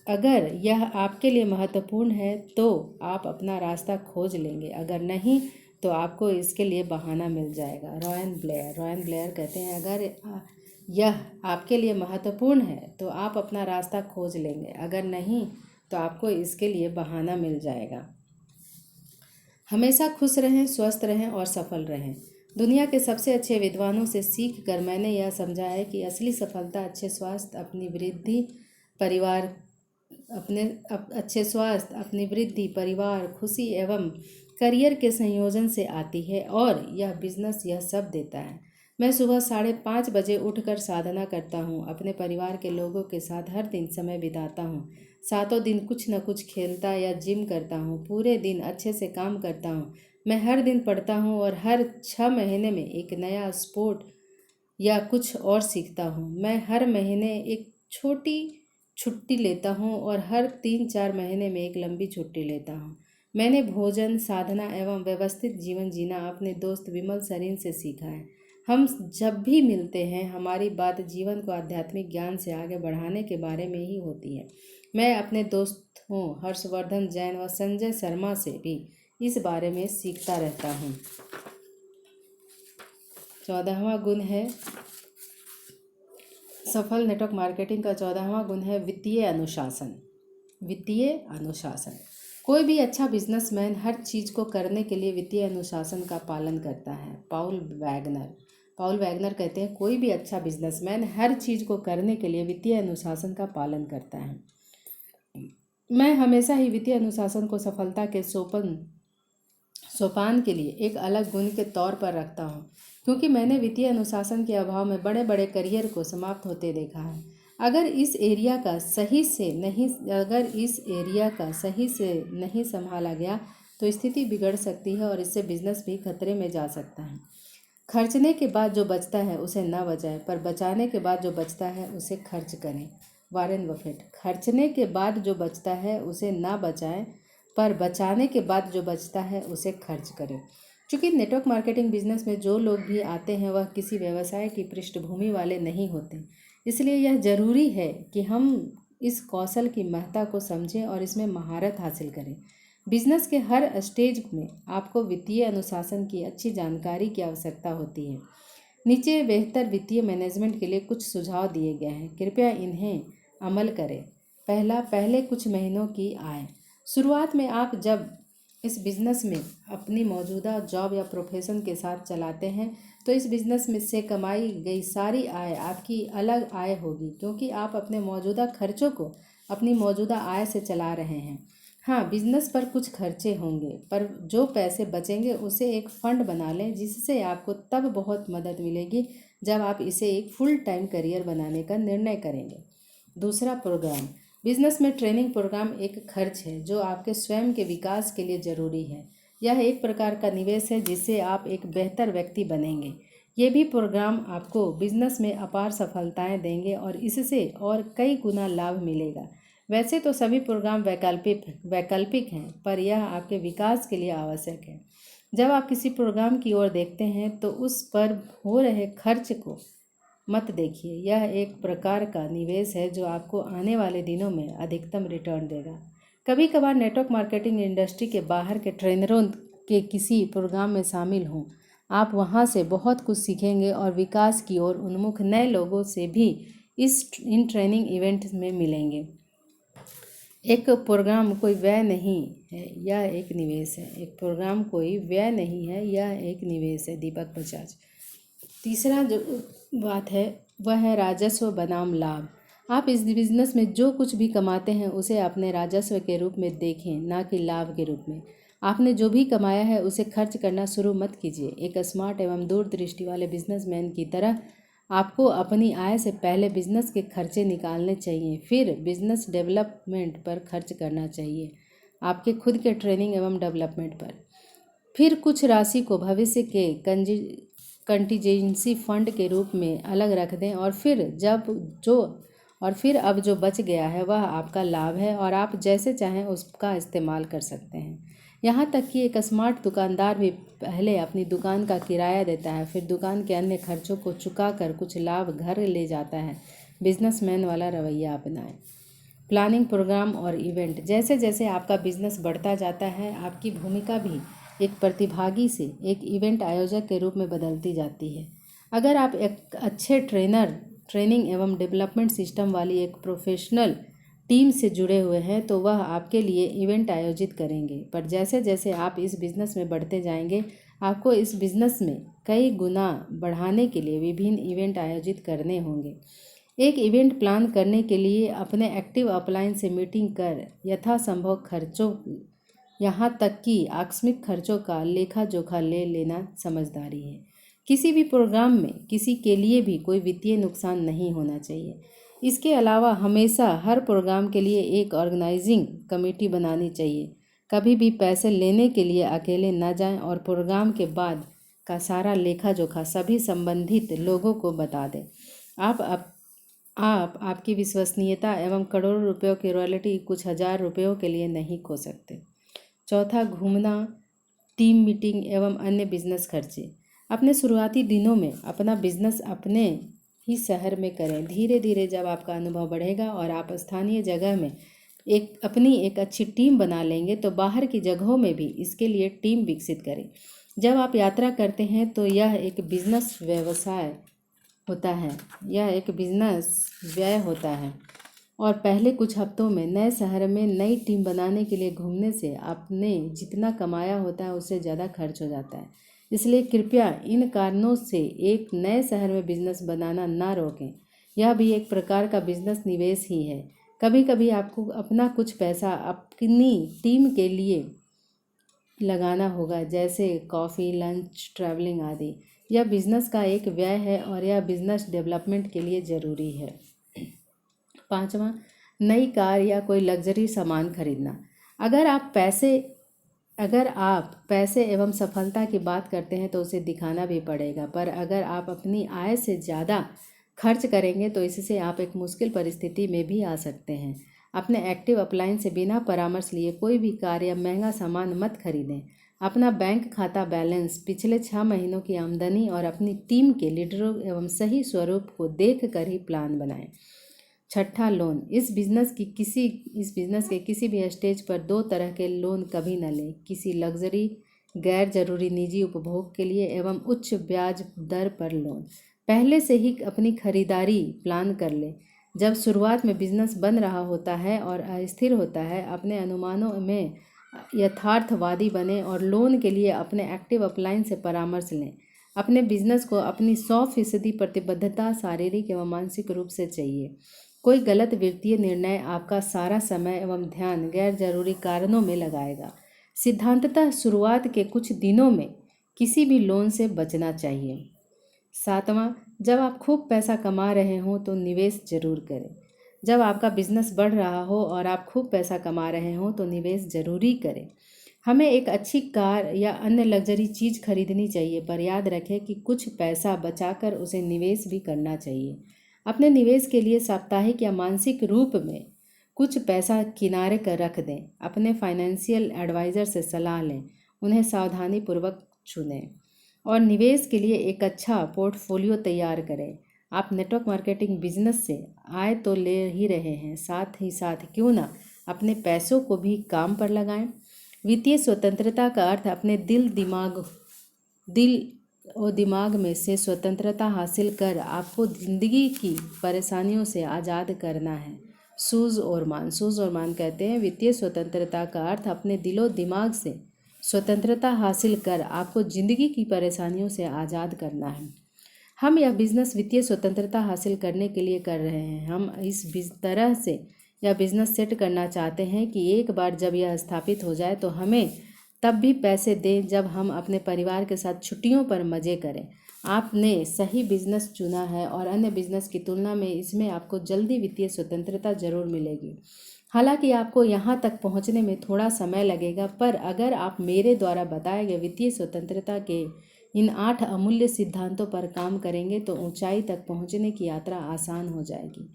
[SPEAKER 1] अगर यह आपके लिए महत्वपूर्ण है तो आप अपना रास्ता खोज लेंगे, अगर नहीं तो आपको इसके लिए बहाना मिल जाएगा। रॉयन ब्लेयर कहते हैं, अगर यह आपके लिए महत्वपूर्ण है तो आप अपना रास्ता खोज लेंगे, अगर नहीं तो आपको इसके लिए बहाना मिल जाएगा। हमेशा खुश रहें, स्वस्थ रहें और सफल रहें। दुनिया के सबसे अच्छे विद्वानों से सीख कर मैंने यह समझा है कि असली सफलता अच्छे स्वास्थ्य, अपनी वृद्धि, परिवार, खुशी एवं करियर के संयोजन से आती है और यह बिजनेस यह सब देता है। मैं सुबह 5:30 बजे उठकर साधना करता हूँ। अपने परिवार के लोगों के साथ हर दिन समय बिताता हूँ। सातों दिन कुछ न कुछ खेलता या जिम करता हूँ। पूरे दिन अच्छे से काम करता हूँ। मैं हर दिन पढ़ता हूँ और हर 6 महीने में एक नया स्पोर्ट या कुछ और सीखता हूँ। मैं हर महीने एक छोटी छुट्टी लेता हूँ और हर 3-4 महीने में एक लंबी छुट्टी लेता हूँ। मैंने भोजन, साधना एवं व्यवस्थित जीवन जीना अपने दोस्त विमल सरीन से सीखा है। हम जब भी मिलते हैं हमारी बात जीवन को आध्यात्मिक ज्ञान से आगे बढ़ाने के बारे में ही होती है। मैं अपने दोस्तों हर्षवर्धन जैन व संजय शर्मा से भी इस बारे में सीखता रहता हूँ। 14वां गुण है सफल नेटवर्क मार्केटिंग का 14वां गुण है वित्तीय अनुशासन। वित्तीय अनुशासन। कोई भी अच्छा बिजनेसमैन हर चीज़ को करने के लिए वित्तीय अनुशासन का पालन करता है। पाउल वैगनर कहते हैं कोई भी अच्छा बिजनेसमैन हर चीज़ को करने के लिए वित्तीय अनुशासन का पालन करता है। मैं हमेशा ही वित्तीय अनुशासन को सफलता के सोपान के लिए एक अलग गुण के तौर पर रखता हूँ, क्योंकि मैंने वित्तीय अनुशासन के अभाव में बड़े बड़े करियर को समाप्त होते देखा है। अगर इस एरिया का सही से नहीं संभाला गया तो स्थिति बिगड़ सकती है और इससे बिजनेस भी खतरे में जा सकता है। खर्चने के बाद जो बचता है उसे ना बचाएं, पर बचाने के बाद जो बचता है उसे खर्च करें। Warren Buffett. खर्चने के बाद जो बचता है उसे ना बचाएं, पर बचाने के बाद जो बचता है उसे खर्च करें। चूँकि नेटवर्क मार्केटिंग बिजनेस में जो लोग भी आते हैं वह किसी व्यवसाय की पृष्ठभूमि वाले नहीं होते, इसलिए यह जरूरी है कि हम इस कौशल की महत्ता को समझें और इसमें महारत हासिल करें। बिजनेस के हर स्टेज में आपको वित्तीय अनुशासन की अच्छी जानकारी की आवश्यकता होती है। नीचे बेहतर वित्तीय मैनेजमेंट के लिए कुछ सुझाव दिए गए हैं, कृपया इन्हें अमल करें। पहला, पहले कुछ महीनों की आय। शुरुआत में आप जब इस बिज़नेस में अपनी मौजूदा जॉब या प्रोफेशन के साथ चलाते हैं तो इस बिज़नेस में से कमाई गई सारी आय आपकी अलग आय होगी, क्योंकि आप अपने मौजूदा खर्चों को अपनी मौजूदा आय से चला रहे हैं। हाँ, बिजनेस पर कुछ खर्चे होंगे, पर जो पैसे बचेंगे उसे एक फंड बना लें, जिससे आपको तब बहुत मदद मिलेगी जब आप इसे एक फुल टाइम करियर बनाने का निर्णय करेंगे। दूसरा, प्रोग्राम। बिजनेस में ट्रेनिंग प्रोग्राम एक खर्च है जो आपके स्वयं के विकास के लिए ज़रूरी है। यह एक प्रकार का निवेश है जिससे आप एक बेहतर व्यक्ति बनेंगे। ये भी प्रोग्राम आपको बिजनेस में अपार सफलताएं देंगे और इससे और कई गुना लाभ मिलेगा। वैसे तो सभी प्रोग्राम वैकल्पिक हैं, पर यह आपके विकास के लिए आवश्यक है। जब आप किसी प्रोग्राम की ओर देखते हैं तो उस पर हो रहे खर्च को मत देखिए। यह एक प्रकार का निवेश है जो आपको आने वाले दिनों में अधिकतम रिटर्न देगा। कभी कभार नेटवर्क मार्केटिंग इंडस्ट्री के बाहर के ट्रेनरों के किसी प्रोग्राम में शामिल हों। आप वहां से बहुत कुछ सीखेंगे और विकास की ओर उन्मुख नए लोगों से भी इन ट्रेनिंग इवेंट्स में मिलेंगे। एक प्रोग्राम कोई व्यय नहीं है, यह एक निवेश है। एक प्रोग्राम कोई व्यय नहीं है, यह एक निवेश है। दीपक बजाज। तीसरा जो बात है वह है राजस्व बनाम लाभ। आप इस बिजनेस में जो कुछ भी कमाते हैं उसे अपने राजस्व के रूप में देखें, ना कि लाभ के रूप में। आपने जो भी कमाया है उसे खर्च करना शुरू मत कीजिए। एक स्मार्ट एवं दूरदृष्टि वाले बिजनेसमैन की तरह आपको अपनी आय से पहले बिजनेस के खर्चे निकालने चाहिए, फिर बिजनेस डेवलपमेंट पर खर्च करना चाहिए, आपके खुद के ट्रेनिंग एवं डेवलपमेंट पर। फिर कुछ राशि को भविष्य के कंटीजेंसी फंड के रूप में अलग रख दें और फिर अब जो बच गया है वह आपका लाभ है और आप जैसे चाहें उसका इस्तेमाल कर सकते हैं। यहाँ तक कि एक स्मार्ट दुकानदार भी पहले अपनी दुकान का किराया देता है, फिर दुकान के अन्य खर्चों को चुका कर कुछ लाभ घर ले जाता है। बिजनेसमैन वाला रवैया अपनाएं। प्लानिंग प्रोग्राम और इवेंट। जैसे जैसे आपका बिजनेस बढ़ता जाता है आपकी भूमिका भी एक प्रतिभागी से एक इवेंट आयोजक के रूप में बदलती जाती है। अगर आप एक अच्छे ट्रेनिंग एवं डेवलपमेंट सिस्टम वाली एक प्रोफेशनल टीम से जुड़े हुए हैं तो वह आपके लिए इवेंट आयोजित करेंगे। पर जैसे जैसे आप इस बिज़नेस में बढ़ते जाएंगे आपको इस बिज़नेस में कई गुना बढ़ाने के लिए विभिन्न इवेंट आयोजित करने होंगे। एक इवेंट प्लान करने के लिए अपने एक्टिव अपलाइन से मीटिंग कर यथासंभव खर्चों, यहाँ तक कि आकस्मिक खर्चों का लेखा जोखा ले लेना समझदारी है। किसी भी प्रोग्राम में किसी के लिए भी कोई वित्तीय नुकसान नहीं होना चाहिए। इसके अलावा हमेशा हर प्रोग्राम के लिए एक ऑर्गेनाइजिंग कमेटी बनानी चाहिए। कभी भी पैसे लेने के लिए अकेले न जाएं और प्रोग्राम के बाद का सारा लेखा जोखा सभी संबंधित लोगों को बता दें। आप आपकी विश्वसनीयता एवं करोड़ों रुपयों की रॉयल्टी कुछ हजार रुपयों के लिए नहीं खो सकते। चौथा, घूमना, टीम मीटिंग एवं अन्य बिजनेस खर्चे। अपने शुरुआती दिनों में अपना बिजनेस अपने ही शहर में करें। धीरे धीरे जब आपका अनुभव बढ़ेगा और आप स्थानीय जगह में अपनी एक अच्छी टीम बना लेंगे तो बाहर की जगहों में भी इसके लिए टीम विकसित करें। जब आप यात्रा करते हैं तो यह एक बिजनेस व्यवसाय होता है, यह एक बिजनेस व्यय होता है और पहले कुछ हफ्तों में नए शहर में नई टीम बनाने के लिए घूमने से आपने जितना कमाया होता है उससे ज़्यादा खर्च हो जाता है। इसलिए कृपया इन कारणों से एक नए शहर में बिजनेस बनाना ना रोकें। यह भी एक प्रकार का बिजनेस निवेश ही है। कभी कभी आपको अपना कुछ पैसा अपनी टीम के लिए लगाना होगा, जैसे कॉफ़ी, लंच, ट्रैवलिंग आदि। यह बिजनेस का एक व्यय है और यह बिजनेस डेवलपमेंट के लिए ज़रूरी है। पाँचवा, नई कार या कोई लग्जरी सामान खरीदना। अगर आप पैसे एवं सफलता की बात करते हैं तो उसे दिखाना भी पड़ेगा, पर अगर आप अपनी आय से ज़्यादा खर्च करेंगे तो इससे आप एक मुश्किल परिस्थिति में भी आ सकते हैं। अपने एक्टिव अपलाइन से बिना परामर्श लिए कोई भी कार या महंगा सामान मत खरीदें। अपना बैंक खाता बैलेंस, पिछले 6 महीनों की आमदनी और अपनी टीम के लीडरों एवं सही स्वरूप को देख कर ही प्लान बनाएं। छठा, लोन। इस बिज़नेस के किसी भी स्टेज पर 2 तरह के लोन कभी न लें। किसी लग्जरी, गैर जरूरी निजी उपभोग के लिए एवं उच्च ब्याज दर पर लोन। पहले से ही अपनी खरीदारी प्लान कर लें। जब शुरुआत में बिजनेस बन रहा होता है और अस्थिर होता है, अपने अनुमानों में यथार्थवादी बने और लोन के लिए अपने एक्टिव अपलाइन से परामर्श लें। अपने बिजनेस को अपनी 100% प्रतिबद्धता शारीरिक एवं मानसिक रूप से चाहिए। कोई गलत वित्तीय निर्णय आपका सारा समय एवं ध्यान गैर जरूरी कारणों में लगाएगा। सिद्धांततः शुरुआत के कुछ दिनों में किसी भी लोन से बचना चाहिए। सातवां, जब आप खूब पैसा कमा रहे हों तो निवेश जरूर करें। जब आपका बिजनेस बढ़ रहा हो और आप खूब पैसा कमा रहे हों तो निवेश जरूरी करें। हमें एक अच्छी कार या अन्य लग्जरी चीज़ खरीदनी चाहिए, पर याद रखें कि कुछ पैसा बचाकर उसे निवेश भी करना चाहिए। अपने निवेश के लिए साप्ताहिक या मासिक रूप में कुछ पैसा किनारे कर रख दें। अपने फाइनेंशियल एडवाइज़र से सलाह लें, उन्हें सावधानीपूर्वक चुनें और निवेश के लिए एक अच्छा पोर्टफोलियो तैयार करें। आप नेटवर्क मार्केटिंग बिजनेस से आय तो ले ही रहे हैं, साथ ही साथ क्यों ना अपने पैसों को भी काम पर लगाएं। वित्तीय स्वतंत्रता का अर्थ अपने दिल और दिमाग में से स्वतंत्रता हासिल कर आपको जिंदगी की परेशानियों से आज़ाद करना है। सूज़ और मान कहते हैं, वित्तीय स्वतंत्रता का अर्थ अपने दिलो दिमाग से स्वतंत्रता हासिल कर आपको ज़िंदगी की परेशानियों से आज़ाद करना है। हम यह बिज़नेस वित्तीय स्वतंत्रता हासिल करने के लिए कर रहे हैं। हम इस तरह से यह बिज़नेस सेट करना चाहते हैं कि एक बार जब यह स्थापित हो जाए तो हमें तब भी पैसे दें जब हम अपने परिवार के साथ छुट्टियों पर मज़े करें। आपने सही बिज़नेस चुना है और अन्य बिज़नेस की तुलना में इसमें आपको जल्दी वित्तीय स्वतंत्रता ज़रूर मिलेगी। हालांकि आपको यहाँ तक पहुँचने में थोड़ा समय लगेगा, पर अगर आप मेरे द्वारा बताए गए वित्तीय स्वतंत्रता के इन 8 अमूल्य सिद्धांतों पर काम करेंगे तो ऊंचाई तक पहुँचने की यात्रा आसान हो जाएगी।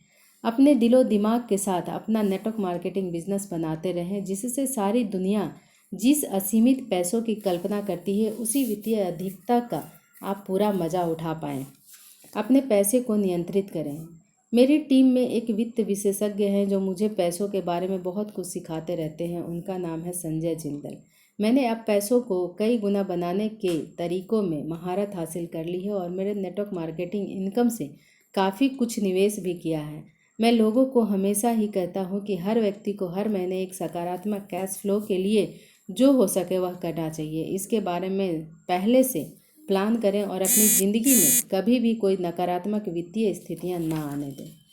[SPEAKER 1] अपने दिलो दिमाग के साथ अपना नेटवर्क मार्केटिंग बिजनेस बनाते रहें, जिससे सारी दुनिया जिस असीमित पैसों की कल्पना करती है उसी वित्तीय अधिकता का आप पूरा मज़ा उठा पाएँ। अपने पैसे को नियंत्रित करें। मेरी टीम में एक वित्त विशेषज्ञ हैं जो मुझे पैसों के बारे में बहुत कुछ सिखाते रहते हैं। उनका नाम है संजय जिंदल। मैंने अब पैसों को कई गुना बनाने के तरीकों में महारत हासिल कर ली है और मेरे नेटवर्क मार्केटिंग इनकम से काफ़ी कुछ निवेश भी किया है। मैं लोगों को हमेशा ही कहता हूँ कि हर व्यक्ति को हर महीने एक सकारात्मक कैश फ्लो के लिए जो हो सके वह करना चाहिए। इसके बारे में पहले से प्लान करें और अपनी ज़िंदगी में कभी भी कोई नकारात्मक वित्तीय स्थितियाँ ना आने दें।